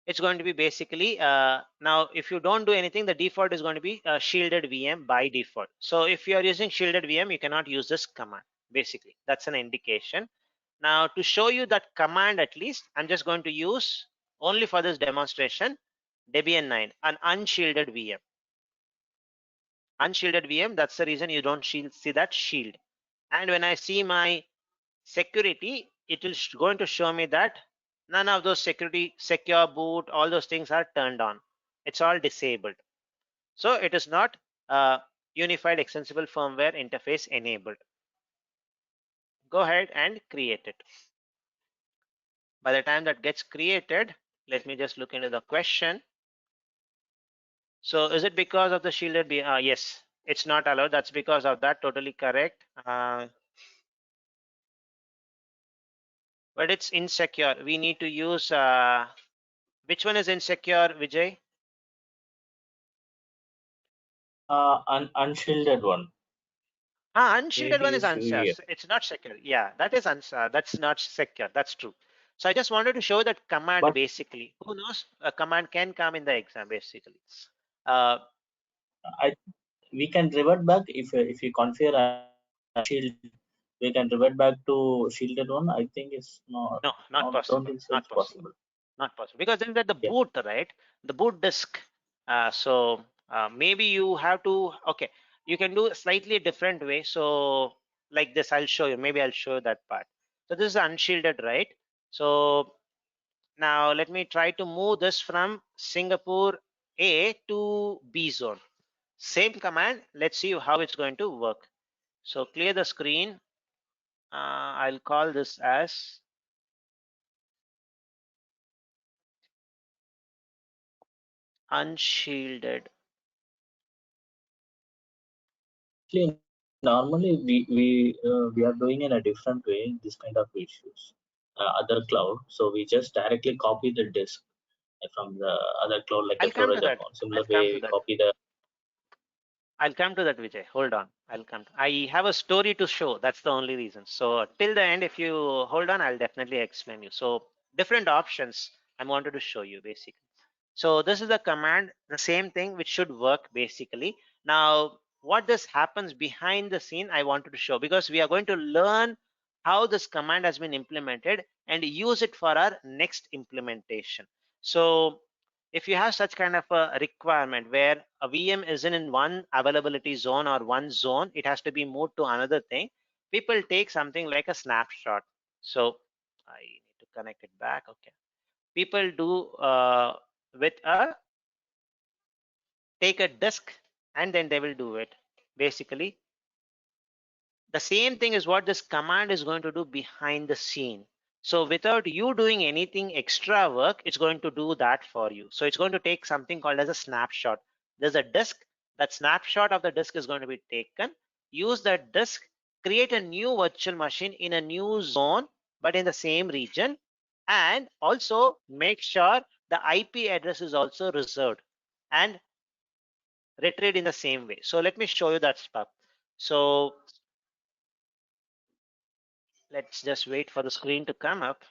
it's going to be basically now if you don't do anything, the default is going to be shielded VM by default. So if you are using shielded VM, you cannot use this command. Basically, that's an indication. Now to show you that command, at least I'm just going to use only for this demonstration Debian 9, an unshielded VM. Unshielded VM, that's the reason you don't see that shield. And when I see my security, it is going to show me that none of those security, secure boot, all those things are turned on. It's all disabled. So it is not unified extensible firmware interface enabled. Go ahead and create it. By the time that gets created, let me just look into the question. So is it because of the shielded VM? Yes, it's not allowed. That's because of that. Totally correct. But it's insecure. We need to use which one is insecure, Vijay? Unshielded one. Unshielded one is Maybe it's not secure. Yeah, that is that's not secure. That's true. So I just wanted to show that command But basically. Who knows? A command can come in the exam basically. Uh, we can revert back if you configure shield. We can revert back to shielded one. I think it's not. no, not Don't possible. think so. Not It's possible. possible. Not possible because then that the Yeah. boot, right? The boot disk. So maybe you have to. Okay, you can do a slightly different way. So like this, I'll show you. Maybe I'll show you that part. So this is unshielded, right? So now let me try to move this from Singapore A to B zone. Same command. Let's see how it's going to work. So clear the screen. I'll call this as unshielded. Actually, normally we are doing in a different way this kind of issues. Other cloud, so we just directly copy the disk from the other cloud like a I'll come to storage that. account. Similar I'll come to way, that. copy the. I'll come to that, Vijay. Hold on. I'll come. I have a story to show. That's the only reason. So till the end, if you hold on, I'll definitely explain you. So different options I wanted to show you basically. So this is the command, the same thing which should work basically. Now, what this happens behind the scene, I wanted to show because we are going to learn how this command has been implemented and use it for our next implementation. So if you have such kind of a requirement where a VM isn't in one availability zone or one zone, it has to be moved to another thing. People take something like a snapshot. So I need to connect it back. Okay. People do with a take a disk and then they will do it. Basically, the same thing is what this command is going to do behind the scene. So without you doing anything extra work, it's going to do that for you. So it's going to take something called as a snapshot. There's a disk. That snapshot of the disk is going to be taken. Use that disk, create a new virtual machine in a new zone, but in the same region. And also make sure the IP address is also reserved and retrieved in the same way. So let me show you that stuff. So let's just wait for the screen to come up.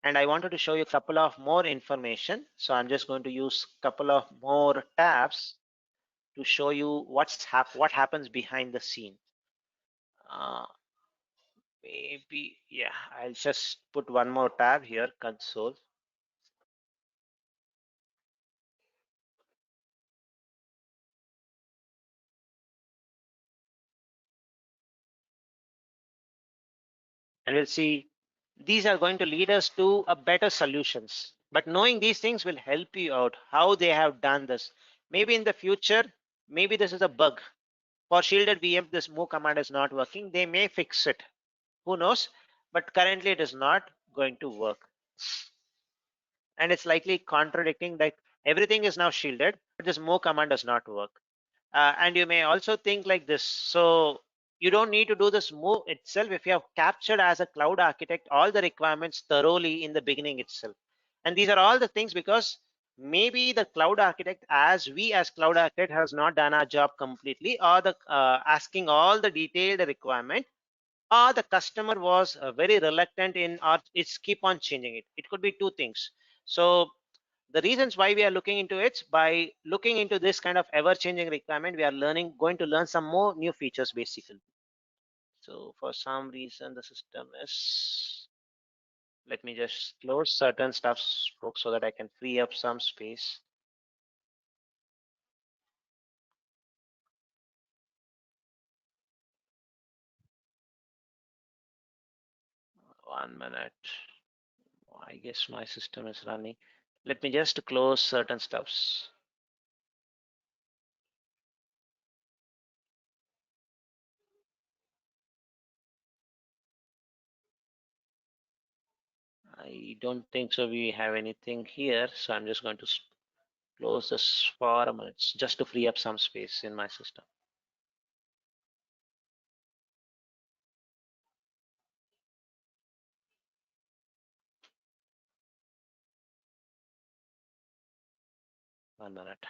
And I wanted to show you a couple of more information. So I'm just going to use a couple of more tabs to show you what happens behind the scene. Maybe, yeah, I'll just put one more tab here, console. And we'll see these are going to lead us to a better solutions. But knowing these things will help you out how they have done this. Maybe in the future, maybe this is a bug. For shielded VM, this move command is not working. They may fix it. Who knows? But currently it is not going to work. And it's likely contradicting that everything is now shielded, but this move command does not work. And you may also think like this. So you don't need to do this move itself if you have captured as a cloud architect all the requirements thoroughly in the beginning itself. And these are all the things because maybe the cloud architect, as cloud architect has not done our job completely, or the asking all the detailed requirement, or the customer was very reluctant in, or it's keep on changing it. It could be two things. So the reasons why we are looking into it, by looking into this kind of ever-changing requirement, we are going to learn some more new features basically. So for some reason the system is, let me just close certain stuff, folks, so that I can free up some space. One minute. I guess my system is running. Let me just close certain stuffs. I don't think so we have anything here, so I'm just going to close this for a minute just to free up some space in my system. One minute.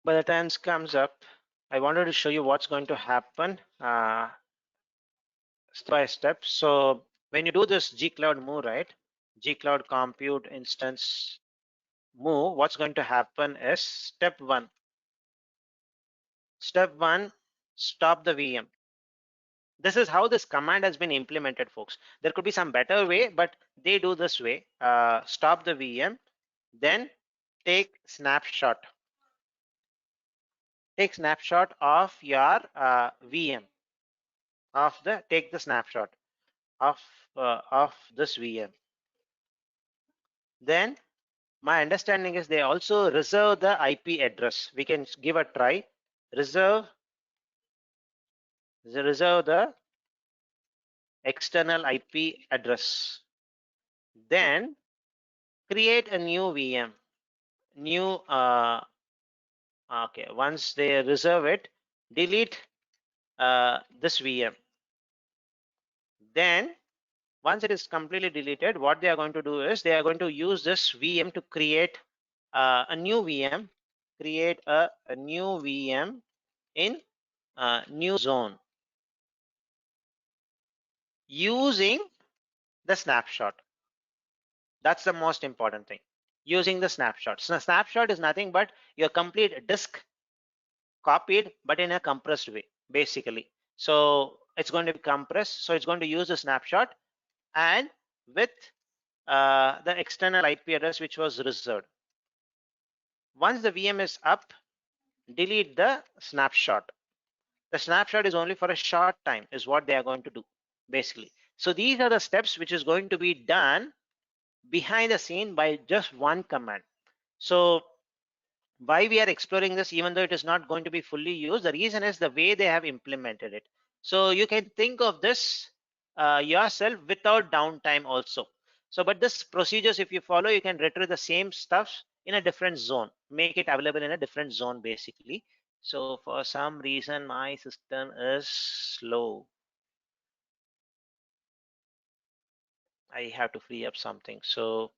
By the time this comes up, I wanted to show you what's going to happen step by step. So when you do this G-Cloud move, right? G-Cloud compute instance move, what's going to happen is step one. Step one, stop the VM. This is how this command has been implemented, folks. There could be some better way, but they do this way. Stop the VM, then take snapshot. Take snapshot of your VM. Take the snapshot of this VM. Then my understanding is they also reserve the IP address. We can give a try. Reserve the external IP address. Then create a new VM. Okay, once they reserve it, delete this VM. Then once it is completely deleted, what they are going to do is they are going to use this VM to create a new VM, create a new VM in new zone using the snapshot. That's the most important thing, using the snapshot. So snapshot is nothing but your complete disk copied, but in a compressed way, basically. So it's going to be compressed. So it's going to use the snapshot and with the external IP address which was reserved. Once the VM is up, delete the snapshot. The snapshot is only for a short time is what they are going to do, basically. So these are the steps which is going to be done behind the scene by just one command. So why we are exploring this, even though it is not going to be fully used, the reason is the way they have implemented it. So you can think of this yourself without downtime also. So but this procedures, if you follow, you can retrieve the same stuff in a different zone, make it available in a different zone basically. So for some reason my system is slow. I have to free up something. So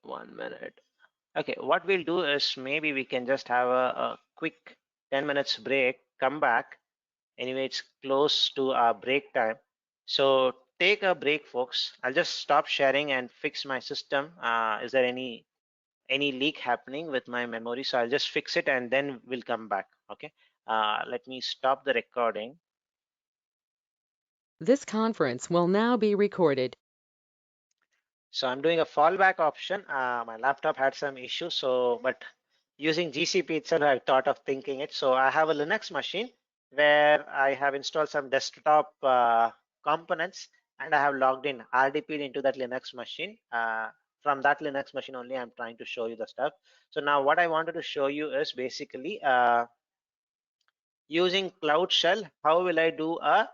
1 minute. Okay, what we'll do is maybe we can just have a quick 10 minutes break, come back. Anyway, it's close to our break time. So take a break, folks. I'll just stop sharing and fix my system. Is there any leak happening with my memory? So I'll just fix it and then we'll come back. Okay. Let me stop the recording. This conference will now be recorded. So I'm doing a fallback option. My laptop had some issues, so but using GCP itself, I thought of thinking it. So I have a Linux machine where I have installed some desktop components, and I have logged in, RDP'd into that Linux machine. From that Linux machine only, I'm trying to show you the stuff. So now what I wanted to show you is basically using Cloud Shell, how will I do a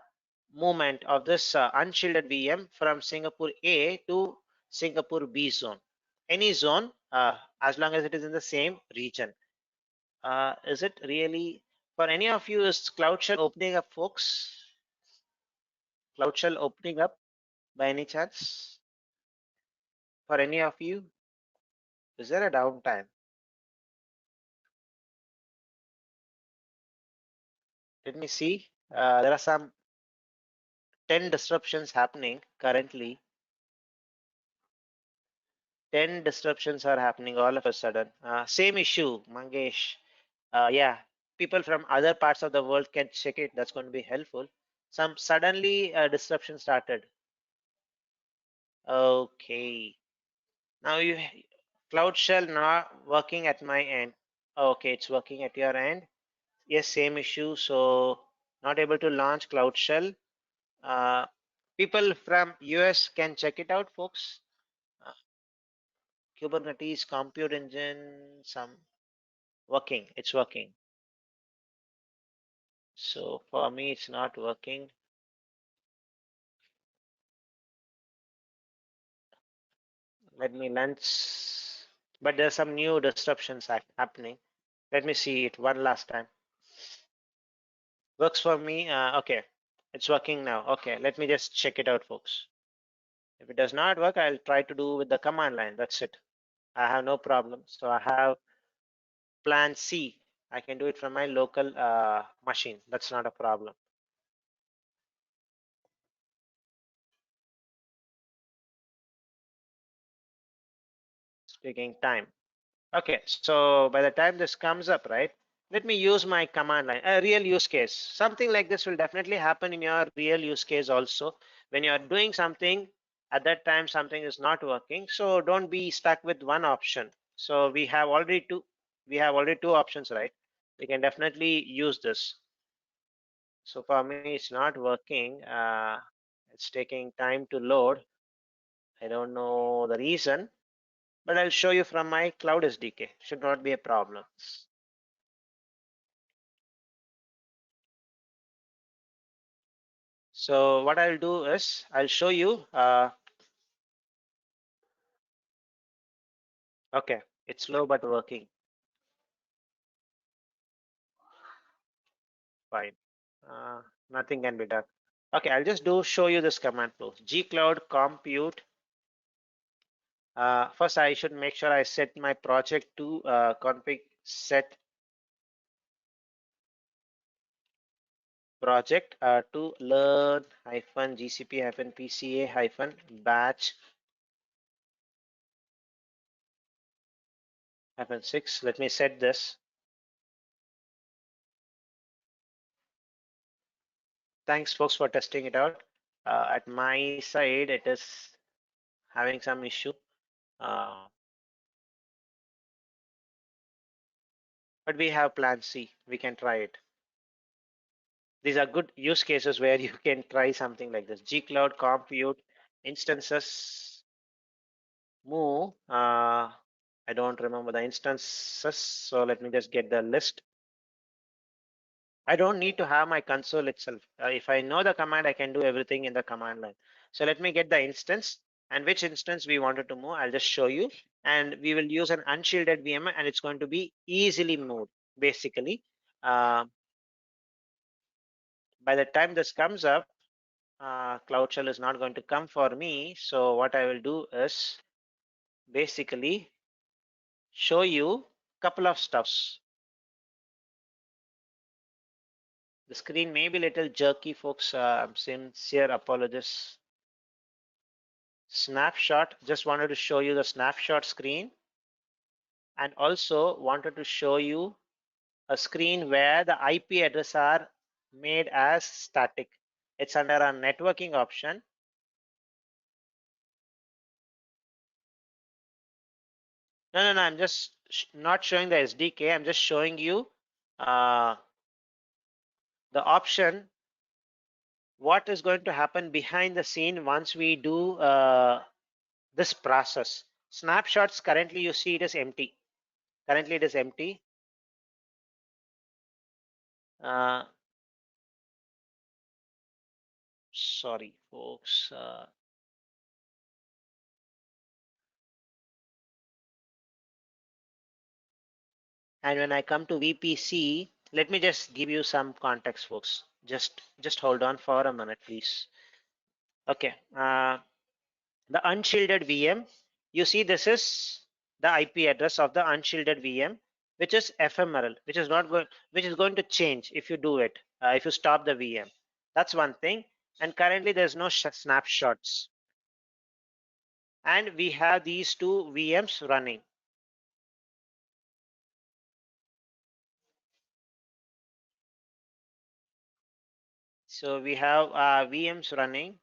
movement of this unshielded VM from Singapore A to Singapore B zone. Any zone, as long as it is in the same region. Is it really, for any of you, is Cloud Shell opening up, folks? Cloud Shell opening up by any chance? For any of you? Is there a downtime? Let me see. There are some 10 disruptions happening currently. 10 disruptions are happening all of a sudden. Same issue, Mangesh. Yeah, people from other parts of the world can check it. That's going to be helpful. Some suddenly disruption started. Okay. Now you Cloud Shell not working at my end. Okay, it's working at your end. Yes, same issue. So not able to launch Cloud Shell. People from US can check it out, folks. Kubernetes compute engine, some working. It's working. So for me, it's not working. Let me launch. But there's some new disruptions happening. Let me see it one last time. Works for me. Okay, it's working now. Okay, let me just check it out, folks. If it does not work, I'll try to do with the command line. That's it. I have no problem. So I have plan C. I can do it from my local machine. That's not a problem. It's taking time. Okay, so by the time this comes up, right, let me use my command line, a real use case. Something like this will definitely happen in your real use case also. When you're doing something, at that time something is not working, so don't be stuck with one option. So we have already two options, right? We can definitely use this. So for me, it's not working. It's taking time to load. I don't know the reason, but I'll show you from my Cloud SDK. Should not be a problem. So what I'll do is I'll show you. Okay, it's slow but working. Fine. Uh, Nothing can be done. Okay, I'll just show you this command flow. Gcloud compute. First, I should make sure I set my project to config set project to learn hyphen GCP hyphen PCA hyphen batch hyphen 6. Let me set this. Thanks, folks, for testing it out. At my side, it is having some issue. But we have plan C. We can try it. These are good use cases where you can try something like this. Gcloud compute instances move. I don't remember the instances, so let me just get the list. I don't need to have my console itself. If I know the command, I can do everything in the command line. So let me get the instance, and which instance we wanted to move. I'll just show you, and we will use an unshielded VM, and it's going to be easily moved basically. By the time this comes up, Cloud Shell is not going to come for me. So what I will do is basically show you a couple of stuffs. The screen may be a little jerky, folks. I'm sincere apologies. Snapshot, just wanted to show you the snapshot screen, and also wanted to show you a screen where the IP address are made as static. It's under a networking option. No, I'm just not showing the SDK. I'm just showing you the option, what is going to happen behind the scene once we do this process. Snapshots, currently you see it is empty. Currently it is empty. sorry, folks. And when I come to VPC, let me just give you some context, folks. Just hold on for a minute, please. Okay. The unshielded VM, you see this is the IP address of the unshielded VM, which is ephemeral, which is going to change if you do it, if you stop the VM. That's one thing. And currently there's no snapshots. And we have these two VMs running. So we have VMs running.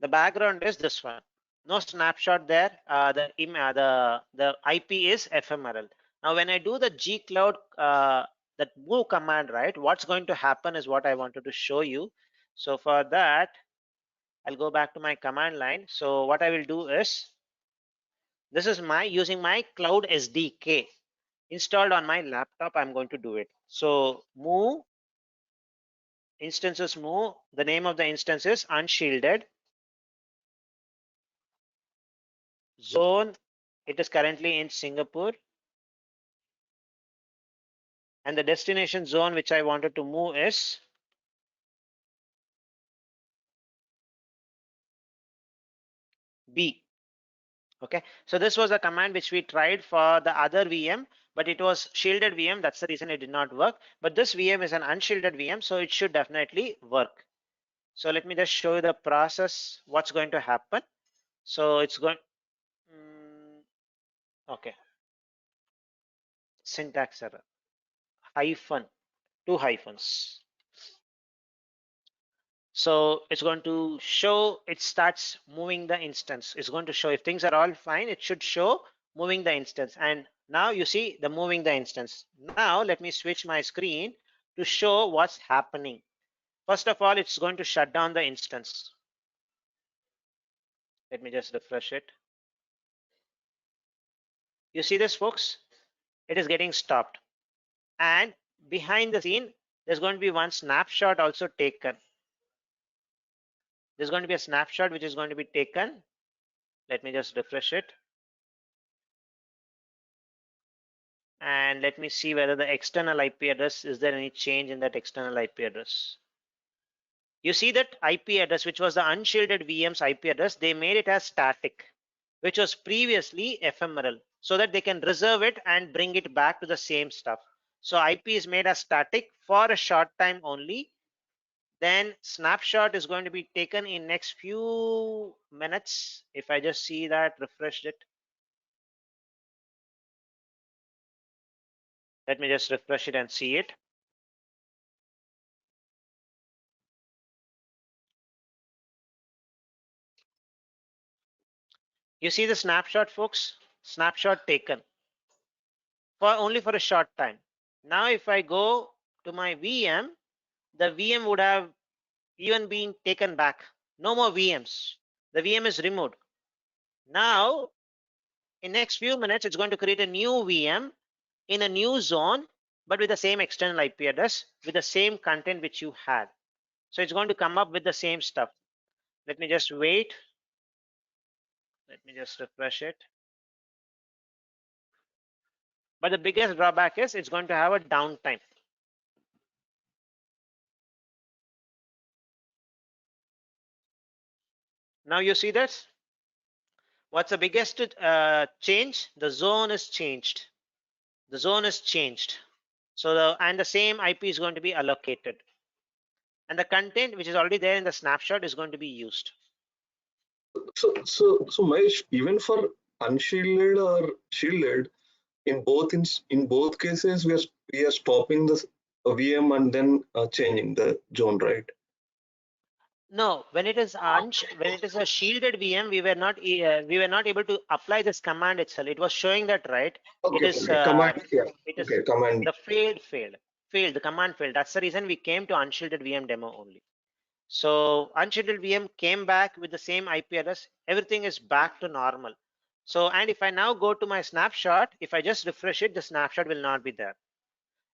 The background is this one. No snapshot there. The IP is ephemeral. Now, when I do the gcloud that move command, right, what's going to happen is what I wanted to show you. So for that, I'll go back to my command line. So what I will do is, this is using my cloud SDK installed on my laptop. I'm going to do it. So move instances, move. The name of the instance is unshielded zone. It is currently in Singapore. And the destination zone which I wanted to move is B. Okay, so this was a command which we tried for the other VM, but it was shielded VM. That's the reason it did not work. But this VM is an unshielded VM, so it should definitely work. So let me just show you the process, what's going to happen. So it's going, okay, syntax error, hyphen, 2 hyphens. So it's going to show, it starts moving the instance. It's going to show if things are all fine, it should show moving the instance. And now you see the moving the instance. Now let me switch my screen to show what's happening. First of all, it's going to shut down the instance. Let me just refresh it. You see this, folks? It is getting stopped. And behind the scene, there's going to be one snapshot also taken. There's going to be a snapshot which is going to be taken. Let me just refresh it. And let me see whether the external IP address, is there any change in that external IP address? You see that IP address, which was the unshielded VM's IP address, they made it as static, which was previously ephemeral, so that they can reserve it and bring it back to the same stuff. So IP is made as static for a short time only. Then snapshot is going to be taken in next few minutes. If I just see that, refresh it. Let me just refresh it and see it. You see the snapshot, folks? Snapshot taken for only for a short time. Now, if I go to my VM, the VM would have even been taken back. No more VMs. The VM is removed. Now, in next few minutes, it's going to create a new VM in a new zone, but with the same external IP address, with the same content which you had. So it's going to come up with the same stuff. Let me just wait. Let me just refresh it. But the biggest drawback is it's going to have a downtime. Now you see this. What's the biggest change? The zone is changed. The zone is changed. So the same IP is going to be allocated. And the content which is already there in the snapshot is going to be used. So Mahesh, even for unshielded or shielded, in both cases, we are stopping the VM and then changing the zone, right? No, when it is a shielded VM, we were not able to apply this command itself. It was showing that, right? Okay, It is command. Yeah. it is Okay, command. the failed. The command failed. That's the reason we came to unshielded VM demo only. So unshielded VM came back with the same IP address. Everything is back to normal. So, and if I now go to my snapshot, if I just refresh it, the snapshot will not be there.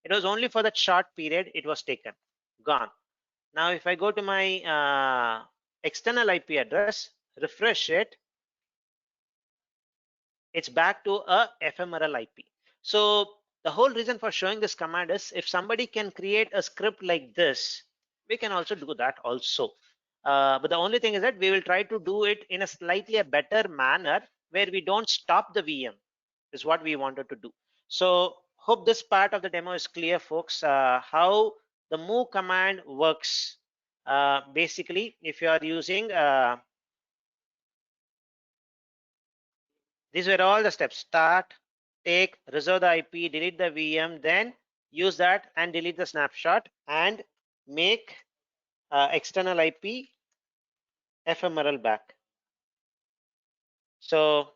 It was only for that short period it was taken, gone. Now, if I go to my external IP address, refresh it, it's back to a ephemeral IP. So the whole reason for showing this command is if somebody can create a script like this, we can also do that also. But the only thing is that we will try to do it in a slightly a better manner where we don't stop the VM is what we wanted to do. So hope this part of the demo is clear, folks, how the move command works. Basically, if you are using these were all the steps: start, take, reserve the IP, delete the VM, then use that and delete the snapshot and make external IP ephemeral back. So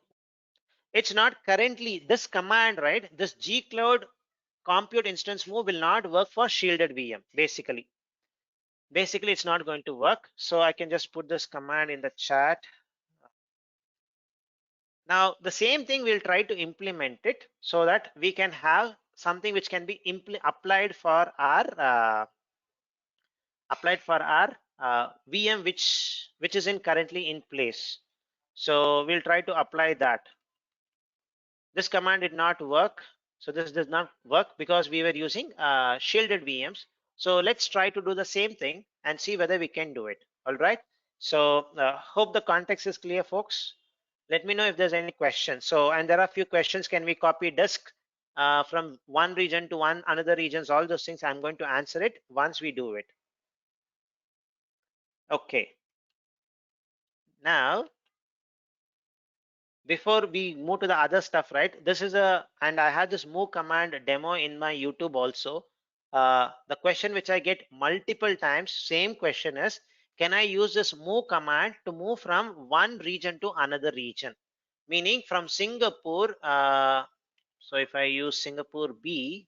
it's not currently this command, right? This gcloud compute instance move will not work for shielded VM. Basically, it's not going to work. So I can just put this command in the chat. Now the same thing we'll try to implement it so that we can have something which can be applied for our VM which is in currently in place. So we'll try to apply that. This command did not work. So this does not work because we were using shielded VMs. So let's try to do the same thing and see whether we can do it. All right. So hope the context is clear, folks. Let me know if there's any questions. So, and there are a few questions. Can we copy disk from one region to another regions? All those things I'm going to answer it once we do it. Okay. Now, before we move to the other stuff, right? This is and I had this move command demo in my YouTube also. The question which I get multiple times, same question is, can I use this move command to move from one region to another region? Meaning from Singapore, so if I use Singapore B,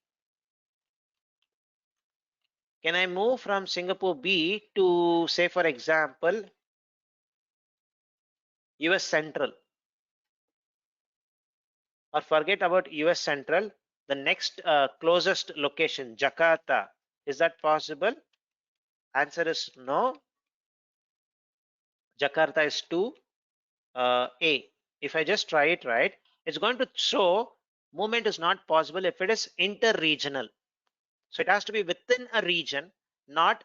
can I move from Singapore B to, say, for example, US Central? Or forget about US Central, the next closest location, Jakarta. Is that possible? Answer is no. Jakarta is 2. A. If I just try it, right, it's going to show movement is not possible if it is inter-regional. So it has to be within a region, not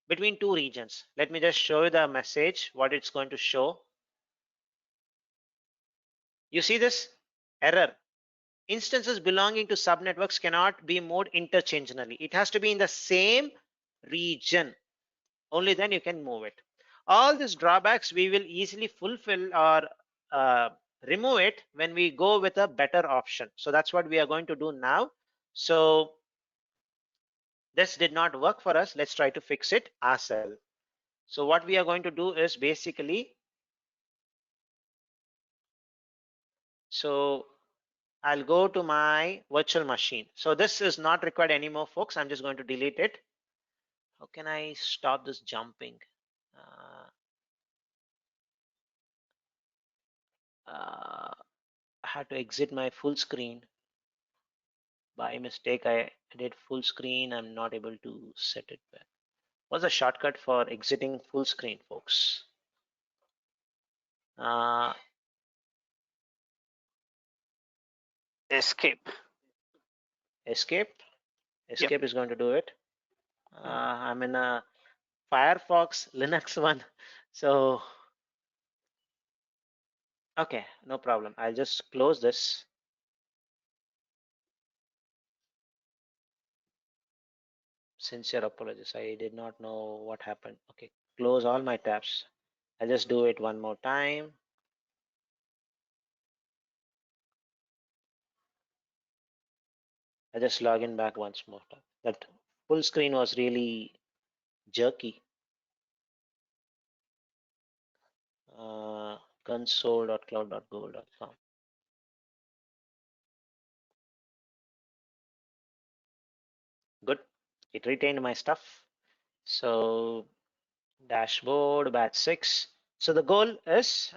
between two regions. Let me just show you the message, what it's going to show. You see this error? Instances belonging to subnetworks cannot be moved interchangeably. It has to be in the same region. Only then you can move it. All these drawbacks we will easily fulfill or remove it when we go with a better option. So that's what we are going to do now. So this did not work for us. Let's try to fix it ourselves. So what we are going to do is basically, so I'll go to my virtual machine. So this is not required anymore, folks. I'm just going to delete it. How can I stop this jumping? I had to exit my full screen. By mistake, I did full screen. I'm not able to set it back. What's the shortcut for exiting full screen, folks? Escape. Escape. Yep. Escape is going to do it. I'm in a Firefox Linux one. So, okay, no problem. I'll just close this. Sincere apologies. I did not know what happened. Okay, close all my tabs. I'll just do it one more time. I just log in back once more time. That full screen was really jerky. Console.cloud.google.com. Good. It retained my stuff. So dashboard batch 6. So the goal is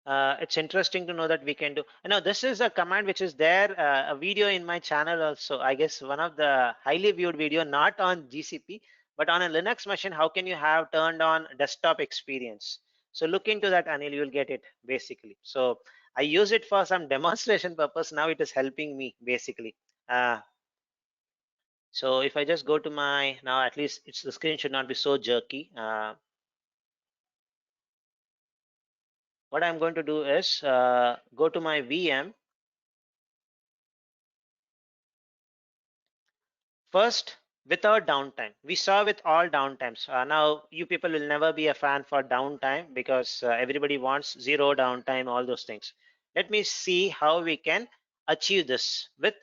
It's interesting to know that we can do. Now, this is a command which is there, a video in my channel also. I guess one of the highly viewed video, not on GCP, but on a Linux machine. How can you have turned on desktop experience? So look into that, Anil. You'll get it basically. So I use it for some demonstration purpose. Now it is helping me basically. So if I just go to my, now at least the screen should not be so jerky. What I'm going to do is go to my VM. First, without downtime. We saw with all downtimes. Now, you people will never be a fan for downtime because everybody wants zero downtime, all those things. Let me see how we can achieve this with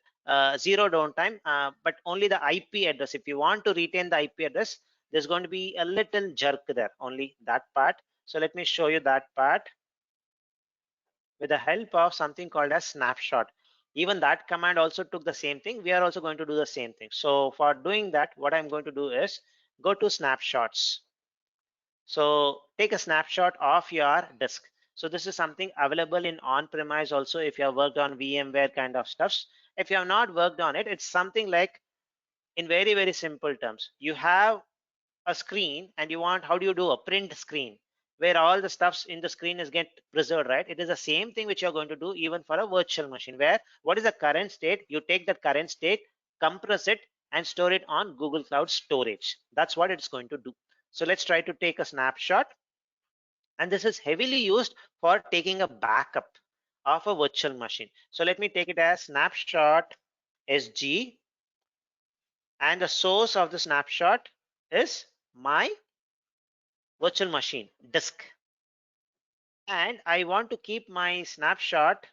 zero downtime, but only the IP address. If you want to retain the IP address, there's going to be a little jerk there, only that part. So let me show you that part with the help of something called as snapshot. Even that command also took the same thing. We are also going to do the same thing. So for doing that, what I'm going to do is go to snapshots. So take a snapshot of your disk. So this is something available in on-premise also if you have worked on VMware kind of stuffs. If you have not worked on it, it's something like, in very, very simple terms, you have a screen and you want, how do you do a print screen where all the stuffs in the screen is get preserved, right? It is the same thing which you're going to do even for a virtual machine, where what is the current state? You take that current state, compress it, and store it on Google Cloud Storage. That's what it's going to do. So let's try to take a snapshot. And this is heavily used for taking a backup of a virtual machine. So let me take it as snapshot SG, and the source of the snapshot is my virtual machine disk, and I want to keep my snapshot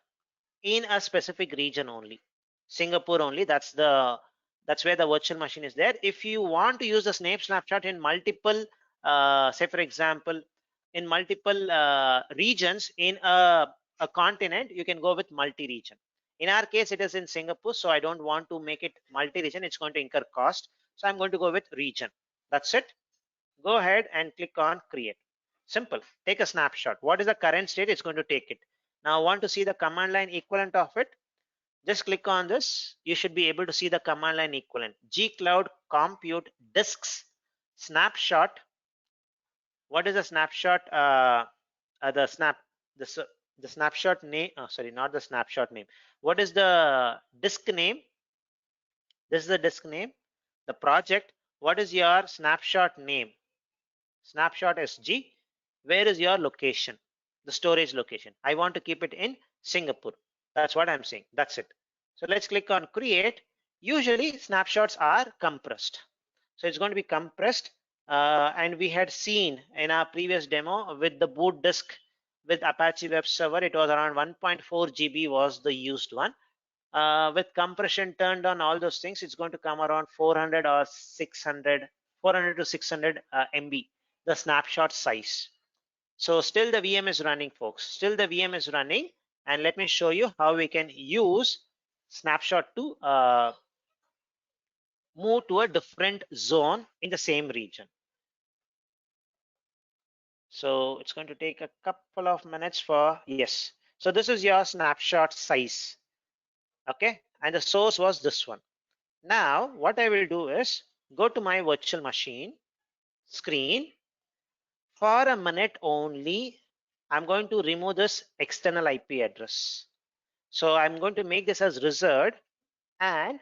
in a specific region only, Singapore only. That's where the virtual machine is there. If you want to use the snapshot in multiple, say for example, in multiple regions in a continent, you can go with multi-region. In our case, it is in Singapore, so I don't want to make it multi-region. It's going to incur cost, so I'm going to go with region. That's it. Go ahead and click on create. Simple. Take a snapshot. What is the current state? It's going to take it. Now want to see the command line equivalent of it? Just click on this. You should be able to see the command line equivalent. Gcloud compute disks snapshot. What is the snapshot? The snapshot name. Oh, sorry, not the snapshot name. What is the disk name? This is the disk name. The project. What is your snapshot name? Snapshot SG. Where is your location? The storage location. I want to keep it in Singapore. That's what I'm saying. That's it. So let's click on create. Usually snapshots are compressed. So it's going to be compressed. And we had seen in our previous demo with the boot disk with Apache Web Server, it was around 1.4 GB was the used one. With compression turned on, all those things, it's going to come around 400 or 600, 400 to 600 MB, the snapshot size. So still the VM is running, folks. Still the VM is running. And let me show you how we can use snapshot to move to a different zone in the same region. So it's going to take a couple of minutes for, yes. So this is your snapshot size. Okay. And the source was this one. Now what I will do is go to my virtual machine screen. For a minute only, I'm going to remove this external IP address. So I'm going to make this as reserved and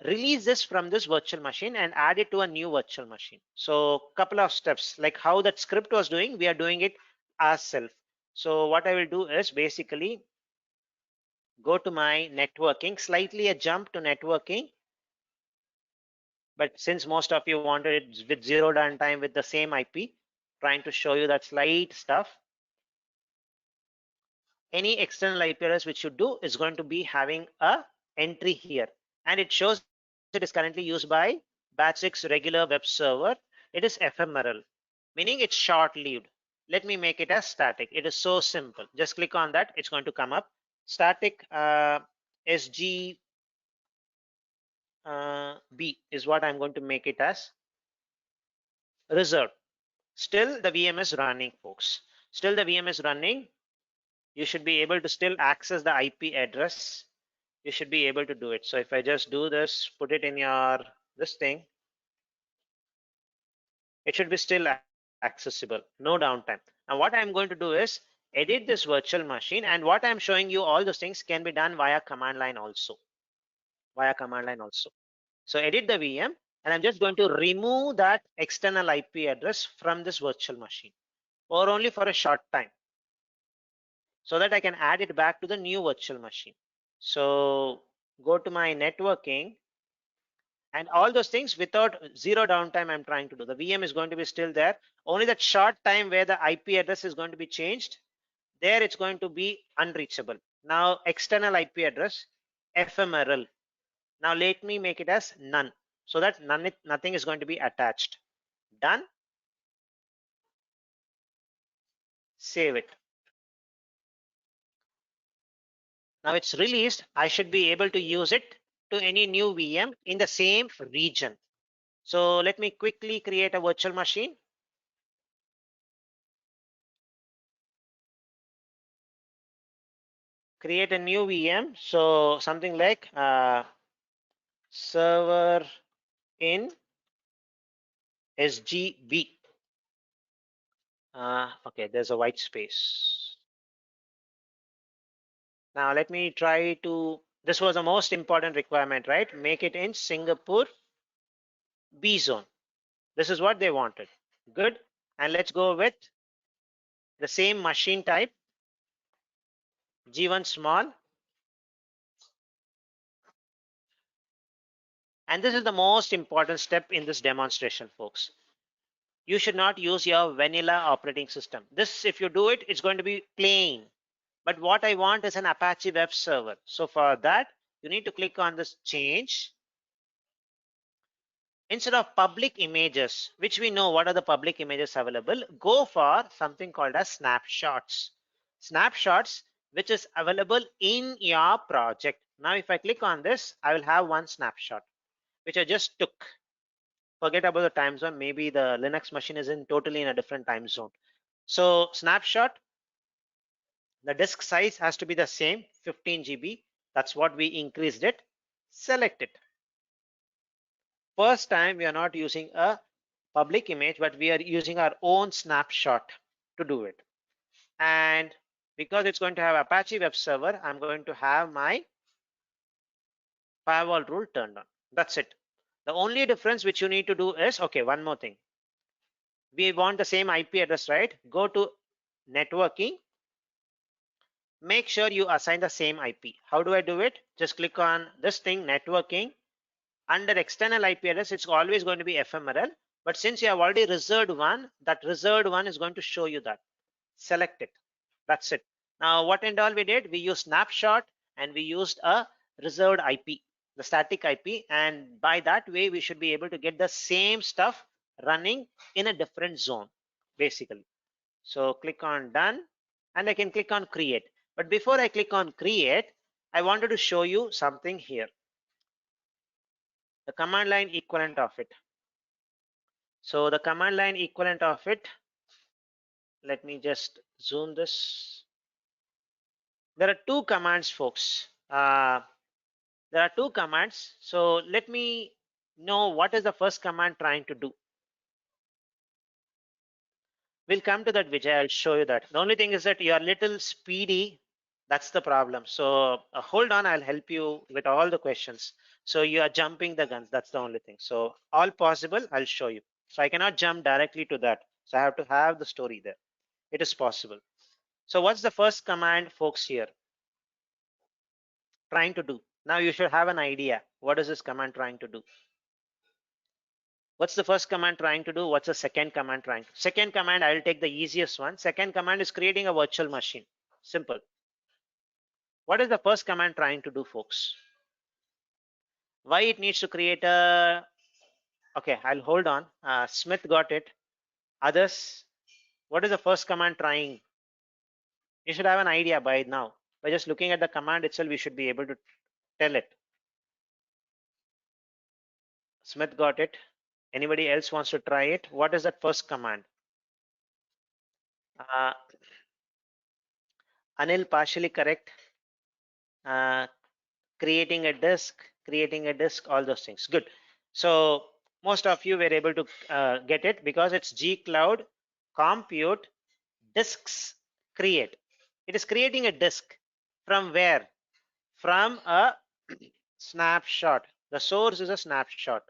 release this from this virtual machine and add it to a new virtual machine. So couple of steps, like how that script was doing, we are doing it ourselves. So what I will do is basically go to my networking, slightly a jump to networking. But since most of you wanted it with zero downtime with the same IP, trying to show you that slight stuff. Any external IP address which you do is going to be having a entry here, and it shows it is currently used by batch 6 regular web server. It is ephemeral, meaning it's short-lived. Let me make it as static. It is so simple. Just click on that. It's going to come up. Static SG B is what I'm going to make it as. Reserved. Still the VM is running, folks. Still the VM is running. you should be able to still access the IP address. You should be able to do it. So if I just do this, put it in your this thing, it should be still accessible, no downtime. Now what I'm going to do is edit this virtual machine, and what I'm showing you, all those things can be done via command line also. So edit the VM, and I'm just going to remove that external IP address from this virtual machine, or only for a short time, so that I can add it back to the new virtual machine. So go to my networking, and all those things without zero downtime I'm trying to do. The VM is going to be still there. Only that short time where the IP address is going to be changed, there it's going to be unreachable. Now external IP address, ephemeral. Now let me make it as none, so that nothing is going to be attached. Done. Save it. Now it's released. I should be able to use it to any new VM in the same region. So let me quickly create a virtual machine. Create a new VM. So something like server in SGB. Okay, there's a white space. Now let me try to, this was the most important requirement, right? Make it in Singapore B zone. This is what they wanted. Good. And let's go with the same machine type, G1 small. And this is the most important step in this demonstration, folks. You should not use your vanilla operating system. This, if you do it, it's going to be plain. But what I want is an Apache web server. So for that, you need to click on this change. Instead of public images, which we know what are the public images available, go for something called as snapshots. Snapshots, which is available in your project. Now, if I click on this, I will have one snapshot, which I just took. Forget about the time zone. Maybe the Linux machine is totally in a different time zone. So snapshot, the disk size has to be the same, 15 GB. That's what we increased it. Select it. First time we are not using a public image, but we are using our own snapshot to do it. And because it's going to have Apache web server, I'm going to have my firewall rule turned on. That's it. The only difference which you need to do is, okay, one more thing. We want the same IP address, right? Go to networking. Make sure you assign the same IP. How do I do it? Just click on this thing, networking. Under external IP address, it's always going to be ephemeral. But since you have already reserved one, that reserved one is going to show you that. Select it. That's it. Now, what and all we did, we used snapshot and we used a reserved IP, the static IP. And by that way, we should be able to get the same stuff running in a different zone, basically. So click on done, and I can click on create. But before I click on create, I wanted to show you something here. The command line equivalent of it. So the command line equivalent of it, let me just zoom this. There are two commands, folks. There are two commands. So let me know what is the first command trying to do. We'll come to that, Vijay. I'll show you that. The only thing is that you are a little speedy. That's the problem. So hold on, I'll help you with all the questions. So you are jumping the guns. That's the only thing. So all possible, I'll show you. So I cannot jump directly to that. So I have to have the story there. It is possible. So what's the first command, folks, here trying to do? Now you should have an idea. What is this command trying to do? What's the first command trying to do? What's the second command trying to do? Second command, I will take the easiest one. Second command is creating a virtual machine. Simple. What is the first command trying to do, folks? Why it needs to create a, okay, I'll hold on. Smith got it. Others, what is the first command trying? You should have an idea by now. By just looking at the command itself, we should be able to tell it. Smith got it. Anybody else wants to try it? What is that first command? Anil, partially correct. Creating a disk, all those things. Good. So most of you were able to get it because it's G Cloud compute disks create. It is creating a disk from where? From a snapshot. The source is a snapshot.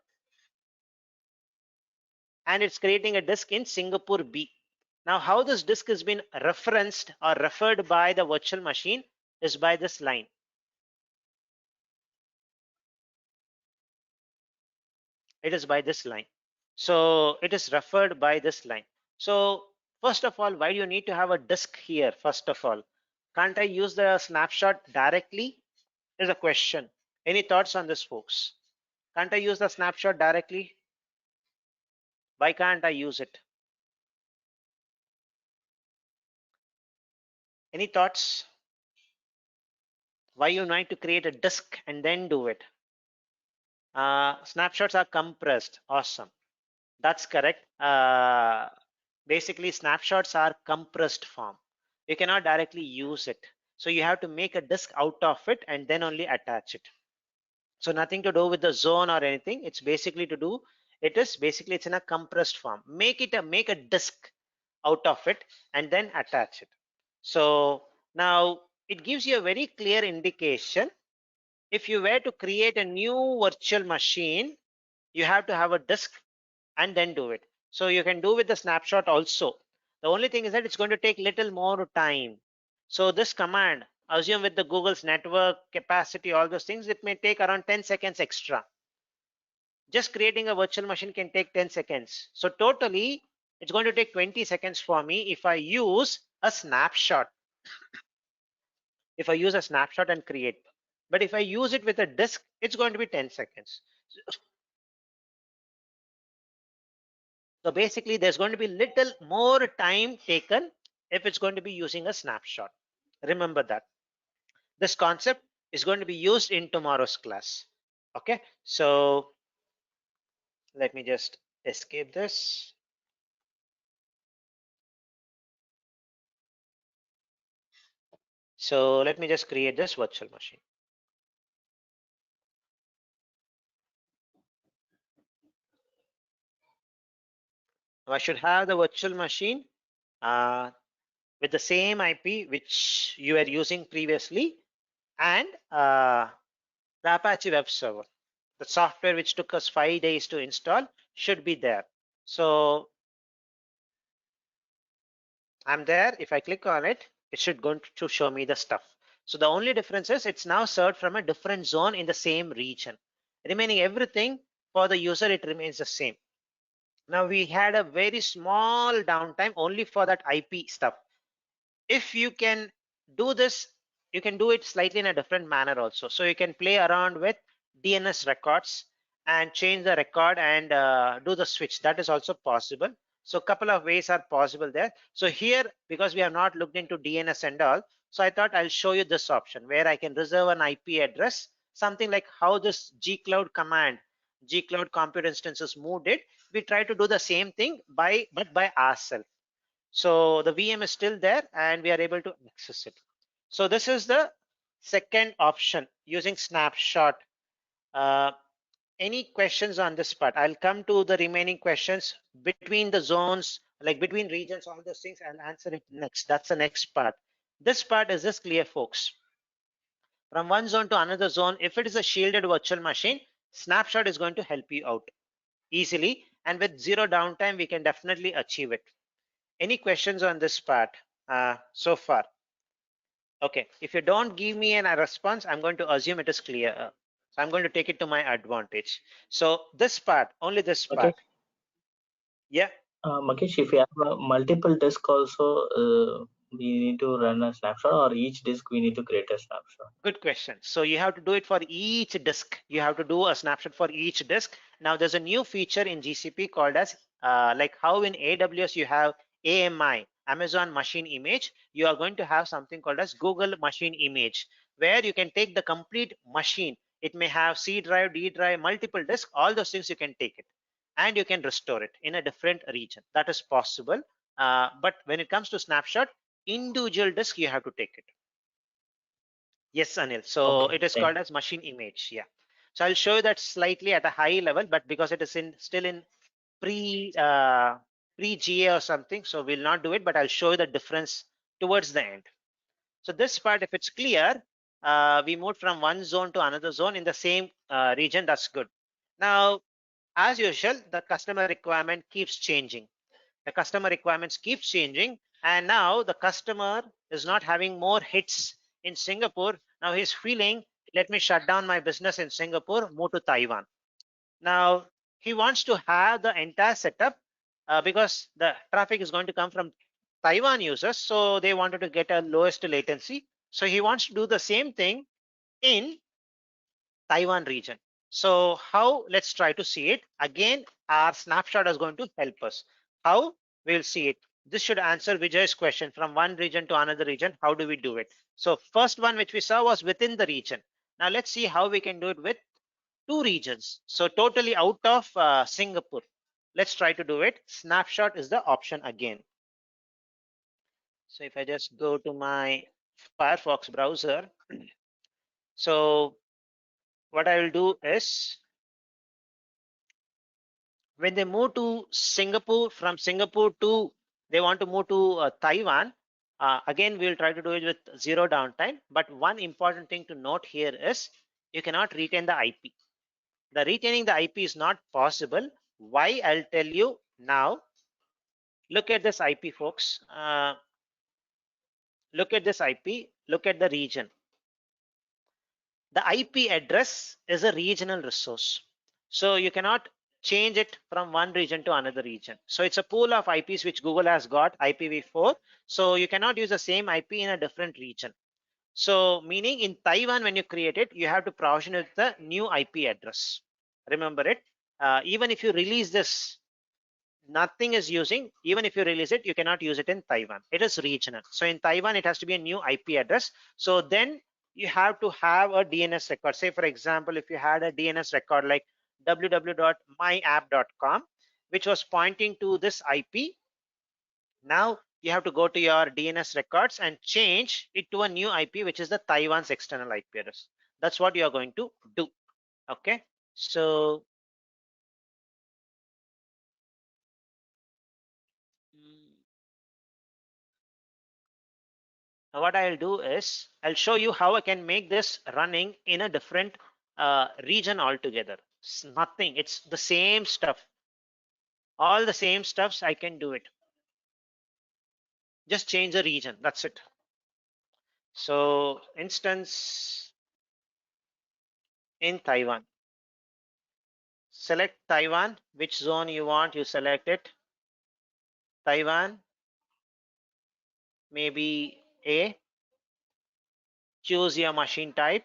And it's creating a disk in Singapore B. Now, how this disk has been referenced or referred by the virtual machine is by this line. It is by this line. So it is referred by this line. So first of all, why do you need to have a disk here? First of all, can't I use the snapshot directly? Is a question. Any thoughts on this, folks? Can't I use the snapshot directly? Why can't I use it? Any thoughts? Why you need to create a disk and then do it? Snapshots are compressed. Awesome. That's correct. Basically, snapshots are compressed form. You cannot directly use it. So you have to make a disk out of it and then only attach it. So nothing to do with the zone or anything. It's basically to do, it's in a compressed form. Make a disk out of it and then attach it. So now it gives you a very clear indication. If you were to create a new virtual machine, you have to have a disk and then do it. So you can do with the snapshot also. The only thing is that it's going to take little more time. So this command, assume with the Google's network capacity, all those things, it may take around 10 seconds extra. Just creating a virtual machine can take 10 seconds. So totally, it's going to take 20 seconds for me if I use a snapshot. If I use a snapshot and create. But if I use it with a disk, it's going to be 10 seconds. So basically, there's going to be little more time taken if it's going to be using a snapshot. Remember that. This concept is going to be used in tomorrow's class. Okay, so let me just escape this. So let me just create this virtual machine. Now I should have the virtual machine with the same IP which you were using previously, and the Apache web server. The software which took us 5 days to install should be there. So I'm there. If I click on it, it should go to show me the stuff. So the only difference is it's now served from a different zone in the same region. Remaining everything for the user, it remains the same. Now we had a very small downtime only for that IP stuff. If you can do this, you can do it slightly in a different manner also. So you can play around with DNS records and change the record and do the switch. That is also possible. So a couple of ways are possible there. So here, because we have not looked into DNS and all, so I thought I'll show you this option where I can reserve an IP address, something like how this gcloud command, gcloud compute instances moved it. We try to do the same thing but by ourselves. So the VM is still there and we are able to access it. So this is the second option using snapshot. Any questions on this part? I'll come to the remaining questions between the zones, like between regions, all those things. I'll answer it next. That's the next part. This part is this clear, folks? From one zone to another zone, if it is a shielded virtual machine, snapshot is going to help you out easily. And with zero downtime, we can definitely achieve it. Any questions on this part so far? Okay, if you don't give me a response, I'm going to assume it is clear. So I'm going to take it to my advantage. So this part, only this part. Yeah. Makesh, if we have a multiple disk also, we need to run a snapshot, or each disk we need to create a snapshot? Good question. So you have to do it for each disk. You have to do a snapshot for each disk. Now there's a new feature in GCP called as like how in AWS you have AMI, Amazon Machine Image, you are going to have something called as Google Machine Image, where you can take the complete machine. It may have C drive, D drive, multiple disks, all those things you can take it and you can restore it in a different region. That is possible. But when it comes to snapshot, individual disk you have to take it. Yes, Anil. So Okay, it is thank called as machine image. Yeah. So I'll show you that slightly at a high level, but because it is still in pre pre GA or something, so we'll not do it. But I'll show you the difference towards the end. So this part, if it's clear, we moved from one zone to another zone in the same region. That's good. Now, as usual, the customer requirement keeps changing. The customer requirements keep changing, and now the customer is not having more hits in Singapore. Now he's feeling, let me shut down my business in Singapore, move to Taiwan. Now he wants to have the entire setup because the traffic is going to come from Taiwan users, so they wanted to get a lowest latency. So he wants to do the same thing in Taiwan region. So how? Let's try to see it. Again, our snapshot is going to help us. How? We'll see it. This should answer Vijay's question from one region to another region. How do we do it? So first one which we saw was within the region. Now let's see how we can do it with two regions. So totally out of Singapore. Let's try to do it. Snapshot is the option again. So if I just go to my Firefox browser, so what I will do is when they move to Singapore, from Singapore to they want to move to Taiwan, again we'll try to do it with zero downtime. But one important thing to note here is you cannot retain the IP. The retaining the IP is not possible. Why? I'll tell you now. Look at this IP, folks. Look at this IP. Look at the region. The IP address is a regional resource. So you cannot change it from one region to another region. So it's a pool of IPs which Google has got, IPv4. So you cannot use the same IP in a different region. So meaning in Taiwan, when you create it, you have to provision with the new IP address. Remember it. Even if you release this, nothing is using, even if you release it, you cannot use it in Taiwan. It is regional. So in Taiwan, it has to be a new IP address. So then you have to have a DNS record. Say, for example, if you had a DNS record like www.myapp.com, which was pointing to this IP, now you have to go to your DNS records and change it to a new IP, which is the Taiwan's external IP address. That's what you are going to do. Okay. So now what I'll do is I'll show you how I can make this running in a different region altogether. It's nothing. It's the same stuff. All the same stuffs I can do it. Just change the region. That's it. So instance in Taiwan. Select Taiwan. Which zone you want, you select it. Taiwan. Maybe A. Choose your machine type.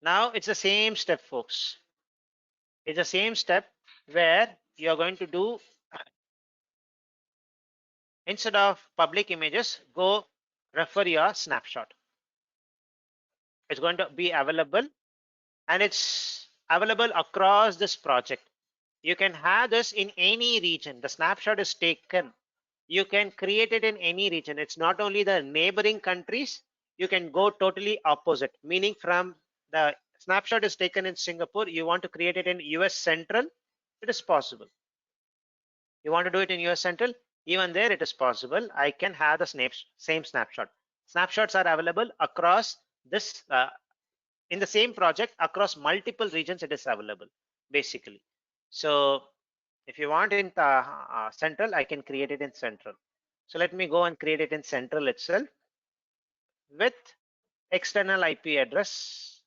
Now it's the same step, folks. It's the same step where you're going to do, instead of public images, go refer your snapshot. It's going to be available, and it's available across this project. You can have this in any region. The snapshot is taken. You can create it in any region. It's not only the neighboring countries. You can go totally opposite, meaning from the snapshot is taken in Singapore, you want to create it in US Central, it is possible. You want to do it in US Central, even there it is possible. I can have the same snapshot. Snapshots are available across this in the same project across multiple regions. It is available basically. So if you want in Central, I can create it in Central. So let me go and create it in Central itself with external IP address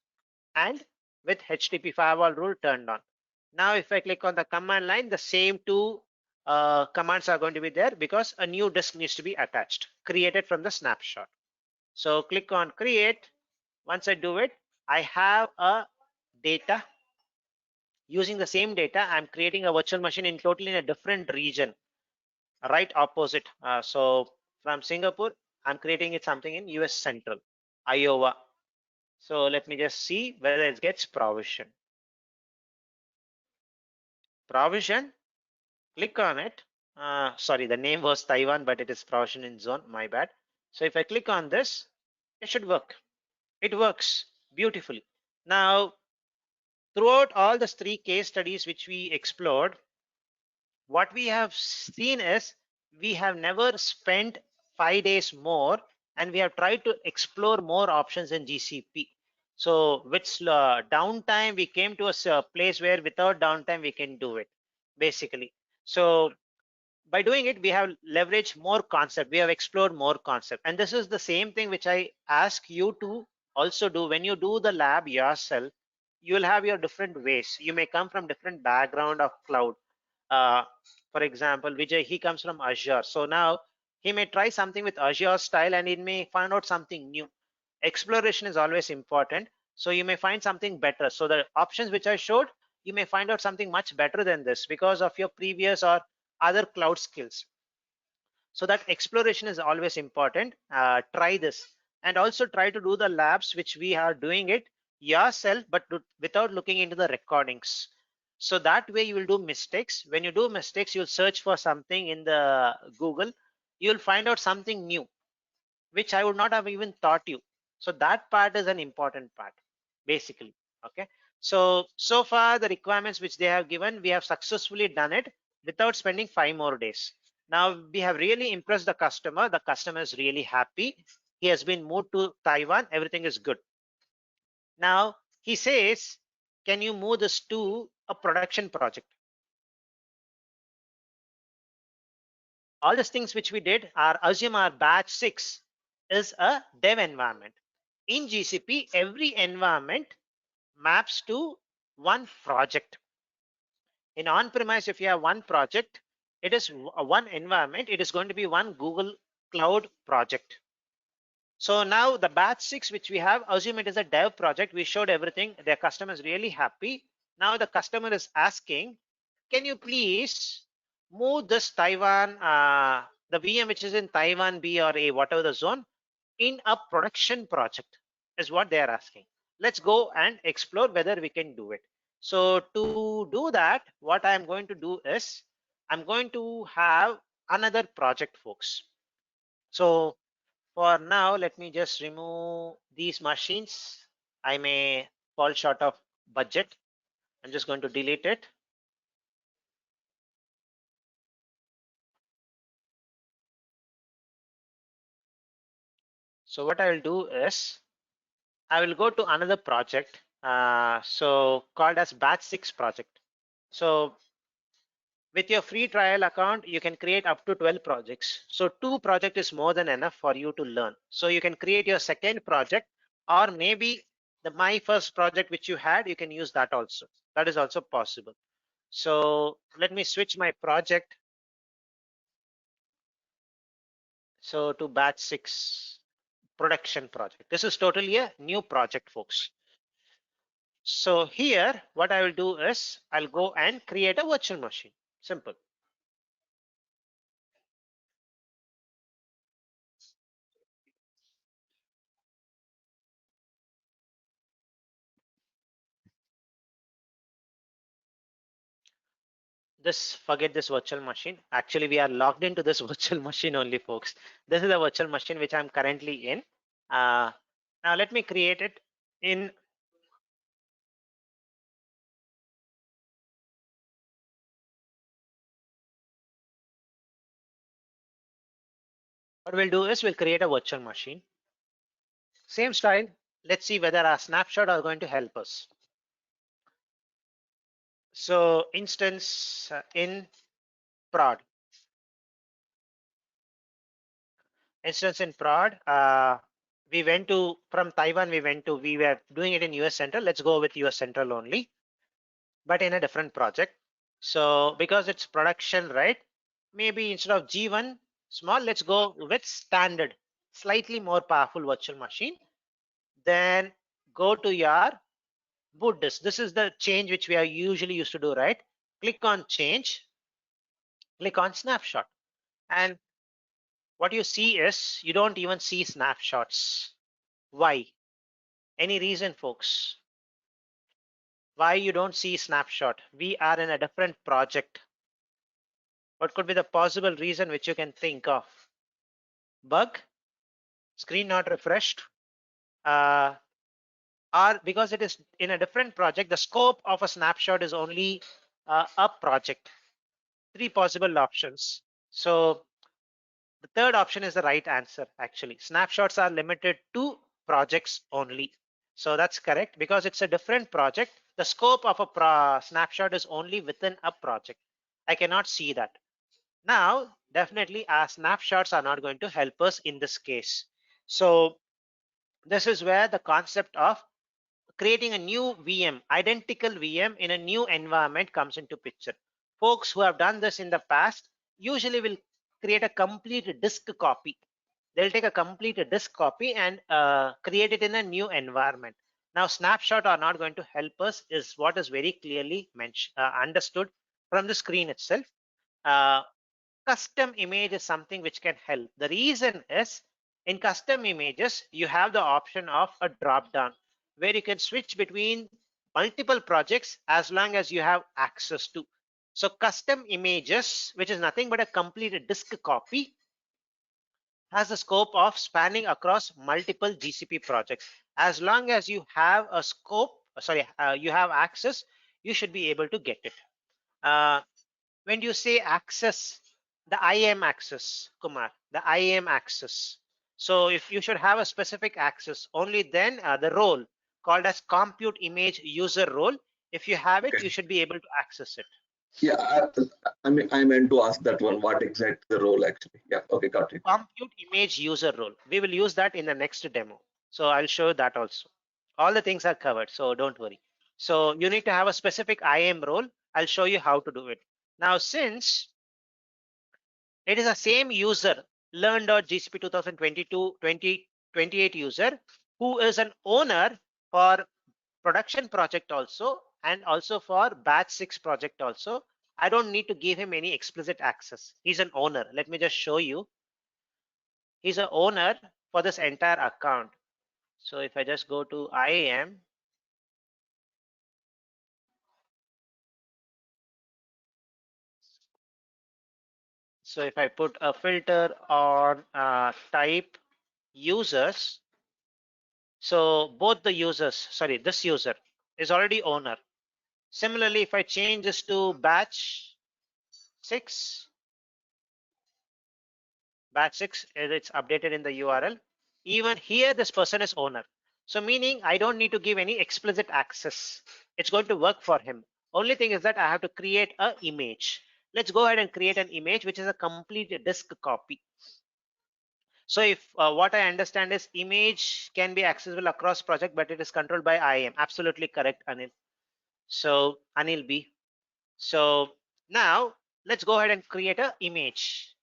and with HTTP firewall rule turned on. Now if I click on the command line, the same two commands are going to be there because a new disk needs to be attached, created from the snapshot. So click on create. Once I do it, I have a data. Using the same data, I'm creating a virtual machine in totally in a different region, right opposite. So from Singapore, I'm creating it something in US Central, Iowa. So let me just see whether it gets provision. Provision, click on it. Sorry, the name was Taiwan, but it is provisioning zone, my bad. So if I click on this, it should work. It works beautifully. Now, throughout all the 3 case studies which we explored, what we have seen is we have never spent 5 days more, and we have tried to explore more options in GCP. So with downtime, we came to a place where without downtime, we can do it, basically. So by doing it, we have leveraged more concept. We have explored more concept. And this is the same thing which I ask you to also do. When you do the lab yourself, you will have your different ways. You may come from different background of cloud. Uh, for example, Vijay, he comes from Azure. So now he may try something with Azure style and he may find out something new. Exploration is always important. So you may find something better. So the options which I showed, you may find out something much better than this because of your previous or other cloud skills. So that exploration is always important. Try this and also try to do the labs which we are doing it yourself, but without looking into the recordings. So that way you will do mistakes. When you do mistakes, you'll search for something in the Google. You'll find out something new, which I would not have even taught you. So that part is an important part, basically. Okay. So far the requirements which they have given, we have successfully done it without spending 5 more days. Now we have really impressed the customer. The customer is really happy. He has been moved to Taiwan. Everything is good. Now he says, can you move this to a production project? All these things which we did are assume our batch 6 is a dev environment. In GCP, every environment maps to one project. In on-premise, if you have one project, it is one environment. It is going to be one Google Cloud project. So now the batch 6 which we have, assume it is a dev project. We showed everything. Their customer is really happy. Now the customer is asking, can you please move this Taiwan, the VM which is in Taiwan B or A, whatever the zone, in a production project is what they are asking. Let's go and explore whether we can do it. So to do that, what I'm going to do is I'm going to have another project, folks. So for now, let me just remove these machines. I may fall short of budget. I'm just going to delete it. So what I will do is I will go to another project. So called as batch 6 project. So with your free trial account, you can create up to 12 projects. So 2 projects is more than enough for you to learn. So you can create your second project, or maybe my first project which you had, you can use that also. That is also possible. So let me switch my project. So to batch 6 production project. This is totally a new project, folks. So here, what I will do is I'll go and create a virtual machine. Simple. Forget this virtual machine. Actually, we are logged into this virtual machine only, folks. This is a virtual machine which I'm currently in. Now let me create it in. What we'll do is we'll create a virtual machine. Same style. Let's see whether our snapshot are going to help us. So instance in prod. Instance in prod. We went to from Taiwan. We were doing it in US Central. Let's go with US Central only, but in a different project. So because it's production, right? Maybe instead of G1 small, let's go with standard, slightly more powerful virtual machine. Then go to your boot disk. This is the change which we are usually used to do, right? Click on change, click on snapshot. And what you see is you don't even see snapshots. Why? Any reason, folks? Why you don't see snapshot? We are in a different project. What could be the possible reason which you can think of? Bug, screen not refreshed, or because it is in a different project, the scope of a snapshot is only a project. Three possible options. So the third option is the right answer. Actually, snapshots are limited to projects only. So that's correct, because it's a different project. The scope of a snapshot is only within a project. I cannot see that. Now, definitely our snapshots are not going to help us in this case. So this is where the concept of creating a new VM, identical VM in a new environment comes into picture. Folks who have done this in the past usually will create a complete disk copy. They'll take a complete disk copy and create it in a new environment. Now, snapshot are not going to help us, is what is very clearly understood from the screen itself. Custom image is something which can help. The reason is, in custom images, you have the option of a drop down where you can switch between multiple projects as long as you have access to. So custom images, which is nothing but a complete disk copy, has the scope of spanning across multiple GCP projects. As long as you have a scope, you have access, you should be able to get it. When you say access, the IAM access, Kumar, the IAM access. So if you should have a specific access, only then the role called as compute image user role, if you have it, Okay. you should be able to access it. Yeah, I mean, I meant to ask that one. What exactly the role actually? Yeah. Okay, got it. Compute image user role. We will use that in the next demo. So I'll show that also. All the things are covered, so don't worry. So you need to have a specific IAM role. I'll show you how to do it. Now, since it is the same user, learn.gcp 2022-2028 user, who is an owner for production project also, and also for batch 6 project also. I don't need to give him any explicit access. He's an owner. Let me just show you. He's an owner for this entire account. So if I just go to IAM, so if I put a filter on type users, so both the users, sorry, this user is already owner. Similarly, if I change this to batch 6, it's updated in the URL. Even here, this person is owner. So meaning I don't need to give any explicit access. It's going to work for him. Only thing is that I have to create an image. Let's go ahead and create an image, which is a complete disk copy. So if what I understand is image can be accessible across project, but it is controlled by IAM. Absolutely correct, Anil. So Anil B. So now let's go ahead and create an image.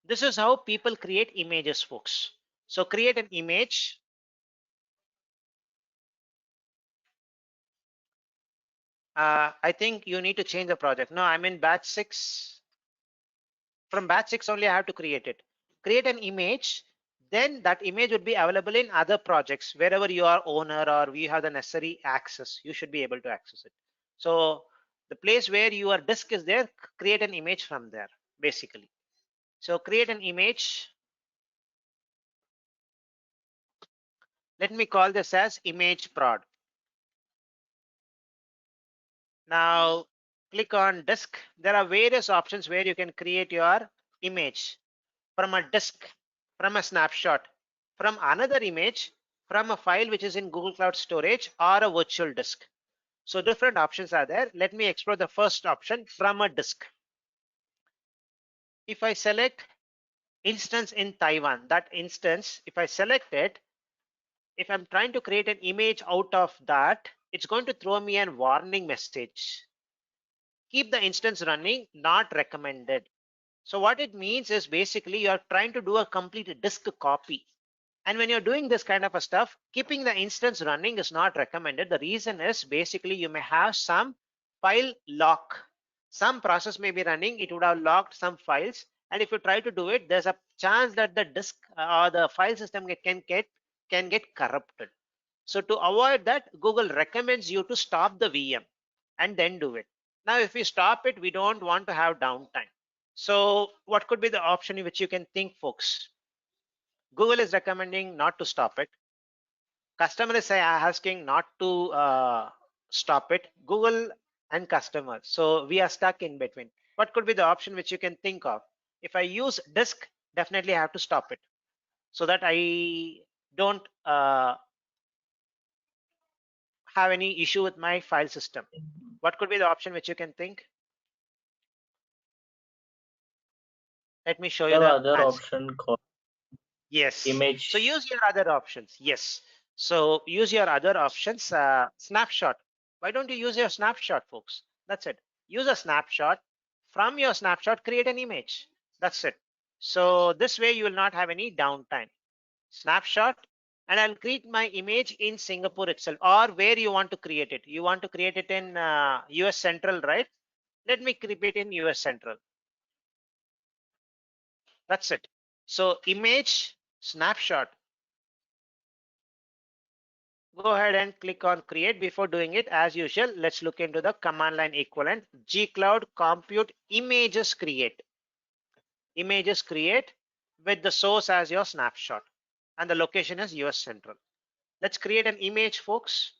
This is how people create images, folks. So create an image. I think you need to change the project. No, I'm in batch 6. From batch 6 only I have to create it. Create an image. Then that image would be available in other projects. Wherever you are owner or you have the necessary access, you should be able to access it. So the place where your disk is there, create an image from there, basically. So create an image. Let me call this as image prod. Now click on disk. There are various options where you can create your image from a disk, from a snapshot, from another image, from a file which is in Google Cloud Storage or a virtual disk. So different options are there. Let me explore the first option, from a disk. If I select instance in Taiwan, that instance, if I select it, if I'm trying to create an image out of that, it's going to throw me a warning message. Keep the instance running, not recommended. So what it means is basically you're trying to do a complete disk copy. And when you're doing this kind of a stuff, keeping the instance running is not recommended. The reason is basically you may have some file lock. Some process may be running, it would have locked some files. And if you try to do it, there's a chance that the disk or the file system can get corrupted. So to avoid that, Google recommends you to stop the VM and then do it. Now, if we stop it, we don't want to have downtime. So what could be the option which you can think, folks? Google is recommending not to stop it. Customer is asking not to stop it. Google and customer. So we are stuck in between. What could be the option which you can think of? If I use disk, definitely I have to stop it so that I don't have any issue with my file system. What could be the option which you can think? Let me show you There the are other answer. option called Yes. image. So use your other options. Yes. So use your other options. Snapshot. Why don't you use your snapshot, folks? That's it. Use a snapshot. From your snapshot, create an image. That's it. So this way you will not have any downtime. Snapshot. And I'll create my image in Singapore itself, or where you want to create it. You want to create it in US Central, right? Let me create it in US Central. That's it. So image snapshot. Go ahead and click on create. Before doing it, as usual, let's look into the command line equivalent. G-Cloud compute images create. Images create with the source as your snapshot. And the location is US Central. Let's create an image, folks.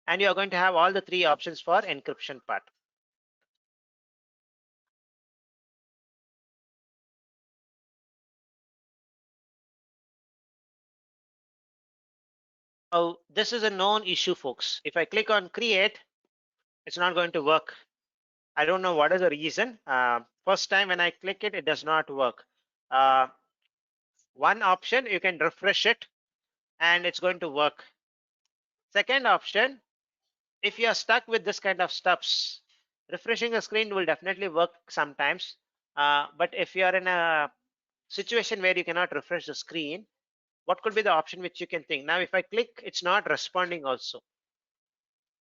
And you're going to have all the three options for encryption part. Oh, this is a known issue, folks. If I click on create, it's not going to work. I don't know what is the reason. First time when I click it, it does not work. One option, you can refresh it and it's going to work. Second option, if you are stuck with this kind of stuffs, refreshing the screen will definitely work sometimes. But if you are in a situation where you cannot refresh the screen, what could be the option which you can think? Now, if I click, it's not responding also.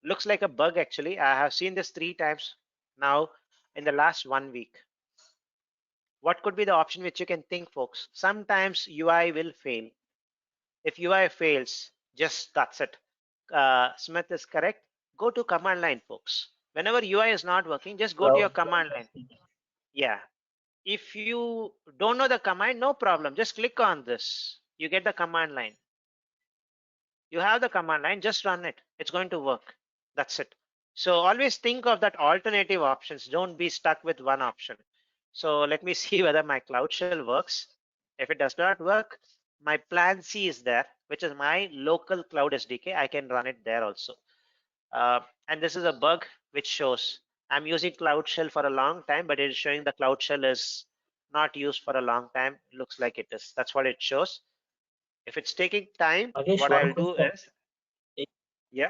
Looks like a bug actually. I have seen this 3 times now in the last 1 week. What could be the option which you can think, folks? Sometimes UI will fail. If UI fails, just that's it. Smith is correct. Go to command line, folks. Whenever UI is not working, just go to your command line. Yeah. If you don't know the command, no problem. Just click on this. You get the command line. You have the command line, just run it. It's going to work. That's it. So always think of that alternative options. Don't be stuck with one option. So let me see whether my Cloud Shell works. If it does not work, my plan C is there, which is my local Cloud SDK. I can run it there also. And this is a bug which shows I'm using Cloud Shell for a long time, but it is showing the Cloud Shell is not used for a long time. It looks like it is. That's what it shows. If it's taking time, Magesh, what one I'll do question. is, yeah.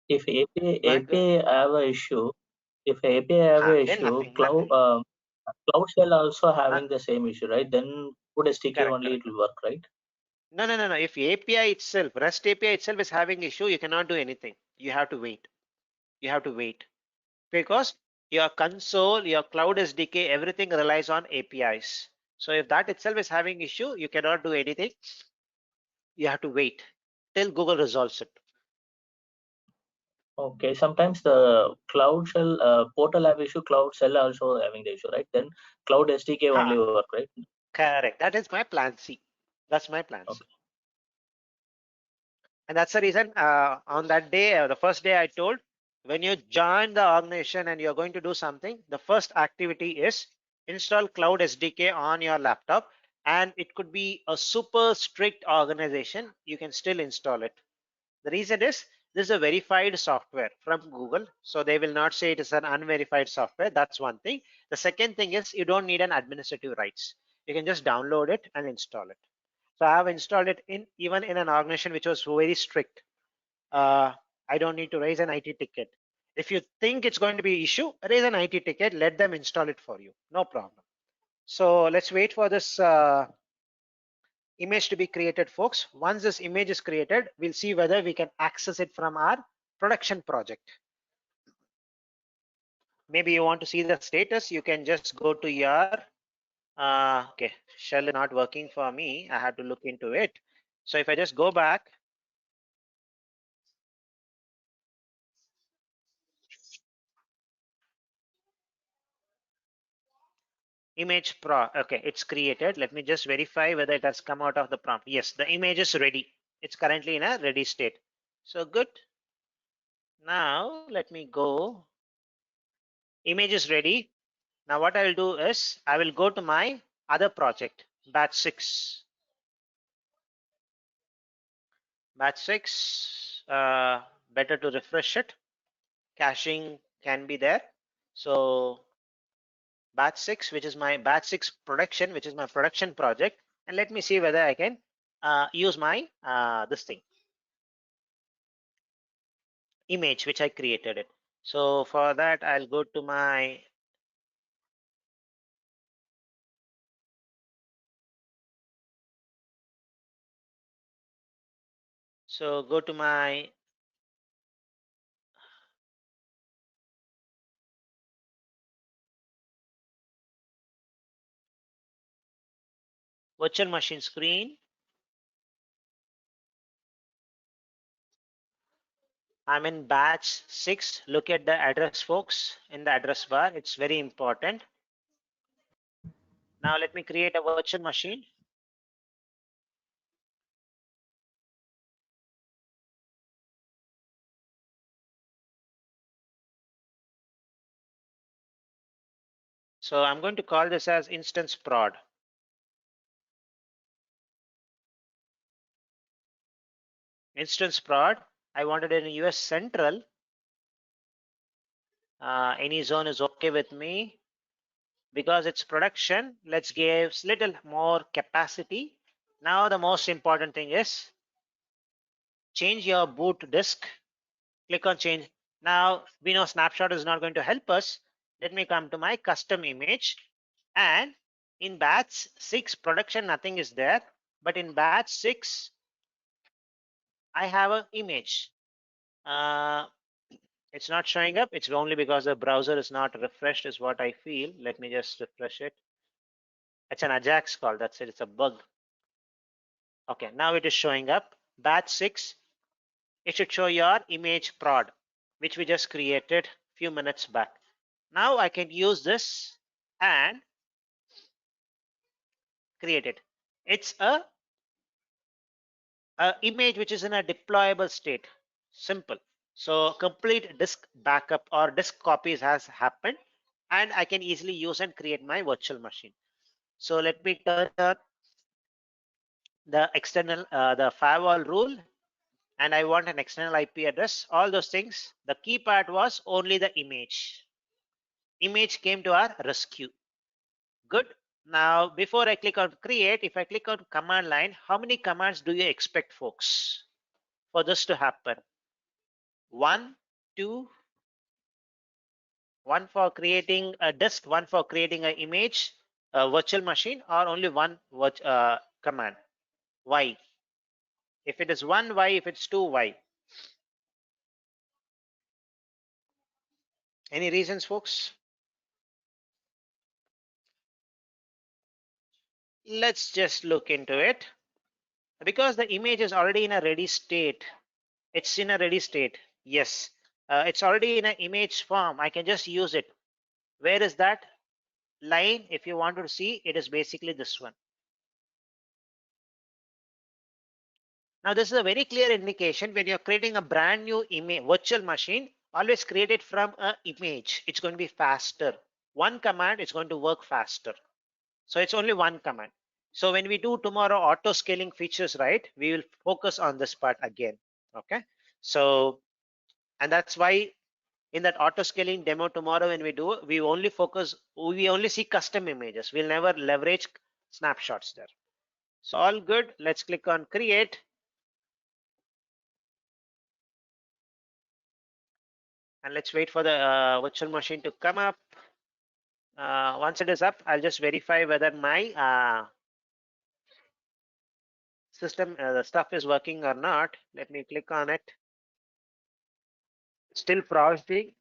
If API, Go ahead, go ahead. have a issue, if API have a Then issue, nothing. Cloud Shell also Uh, having the same issue, right? Then code SDK correct, only it correct. will work, right? No. If API itself, REST API itself is having issue, you cannot do anything. You have to wait. You have to wait because your console, your Cloud SDK, everything relies on APIs. So if that itself is having issue, you cannot do anything. You have to wait till Google resolves it. Okay. Sometimes the Cloud Shell portal have issue, Cloud Shell also having the issue, right? Then Cloud SDK only work, right? Correct. That is my plan C. That's my plan C. Okay. And that's the reason on that day, the first day I told, when you join the organization and you're going to do something, the first activity is install Cloud SDK on your laptop. And it could be a super strict organization. You can still install it. The reason is this is a verified software from Google. So they will not say it is an unverified software. That's one thing. The second thing is you don't need an administrative rights. You can just download it and install it. So I have installed it in even in an organization which was very strict. I don't need to raise an IT ticket. If you think it's going to be issue, raise an IT ticket, let them install it for you. No problem. So let's wait for this image to be created, folks. Once this image is created, we'll see whether we can access it from our production project. Maybe you want to see the status, you can just go to your, okay, shell is not working for me. I have to look into it. So if I just go back, Image pro. Okay, it's created. Let me just verify whether it has come out of the prompt. Yes, the image is ready. It's currently in a ready state. So good. Now let me go. Image is ready. Now what I will do is I will go to my other project, batch 6. Batch 6, better to refresh it. Caching can be there. So batch 6, which is my batch 6 production, which is my production project. And let me see whether I can use my this thing, image, which I created it. So for that, I'll go to my go to my virtual machine screen. I'm in batch 6. Look at the address, folks, in the address bar. It's very important. Now let me create a virtual machine. So I'm going to call this as instance prod. Instance prod. I wanted it in US Central. Any zone is okay with me. Because it's production, let's give little more capacity. Now the most important thing is change your boot disk. Click on change. Now we know Snapshot is not going to help us. Let me come to my custom image, and in batch 6 production nothing is there, but in batch 6 I have an image. It's not showing up. It's only because the browser is not refreshed is what I feel. Let me just refresh it. It's an Ajax call. That's it. It's a bug. Okay, now it is showing up. Batch 6. It should show your image prod, which we just created a few minutes back. Now I can use this and create it. It's a image which is in a deployable state. Simple. So complete disk backup or disk copies has happened, and I can easily use and create my virtual machine. So let me turn on the external the firewall rule, and I want an external IP address. All those things. The key part was only the image. Image came to our rescue. Good. Now, before I click on create, if I click on command line, how many commands do you expect, folks, for this to happen? 1, 2, 1 for creating a disk, 1 for creating an image, a virtual machine, or only one command? Why? If it is 1, why? If it's 2, why? Any reasons, folks? Let's just look into it. Because the image is already in a ready state. It's in a ready state. Yes. It's already in an image form. I can just use it. Where is that line? If you want to see, it is basically this one. Now, this is a very clear indication when you're creating a brand new image, virtual machine, always create it from an image. It's going to be faster. One command is going to work faster. So it's only one command. So when we do tomorrow auto scaling features, right, we will focus on this part again. Okay. So, and that's why in that auto scaling demo tomorrow, when we do, we only see custom images. We'll never leverage snapshots there. So all good. Let's click on create. And let's wait for the virtual machine to come up. Once it is up, I'll just verify whether my system, the stuff is working or not. Let me click on it. Still processing.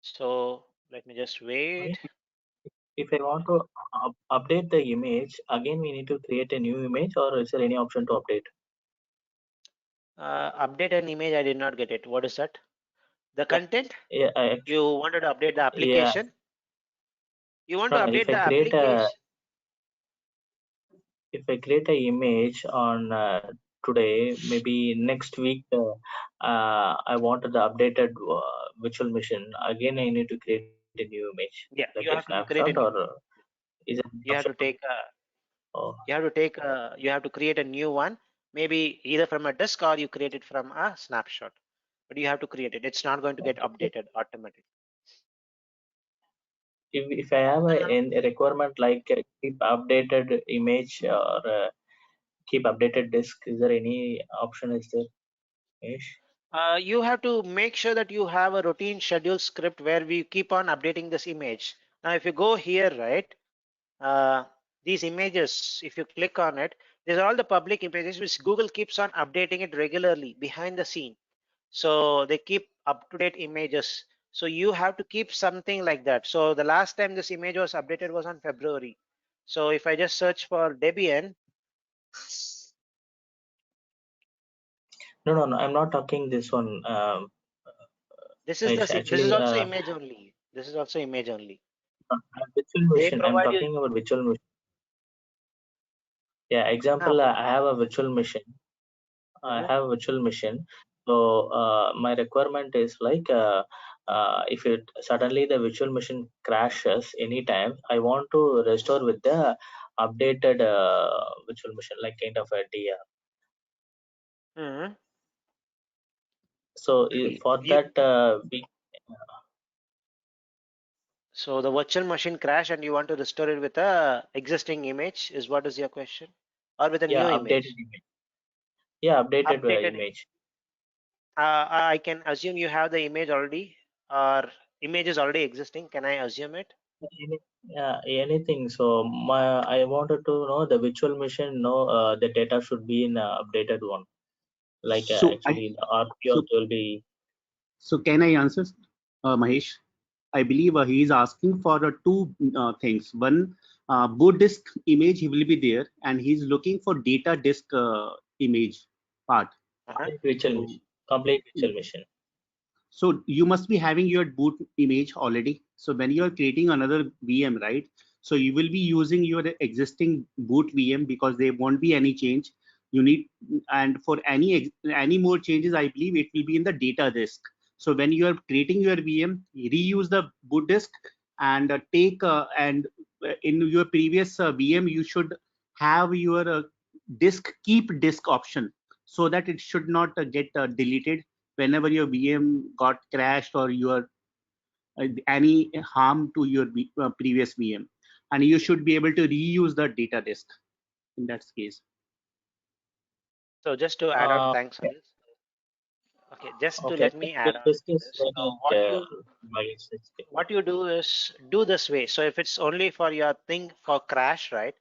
So let me just wait. If I want to update the image, again we need to create a new image, or is there any option to update? Update an image, I did not get it. What is that? The content? Yeah, You wanted to update the yeah. application? You want to No, update the application? if I create a image on today, maybe next week, I wanted the updated virtual machine. Again, I need to create a new image, Yeah, like you a have to snapshot, create a new. or is it You have to take Oh, you have to create a new one, maybe either from a disk or you create it from a snapshot. But you have to create it. It's not going to get updated automatically. if I have a requirement like keep updated image or keep updated disk, is there any option? Is there? Ish? You have to make sure that you have a routine schedule script where we keep on updating this image. Now, if you go here, right, these images, if you click on it, these are all the public images which Google keeps on updating it regularly behind the scene. So they keep up-to-date images. So you have to keep something like that. So the last time this image was updated was on February. So if I just search for Debian, No, I'm not talking this one. this is Ish, this is actually, also image only. This is also image only. virtual They machine. I'm provide you. talking about virtual machine. Yeah, example, Okay. I have a virtual machine. I Mhm. have a virtual machine. So my requirement is like if it suddenly the virtual machine crashes anytime, I want to restore with the updated virtual machine, like kind of a DR. Mhm. So for You, that, we so the virtual machine crash and you want to restore it with a existing image is what is your question? Or with a yeah new updated image? image. Yeah, updated Updated. image. I can assume you have the image already or image is already existing. Can I assume it? Yeah, anything. So I wanted to know the virtual machine. No, the data should be in updated one. Like So I actually the RP so also will be. so can I answer, Mahesh? I believe he is asking for two things. One, boot disk image he will be there, and he's looking for data disk image part. Uh-huh. Virtual So machine, complete virtual machine. So you must be having your boot image already. So when you are creating another VM, right? So you will be using your existing boot VM because there won't be any change. You need, and for any more changes, I believe it will be in the data disk. So when you are creating your VM, reuse the boot disk and take and in your previous VM, you should have your disk keep disk option so that it should not get deleted whenever your VM got crashed or your any harm to your previous VM, and you should be able to reuse the data disk in that case. So just to add on, thanks on this. Okay, just to Okay, let me we'll add on to discuss this. So what you do is do this way. So if it's only for your thing for crash, right?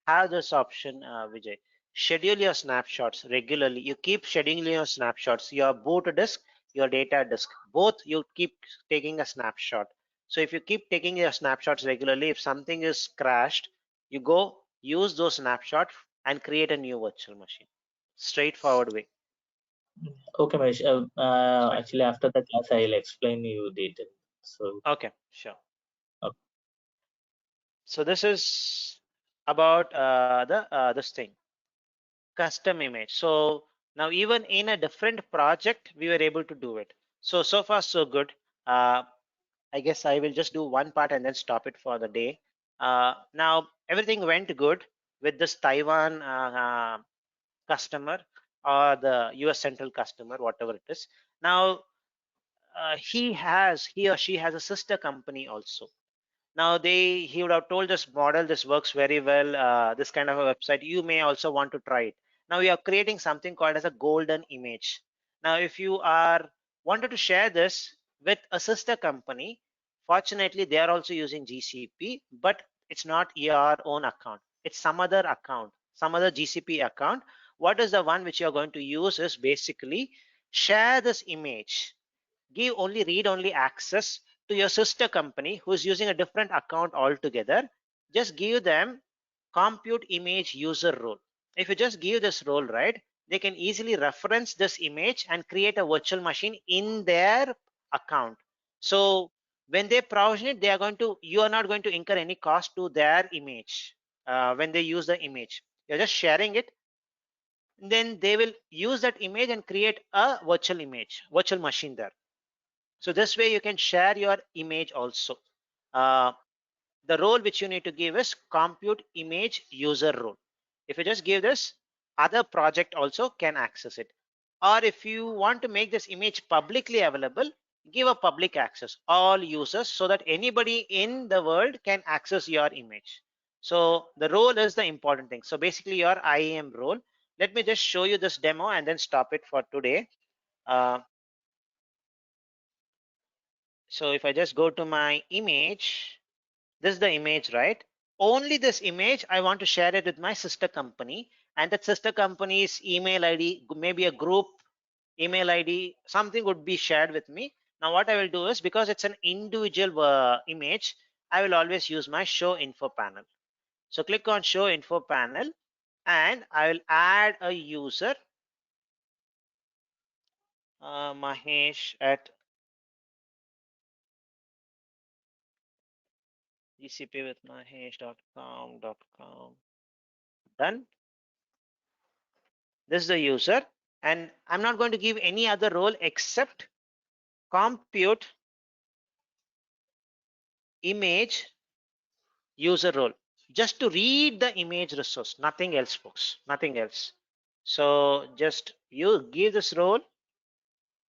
Have this option, Vijay. Schedule your snapshots regularly. You keep scheduling your snapshots, your boot disk, your data disk. Both you keep taking a snapshot. So if you keep taking your snapshots regularly, if something is crashed, you go use those snapshots and create a new virtual machine. Straightforward way. Okay, Mahesh. Straight. Actually, after the class, I'll explain you detail. So, Okay, sure. okay. So this is about the this thing, custom image. So now even in a different project, we were able to do it. So far so good. I guess I will just do one part and then stop it for the day. Now everything went good with this Taiwan customer or the US central customer, whatever it is. Now he or she has a sister company also. Now he would have told this model, this works very well, this kind of a website, you may also want to try it. Now we are creating something called as a golden image. Now if you are wanted to share this with a sister company, fortunately they are also using GCP, but it's not your own account. It's some other account, some other GCP account. What is the one which you're going to use is basically share this image, give only read only access to your sister company who is using a different account altogether, just give them compute image user role. If you just give this role, right, they can easily reference this image and create a virtual machine in their account. So when they provision it, you are not going to incur any cost to their image when they use the image. You're just sharing it. Then they will use that image and create a virtual machine there. So this way you can share your image also. The role which you need to give is compute image user role. If you just give this, other project also can access it. Or if you want to make this image publicly available, give a public access, all users, so that anybody in the world can access your image. So the role is the important thing. So basically your IAM role. Let me just show you this demo and then stop it for today. So if I just go to my image, this is the image, right? Only this image, I want to share it with my sister company, and that sister company's email ID, maybe a group email ID, something would be shared with me. Now what I will do is, because it's an individual image, I will always use my show info panel. So click on show info panel and I will add a user, Mahesh at GCP with Mahesh.com. Done. This is the user, and I'm not going to give any other role except compute image user role, just to read the image resource, nothing else, folks, nothing else. So just you give this role,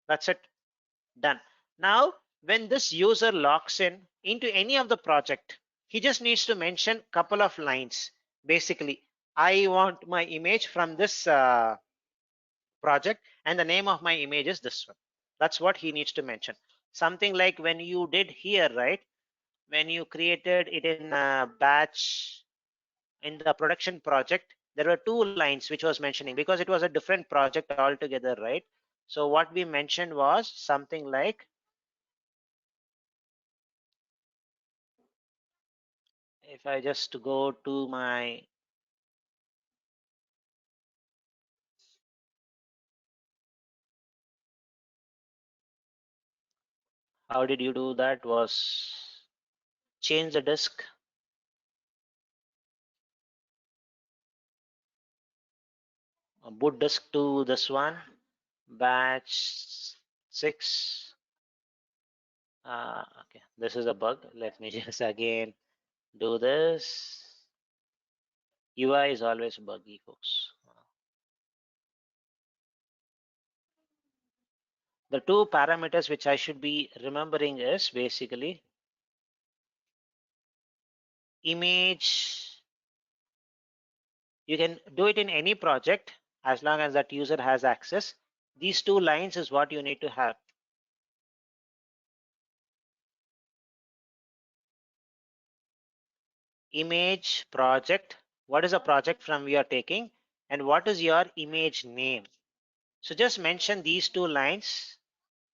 that's it, done. Now when this user logs in into any of the project, he just needs to mention couple of lines. Basically, I want my image from this project, and the name of my image is this one. That's what he needs to mention. Something like when you did here, right, when you created it in batch in the production project, there were two lines which was mentioning, because it was a different project altogether, right? So what we mentioned was something like, if I just go to my how did you do that, was change the disk, boot disk to this one, batch 6. Okay, this is a bug. Let me just again do this. UI is always buggy, folks. The two parameters which I should be remembering is basically image. You can do it in any project as long as that user has access. These two lines is what you need to have. Image project. What is a project from we are taking, and what is your image name? So just mention these two lines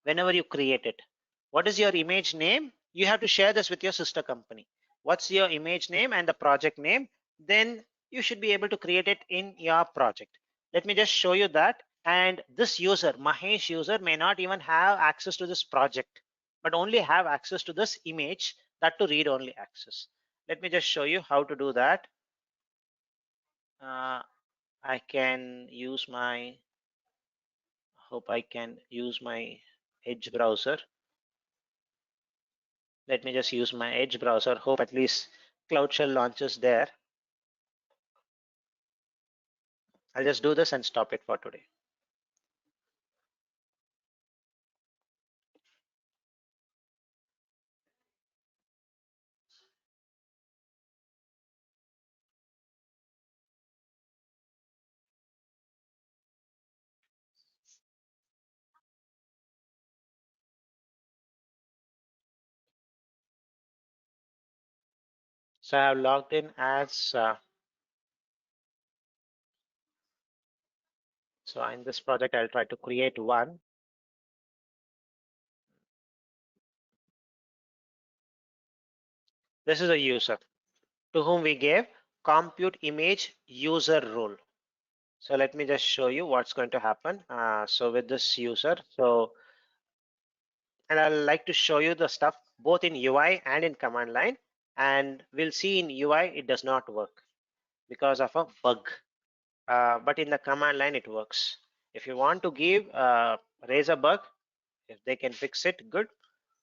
whenever you create it. What is your image name? You have to share this with your sister company. What's your image name and the project name? Then you should be able to create it in your project. Let me just show you that. And this user, Mahesh user, may not even have access to this project, but only have access to this image, that to read only access. Let me just show you how to do that. I can use my, hope I can use my Edge browser. Let me just use my Edge browser. Hope at least Cloud Shell launches there. I'll just do this and stop it for today. So I have logged in as, so in this project, I'll try to create one. This is a user. to whom we gave compute image user role. So let me just show you what's going to happen. So with this user, and I'll like to show you the stuff both in UI and in command line, and we'll see in UI it does not work because of a bug, but in the command line it works. If you want to give raise a bug, if they can fix it, good,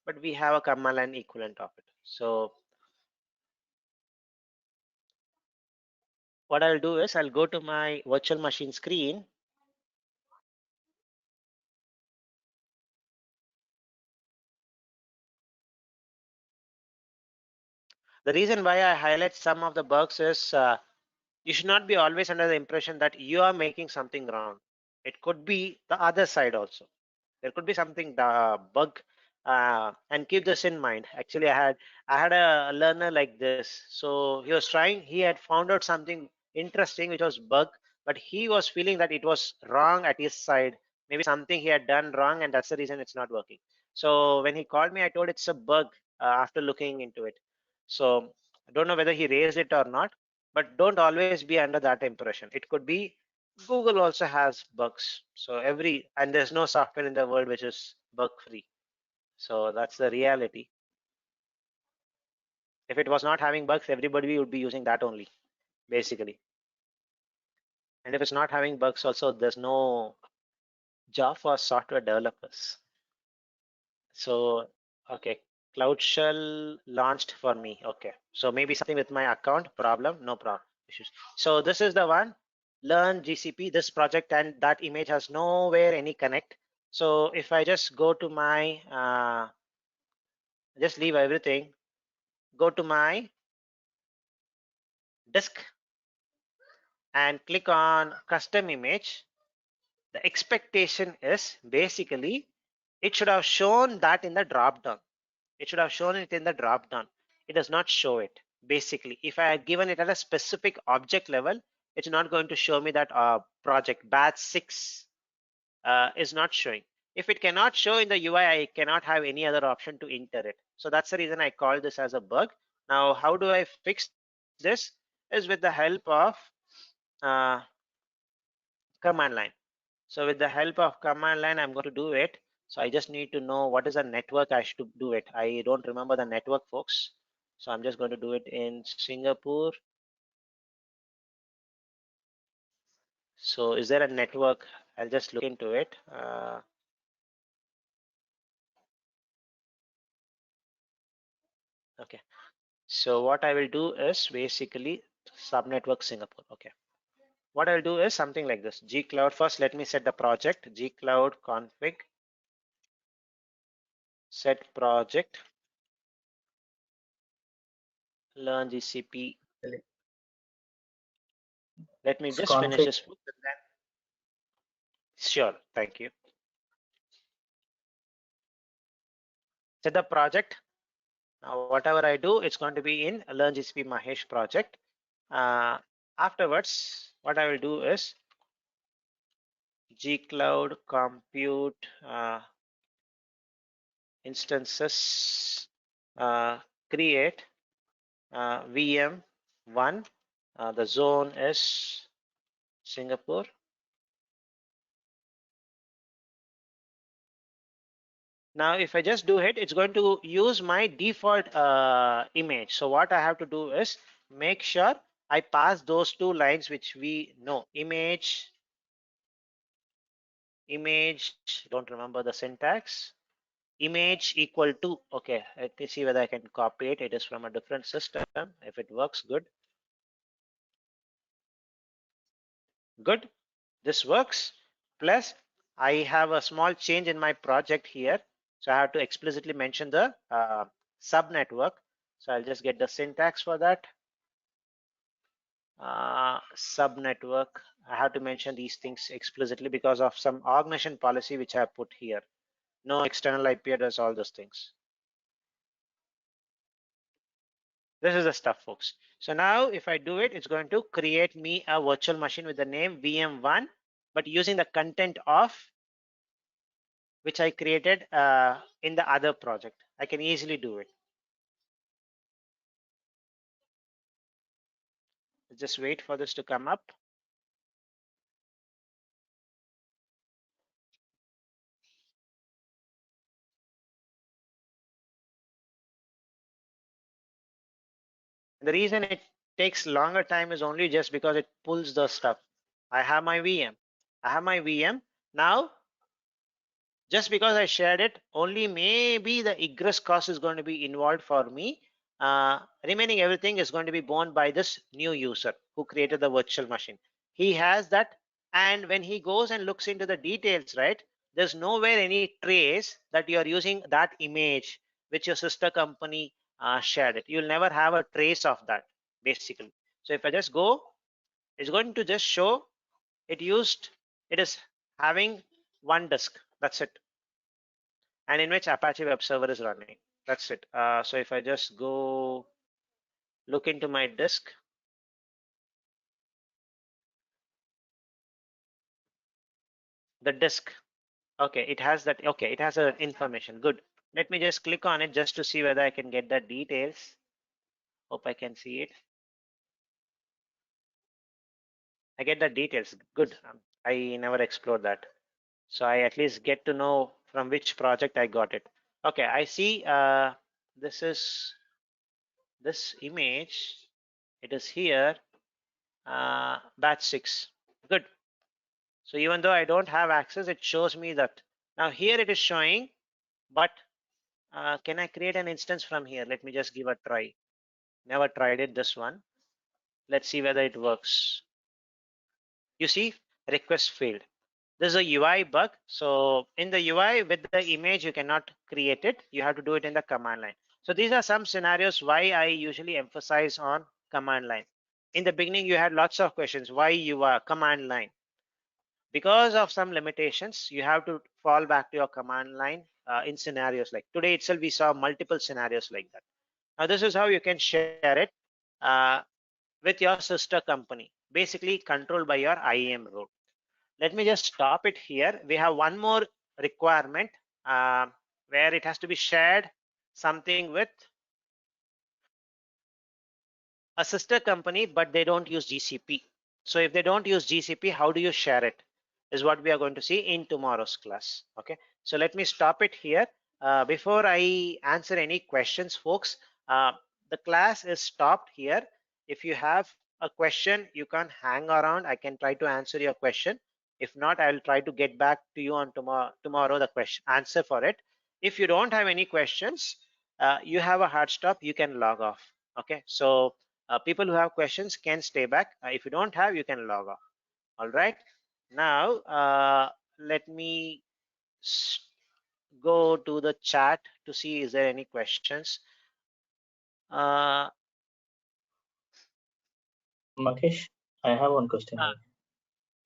but we have a command line equivalent of it. So what I'll do is I'll go to my virtual machine screen. The reason why I highlight some of the bugs is you should not be always under the impression that you are making something wrong. It could be the other side also. There could be something bug, and keep this in mind. Actually, I had a learner like this. So he was trying. He had found out something interesting, which was bug, but he was feeling that it was wrong at his side. Maybe something he had done wrong, and that's the reason it's not working. So when he called me, I told it's a bug after looking into it. So I don't know whether he raised it or not, but don't always be under that impression. It could be Google also has bugs. So and there's no software in the world which is bug free. So that's the reality. If it was not having bugs, everybody would be using that only, basically. And if it's not having bugs also, there's no job for software developers. So, okay, Cloud Shell launched for me. Okay, so maybe something with my account problem, no problem issues. So this is the one, learn GCP, this project, and that image has nowhere any connect. So if I just go to my, just leave everything, go to my disk and click on custom image, the expectation is basically it should have shown that in the drop down. It should have shown it in the drop down. It does not show it. Basically, if I had given it at a specific object level, it's not going to show me that project batch 6 is not showing. If it cannot show in the UI, I cannot have any other option to enter it. So that's the reason I call this as a bug. Now, how do I fix this? Is with the help of uh, command line. So with the help of command line, I'm going to do it. So I just need to know what is the network I should do it. I don't remember the network, folks. So I'm just going to do it in Singapore. So is there a network? I'll just look into it. Okay. So what I will do is basically subnetwork Singapore. Okay. What I'll do is something like this. Gcloud first. Let me set the project. Gcloud config. Set project. Learn GCP. Let me just finish this. Sure. Thank you. Set the project. Now, whatever I do, it's going to be in Learn GCP Mahesh project. Afterwards, what I will do is gcloud compute instances, create VM1. The zone is Singapore. Now, if I just do it, it's going to use my default image. So what I have to do is make sure I pass those two lines which we know. Image, don't remember the syntax. Image equal to, okay, let me see whether I can copy it. It is from a different system. If it works, good. Good. This works. Plus, I have a small change in my project here. So I have to explicitly mention the subnetwork. So I'll just get the syntax for that. Subnetwork. I have to mention these things explicitly because of some organization policy which I have put here. No external IP address, all those things. This is the stuff, folks. So now if I do it, it's going to create me a virtual machine with the name VM1, but using the content of which I created in the other project. I can easily do it. Just wait for this to come up. The reason it takes longer time is only just because it pulls the stuff. I have my VM. I have my VM. Now, just because I shared it, only maybe the egress cost is going to be involved for me. Remaining everything is going to be borne by this new user who created the virtual machine. He has that, and when he goes and looks into the details, right, there's nowhere any trace that you are using that image which your sister company shared it. You'll never have a trace of that, basically. So if I just go, it's going to just show it is having one disk. That's it, and in which Apache web server is running. That's it. So if I just go look into my disk, the disk, okay, it has that. Okay, it has a information. Good. Let me just click on it just to see whether I can get the details. Hope I can see it. I get the details. Good. I never explored that, so I at least get to know from which project I got it. Okay, I see. This is this image. It is here. Batch 6. Good. So even though I don't have access, it shows me that. Now here it is showing, but can I create an instance from here? Let me just give a try. Never tried it, this one. Let's see whether it works. You see, request failed. This is a UI bug. So in the UI with the image, you cannot create it. You have to do it in the command line. So these are some scenarios why I usually emphasize on command line. In the beginning, you had lots of questions. Why UI command line? Because of some limitations, you have to fall back to your command line in scenarios like today itself. We saw multiple scenarios like that. Now this is how you can share it uh, with your sister company, basically controlled by your IAM role. Let me just stop it here. We have one more requirement where it has to be shared something with a sister company, but they don't use GCP. So if they don't use GCP, how do you share it is what we are going to see in tomorrow's class. Okay, so let me stop it here. Before I answer any questions, folks, the class is stopped here. If you have a question, you can hang around. I can try to answer your question. If not, I will try to get back to you on tomorrow the question answer for it. If you don't have any questions, you have a hard stop, you can log off. Okay, so people who have questions can stay back. If you don't have, you can log off. All right. Now, let me go to the chat to see is there any questions. Makesh, I have one question here.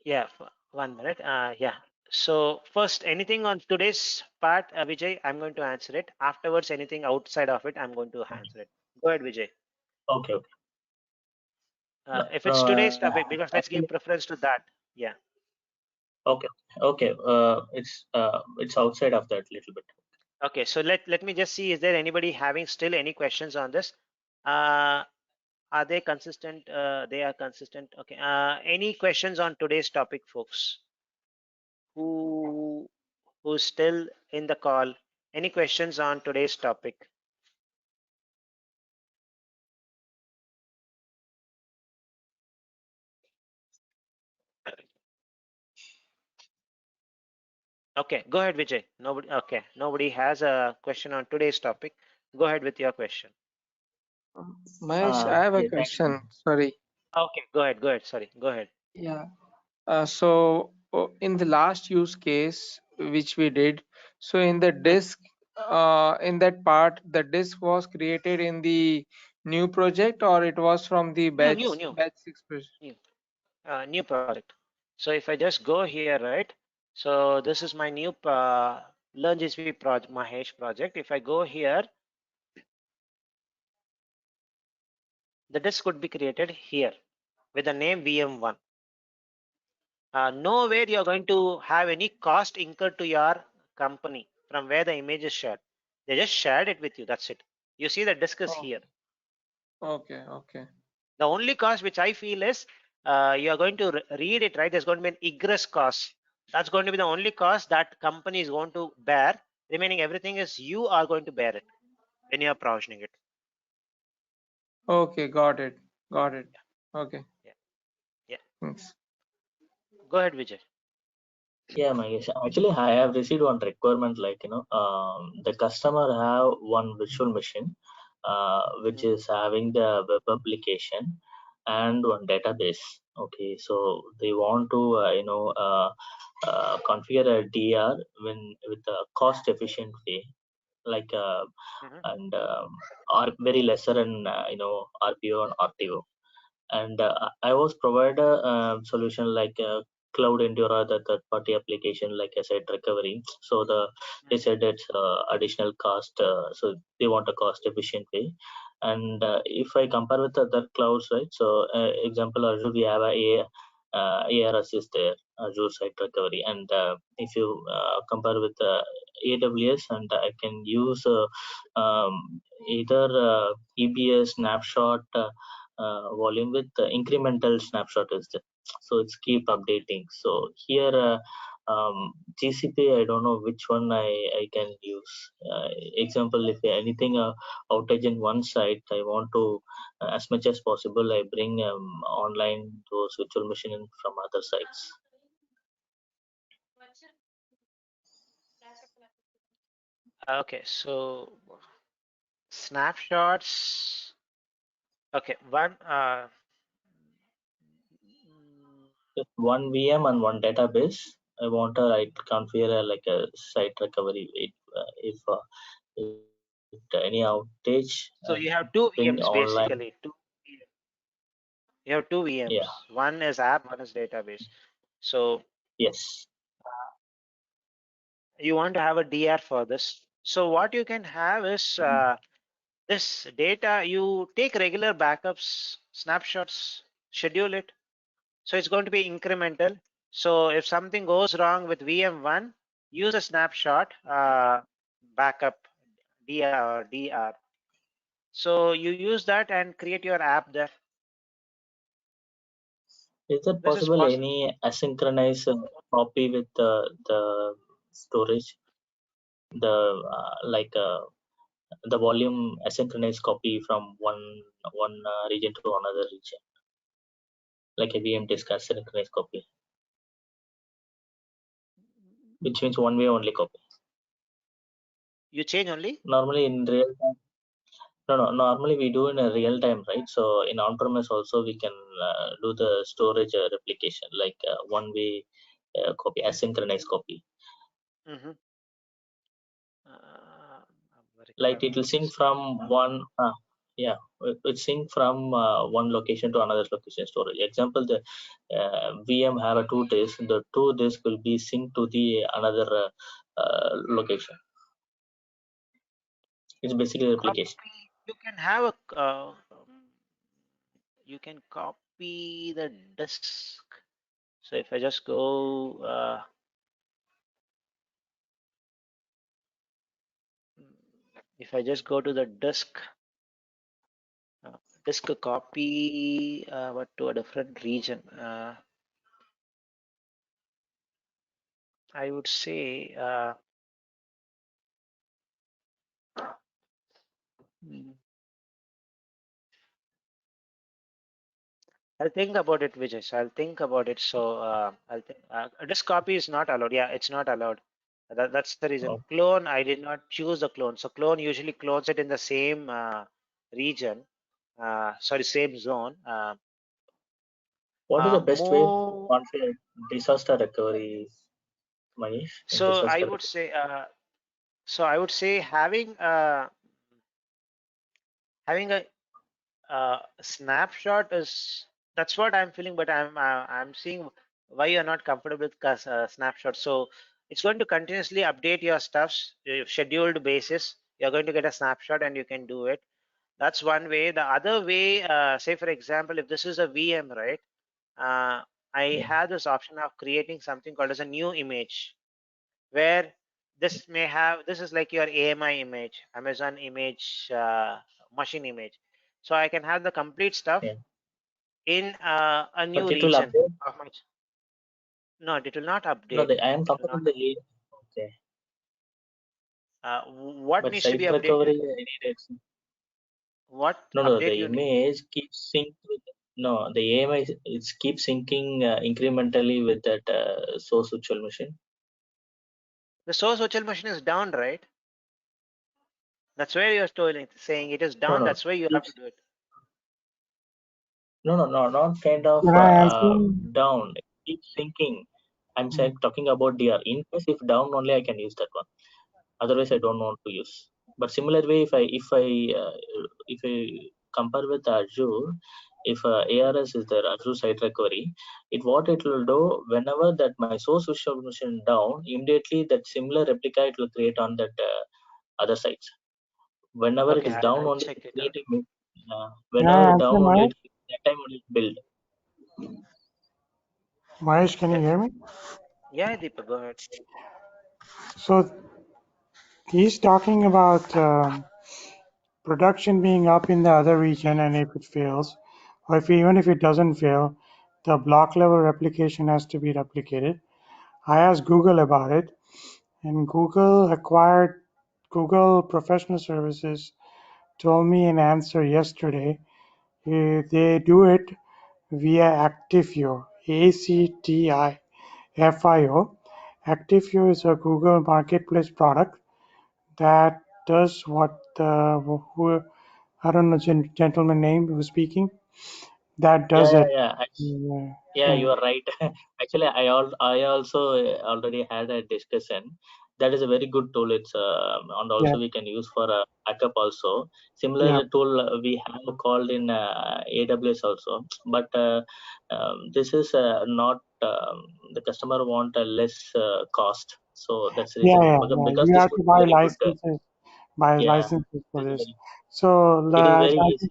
Yeah, 1 minute. Yeah. So first, anything on today's part, Vijay, I'm going to answer it. Afterwards, anything outside of it, I'm going to answer it. Go ahead, Vijay. Okay, okay. If it's today's topic, Actually, because let's give preference to that. Yeah. okay, okay. It's outside of that little bit. Okay, so let me just see, is there anybody having still any questions on this? Are they consistent? They are consistent. Okay. Any questions on today's topic, folks? Who's still in the call? Any questions on today's topic? Okay, go ahead, Vijay. Nobody. Okay, nobody has a question on today's topic. Go ahead with your question. Mahesh, I have a Yeah, thank you. question. Sorry. Okay, go ahead. Go ahead. Sorry, go ahead. Yeah. So in the last use case which we did, so in the disk, in that part, the disk was created in the new project, or it was from the batch 6 project? New project. So if I just go here, right? So this is my new Learn GCP project, Mahesh project. If I go here, the disk could be created here with the name VM1. Nowhere you're going to have any cost incurred to your company from where the image is shared. They just shared it with you. That's it. You see the disk is Oh, here. okay, okay. The only cost which I feel is you are going to read it, right? There's going to be an egress cost. That's going to be the only cost that company is going to bear. Remaining everything is you are going to bear it when you are provisioning it. Okay, got it. Got it. Okay. Yeah. Thanks. Go ahead, Vijay. Yeah, Mahesh. Actually, I have received one requirement like, the customer have one virtual machine, which is having the web application and one database. Okay, so they want to, configure a DR with a cost efficient way, like, and very lesser in, RPO and RTO. And I was provided a solution like Cloud Endura, the third-party application, like I said, recovery. So they said it's additional cost, so they want a cost-efficient way. And if I compare with other clouds, right? So example, Azure, we have ARS is there, Azure Site Recovery, and if you compare with AWS, and I can use either EBS Snapshot. Volume with incremental snapshot is there, so it's keep updating. So here GCP, I don't know which one I can use. Example, if anything outage in one site, I want to as much as possible I bring online those virtual machine in from other sites. Okay, so snapshots. Okay, one. If one VM and one database, I want to configure like a site recovery. If any outage, So you have two bring VMs online. basically. You have two VMs. Yeah. One is app, one is database. So Yes. You want to have a DR for this. So what you can have is this data. You take regular backups, snapshots, schedule it. So it's going to be incremental. So if something goes wrong with VM1, use a snapshot backup DR. So you use that and create your app there. Is it This is possible possible. any asynchronous copy with the storage, the the volume asynchronous copy from one region to another region, like a VM disk asynchronous copy, which means one way only copy. You change only? Normally in real time. No. Normally we do in a real time, right? So in on-premise also we can do the storage replication, like one-way copy, asynchronous copy. Mm-hmm. Like it will sync from one. It sync from one location to another location storage. Example, the VM have a two disk. The two disk will be synced to the another location. It's basically replication. You can have a. You can copy the disk. So if I just go. If I just go to the disk copy, but to a different region, I would say I'll think about it, Vijay. So I'll think about it. So I'll think disk copy is not allowed. Yeah, it's not allowed. That's the reason. Oh. Clone, I did not choose the clone. So clone usually clones it in the same region. Sorry, same zone. What is the best way to More. configure disaster recovery, Manish? In So I disaster would recovery? say. So I would say having a snapshot is that's what I'm feeling, but I'm seeing why you're not comfortable with snapshot. So it's going to continuously update your stuffs, your scheduled basis. You're going to get a snapshot and you can do it. That's one way. The other way, say for example, if this is a VM, right? I have this option of creating something called as a new image, where this is like your AMI image, Amazon image, machine image. So I can have the complete stuff, Yeah. in a new But it will region update. of my. No, it will not No, update. I am It will comparing not. the A. Okay. What But needs to site be updated? recovery, I need it. What No, update the you need? image keeps sync with. No, the AMI it keeps syncing incrementally with that source virtual machine. The source virtual machine is down, right? That's where you're saying it is down. No, That's why you have to keeps do it. no, not kind of Can I answer? down. It keeps syncing. I'm saying Mm. talking about DR. In case if down only, I can use that one. Otherwise, I don't want to use. But similar way, if I compare with Azure, if ARS is there, Azure Site Recovery, what it will do whenever that my source virtual machine down, immediately that similar replica it will create on that other sites. Whenever it Okay, is down I'll only, check it out. creating Can I whenever answer, down only, Mahesh? that time only build. Mahesh, can you Yes. hear me? Yeah, Deepa, go ahead. So he's talking about production being up in the other region, and if it fails, or even if it doesn't fail, the block level replication has to be replicated. I asked Google about it, and Google Professional Services told me an answer yesterday. They do it via Actifio, ACTIFIO. Actifio is a Google Marketplace product that does what I don't know gentleman name who's speaking, that does it. Yeah. Yeah, Yeah, you are right. Actually, I also already had a discussion. That is a very good tool. It's and yeah, also we can use for a backup also. yeah, Similar tool we have called in AWS also. But this is not the customer want a less cost. So that's the reason yeah. because You this have would to be buy very good. licenses, Yeah, for it is this. very So it is I very think easy.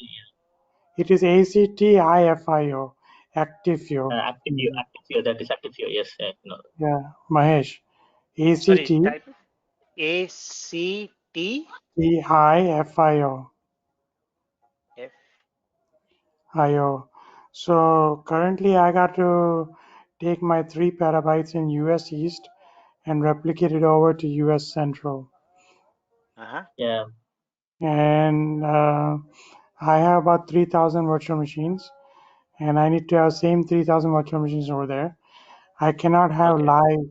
it is ACTIFIO, Actifio. Mm, Active. That is active. Yes, no. yeah, Mahesh, Sorry, ACTIFIO. type ACT. F. IO. So currently I got to take my 3 petabytes in US East and replicate it over to US Central. Uh-huh. Yeah. And I have about 3,000 virtual machines, and I need to have same 3,000 virtual machines over there. I cannot have Okay. live.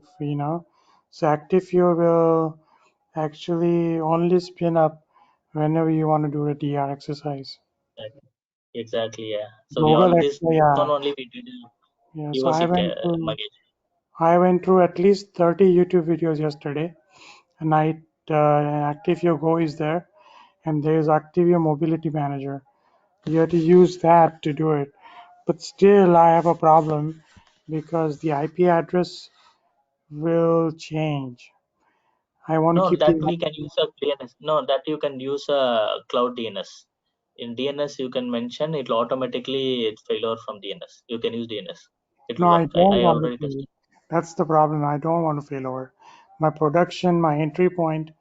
So ActiveView will actually only spin up whenever you want to do a DR exercise. Exactly, yeah. So we Google all X, this one yeah, only we did yeah. So POC, I went through at least 30 YouTube videos yesterday, and Activio Go is there, and there is Activio Mobility Manager. You have to use that to do it. But still, I have a problem because the IP address will change. I want to No, keep that the we can use a DNS. No, that you can use a cloud DNS. In DNS, you can mention it will automatically it failure from DNS. You can use DNS. It No, will I work. don't I want to already fail. tested. That's the problem. I don't want to fail over. My production, my entry point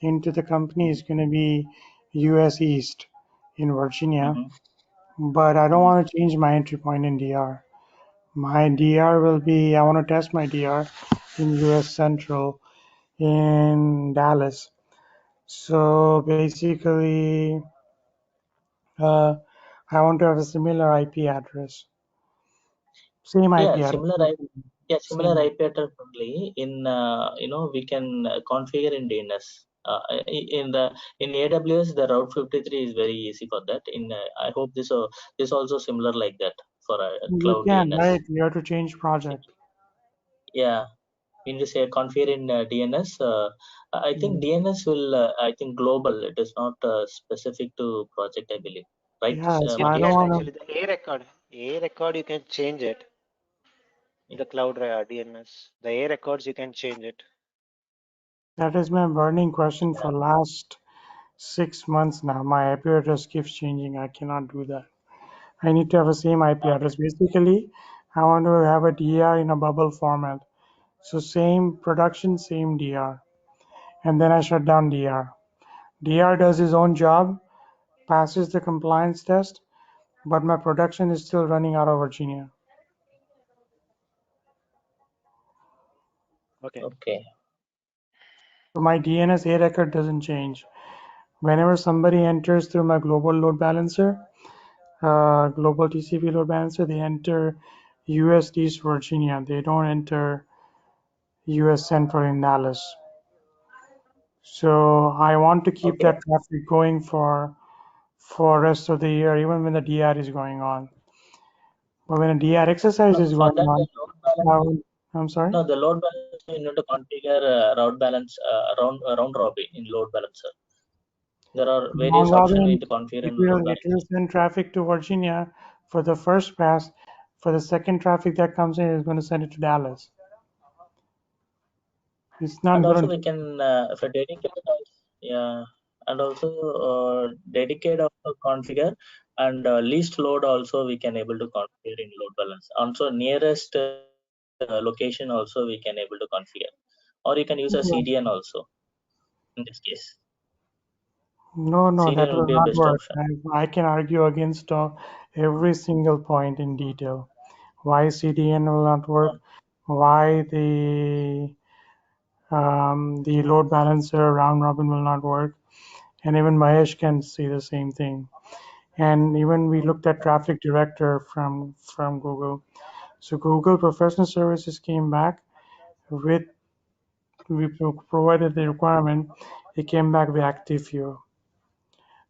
into the company is going to be US East in Virginia, Mm-hmm. but I don't want to change my entry point in DR. My DR will be, I want to test my DR in US Central in Dallas. So basically, uh, I want to have a similar IP address, same IP Yeah, address, similar same. IP address only. In we can configure in DNS. In the in AWS, the Route 53 is very easy for that. In I hope this also similar like that for a You cloud can, DNS. right? You have to change project. Yeah, when we say configure in DNS, I think Mm. DNS will, I think global. It is not specific to project, I believe. Right, Yeah, so It I don't is Mangesh? want to. actually the A record. A record you can change it in the cloud DNS. The A records you can change it. That is my burning question Yeah. for last 6 months now. My IP address keeps changing. I cannot do that. I need to have the same IP Okay. address. Basically, I want to have a DR in a bubble format. So same production, same DR. And then I shut down DR. DR does his own job, passes the compliance test, but my production is still running out of Virginia. Okay. Okay. So my DNS A record doesn't change. Whenever somebody enters through my global load balancer, global TCP load balancer, they enter US East Virginia. They don't enter US Central in Dallas. So I want to keep Okay. that traffic going for rest of the year, even when the DR is going on. But when a DR exercise No, is for going that the on, load balance. I'm sorry. No, the load balancer you need to configure route balance round robin in load balancer. There are various Round options you robin, need to configure it in will load it will balancer. send traffic to Virginia for the first pass. For the second traffic that comes in, it's going to send it to Dallas. It's not And also going we to. can for dedicate, yeah, and also dedicate also configure, and least load also we can able to configure in load balance. Also nearest location also we can able to configure, or you can use a CDN also in this case. No, CDN that will will be a not best work. option. I can argue against every single point in detail. Why CDN will not work? Why the load balancer round robin will not work? And even Mahesh can see the same thing. And even we looked at traffic director from Google. So Google Professional Services came back with we provided the requirement. It came back with ActiveView.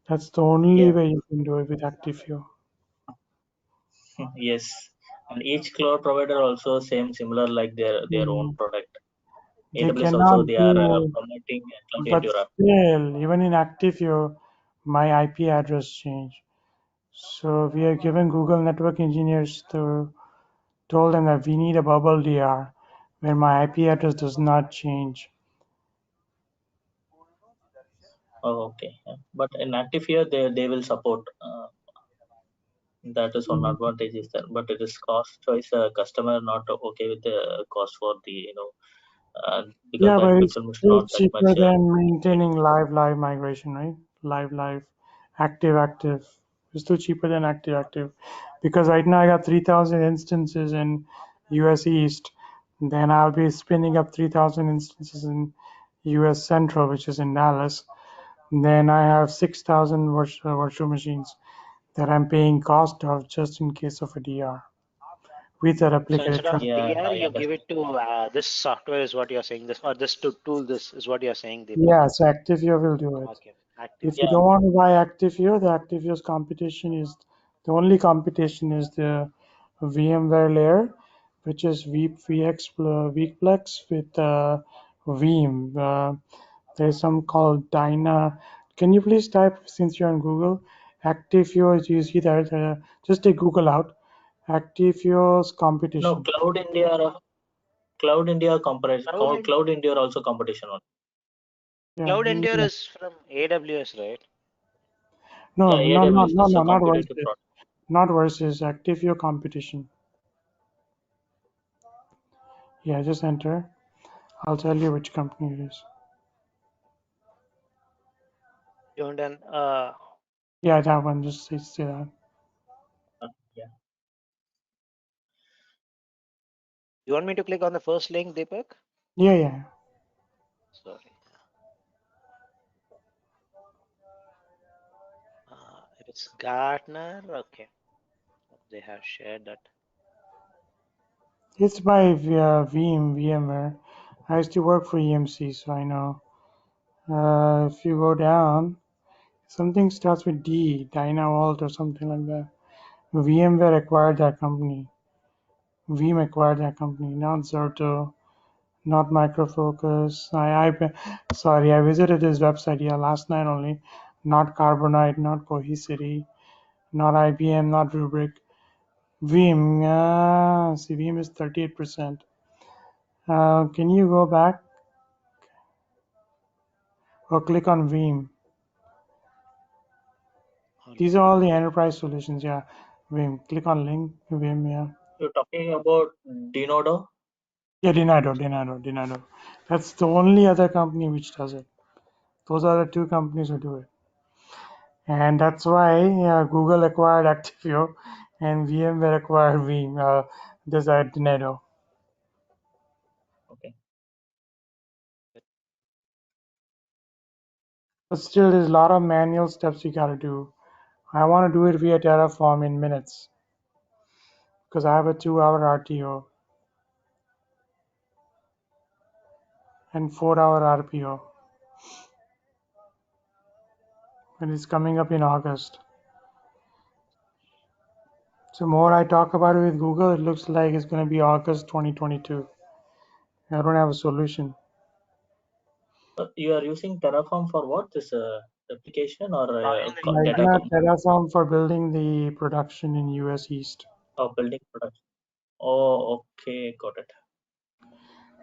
That's the only Yeah. way you can do it with ActiveView. Yes, and each cloud provider also same similar like their own Mm, product. They AWS cannot also they are do, promoting Cloud but Endura. still, even in ActiveView, my IP address changed. So we are giving Google network engineers told them that we need a bubble DR where my IP address does not change. Oh, okay. Yeah. But in active here they will support. That is one Mm. advantage is there, but it is cost choice. Customer not okay with the cost for the because Yeah, that but it's pixel is still not that cheaper much. than maintaining live migration, right? Live, active. It's still cheaper than active. Because right now I got 3,000 instances in US East. Then I'll be spinning up 3,000 instances in US Central, which is in Dallas. Then I have 6,000 virtual machines that I'm paying cost of just in case of a DR with a So replicated instead of traffic. Yeah, DR, I you give understand. it to this software is what you're saying. This or this to tool. This is what you're saying, Deepak. Yeah, so ActiveView will do it. Okay. Active. If you Yeah, don't want to buy ActiveView, the ActiveView's competition is the only competition is the VMware layer, which is VXPlex with Veeam. There's some called Dyna. Can you please type since you're on Google? ActiveView, you see that? Just take Google out. ActiveView's no competition. Cloud India comparison. Cloud in, Cloud India also competition on. Yeah. Cloud Endure is from AWS, right? No, Yeah, no, no, AWS no, this is a no, not competitive versus. product. Not versus. ActiveView competition. Yeah, just enter. I'll tell you which company it is. You want an Yeah, that one. Just say that. Yeah. you want me to click on the first link, Deepak? Yeah. Sorry. If it's Gartner, okay. They have shared that. It's by VMware. I used to work for EMC, so I know. If you go down, something starts with D, DynaVault or something like that. VMware acquired that company. Veeam acquired that company, not Zerto, not Micro Focus. Sorry, I visited this website last night only. Not Carbonite, not Cohesity, not IBM, not Rubrik. Veeam, see, Veeam is 38%. Can you go back or click on Veeam? These are all the enterprise solutions, yeah. Veeam, click on link, Veeam, yeah. You're talking about Denodo? Yeah, Denado. That's the only other company which does it. Those are the two companies who do it. And that's why Google acquired Activio and VMware acquired this Dynado. Okay. But still, there's a lot of manual steps you got to do. I want to do it via Terraform in minutes because I have a 2-hour RTO and 4-hour RPO, and it's coming up in August. So more I talk about it with Google, it looks like it's going to be August 2022. I don't have a solution. But you are using Terraform for what? This application or Right data now, Terraform for building the production in US East. building production? Oh, okay, got it.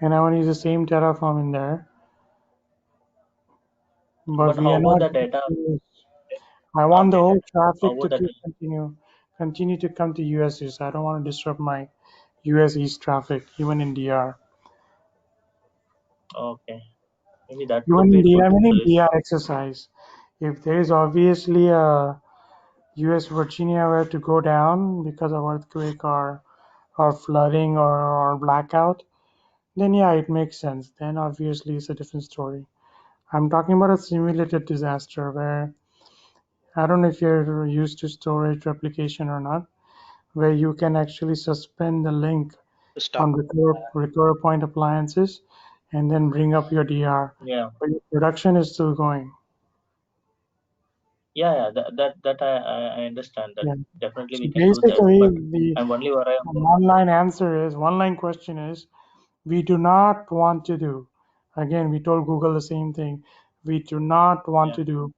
And I want to use the same Terraform in there. But we how are about not. the data? I want the Okay, whole how traffic to about that? continue to come to US East. I don't want to disrupt my US East traffic, even in DR. Okay, maybe that Even could be in a DR, good I mean in solution. DR exercise. If there is obviously a US Virginia where to go down because of earthquake or flooding or blackout, then yeah, it makes sense. Then obviously it's a different story. I'm talking about a simulated disaster where I don't know if you're used to storage replication or not, where you can actually suspend the link To stop. on recover point appliances and then bring up your DR. Yeah, But your production is still going. yeah. That I understand that. Yeah. Definitely So we can do that. basically, But the I'm only worried about. one line question is, we do not want to do. Again, we told Google the same thing. We do not want Yeah, to do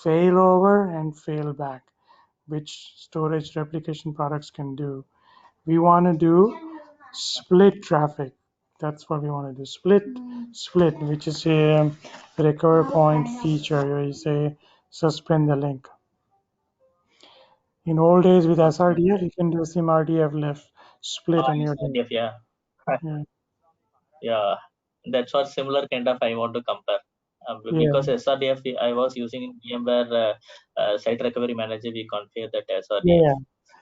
failover and fail back, which storage replication products can do. We want to do split traffic. That's what we want to do. Split, which is a recover point feature where you say suspend the link. In old days with okay. SRDF, you can do SIM RDF left split and you're done. Yeah, Yeah. yeah. That's what similar kind of I want to compare. Yeah. Because SRDF I was using in VMware site recovery manager. We configure that SRDF. Yeah.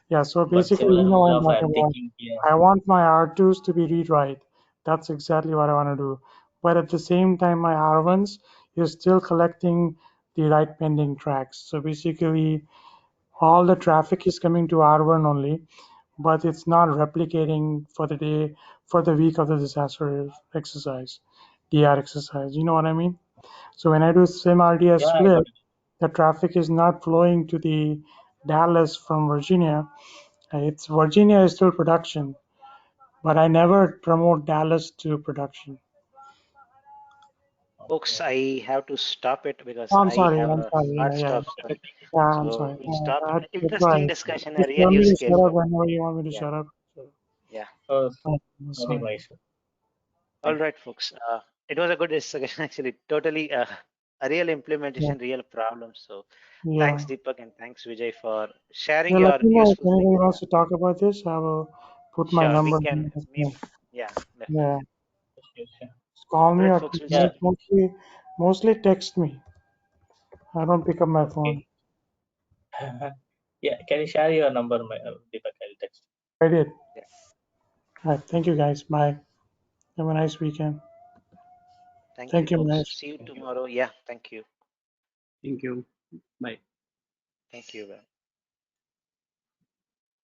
Yeah. So But basically, you similar know what I'm of talking I'm about. thinking here. I want my R2s to be read write. That's exactly what I want to do. But at the same time, my R1s is still collecting the write pending tracks. So basically, all the traffic is coming to R1 only, but it's not replicating for the day, for the week of the disaster exercise, DR exercise. You know what I mean? So when I do SIM RDS Yeah, I got split, it. the traffic is not flowing to the Dallas from Virginia. It's Virginia is still production, but I never promote Dallas to production. Folks, Okay. I have to stop it because Oh, I'm I sorry. have I'm a sorry. hard Yeah, yeah. stop. Sorry. Yeah, I'm So sorry. we'll stop. That's Interesting why. discussion. I Just tell really me use to shut scale. up whenever you want me to Yeah. shut up. Yeah. Nothing Sorry. nice. All Thank you. right, folks. It was a good discussion, actually. Totally a real Yeah. implementation, real problem. So Yeah. thanks, Deepak, and thanks, Vijay, for sharing Yeah, let your me know if useful things. anybody Yeah. wants to talk about this. I will put my Sure. We number can. in. Yeah, Yeah. definitely. Sure. Just call All me right, or folks. We'll Yeah. start. mostly text me. I don't pick up my phone. Okay. Yeah. Can you share your number, Deepak? I'll text. I did. Yeah. All right. Thank you guys. Bye. Have a nice weekend. Thank you, Thank you, folks. Manish. See you Thank you. tomorrow. Yeah. Thank you. Thank you. Bye. Thank you. Bye.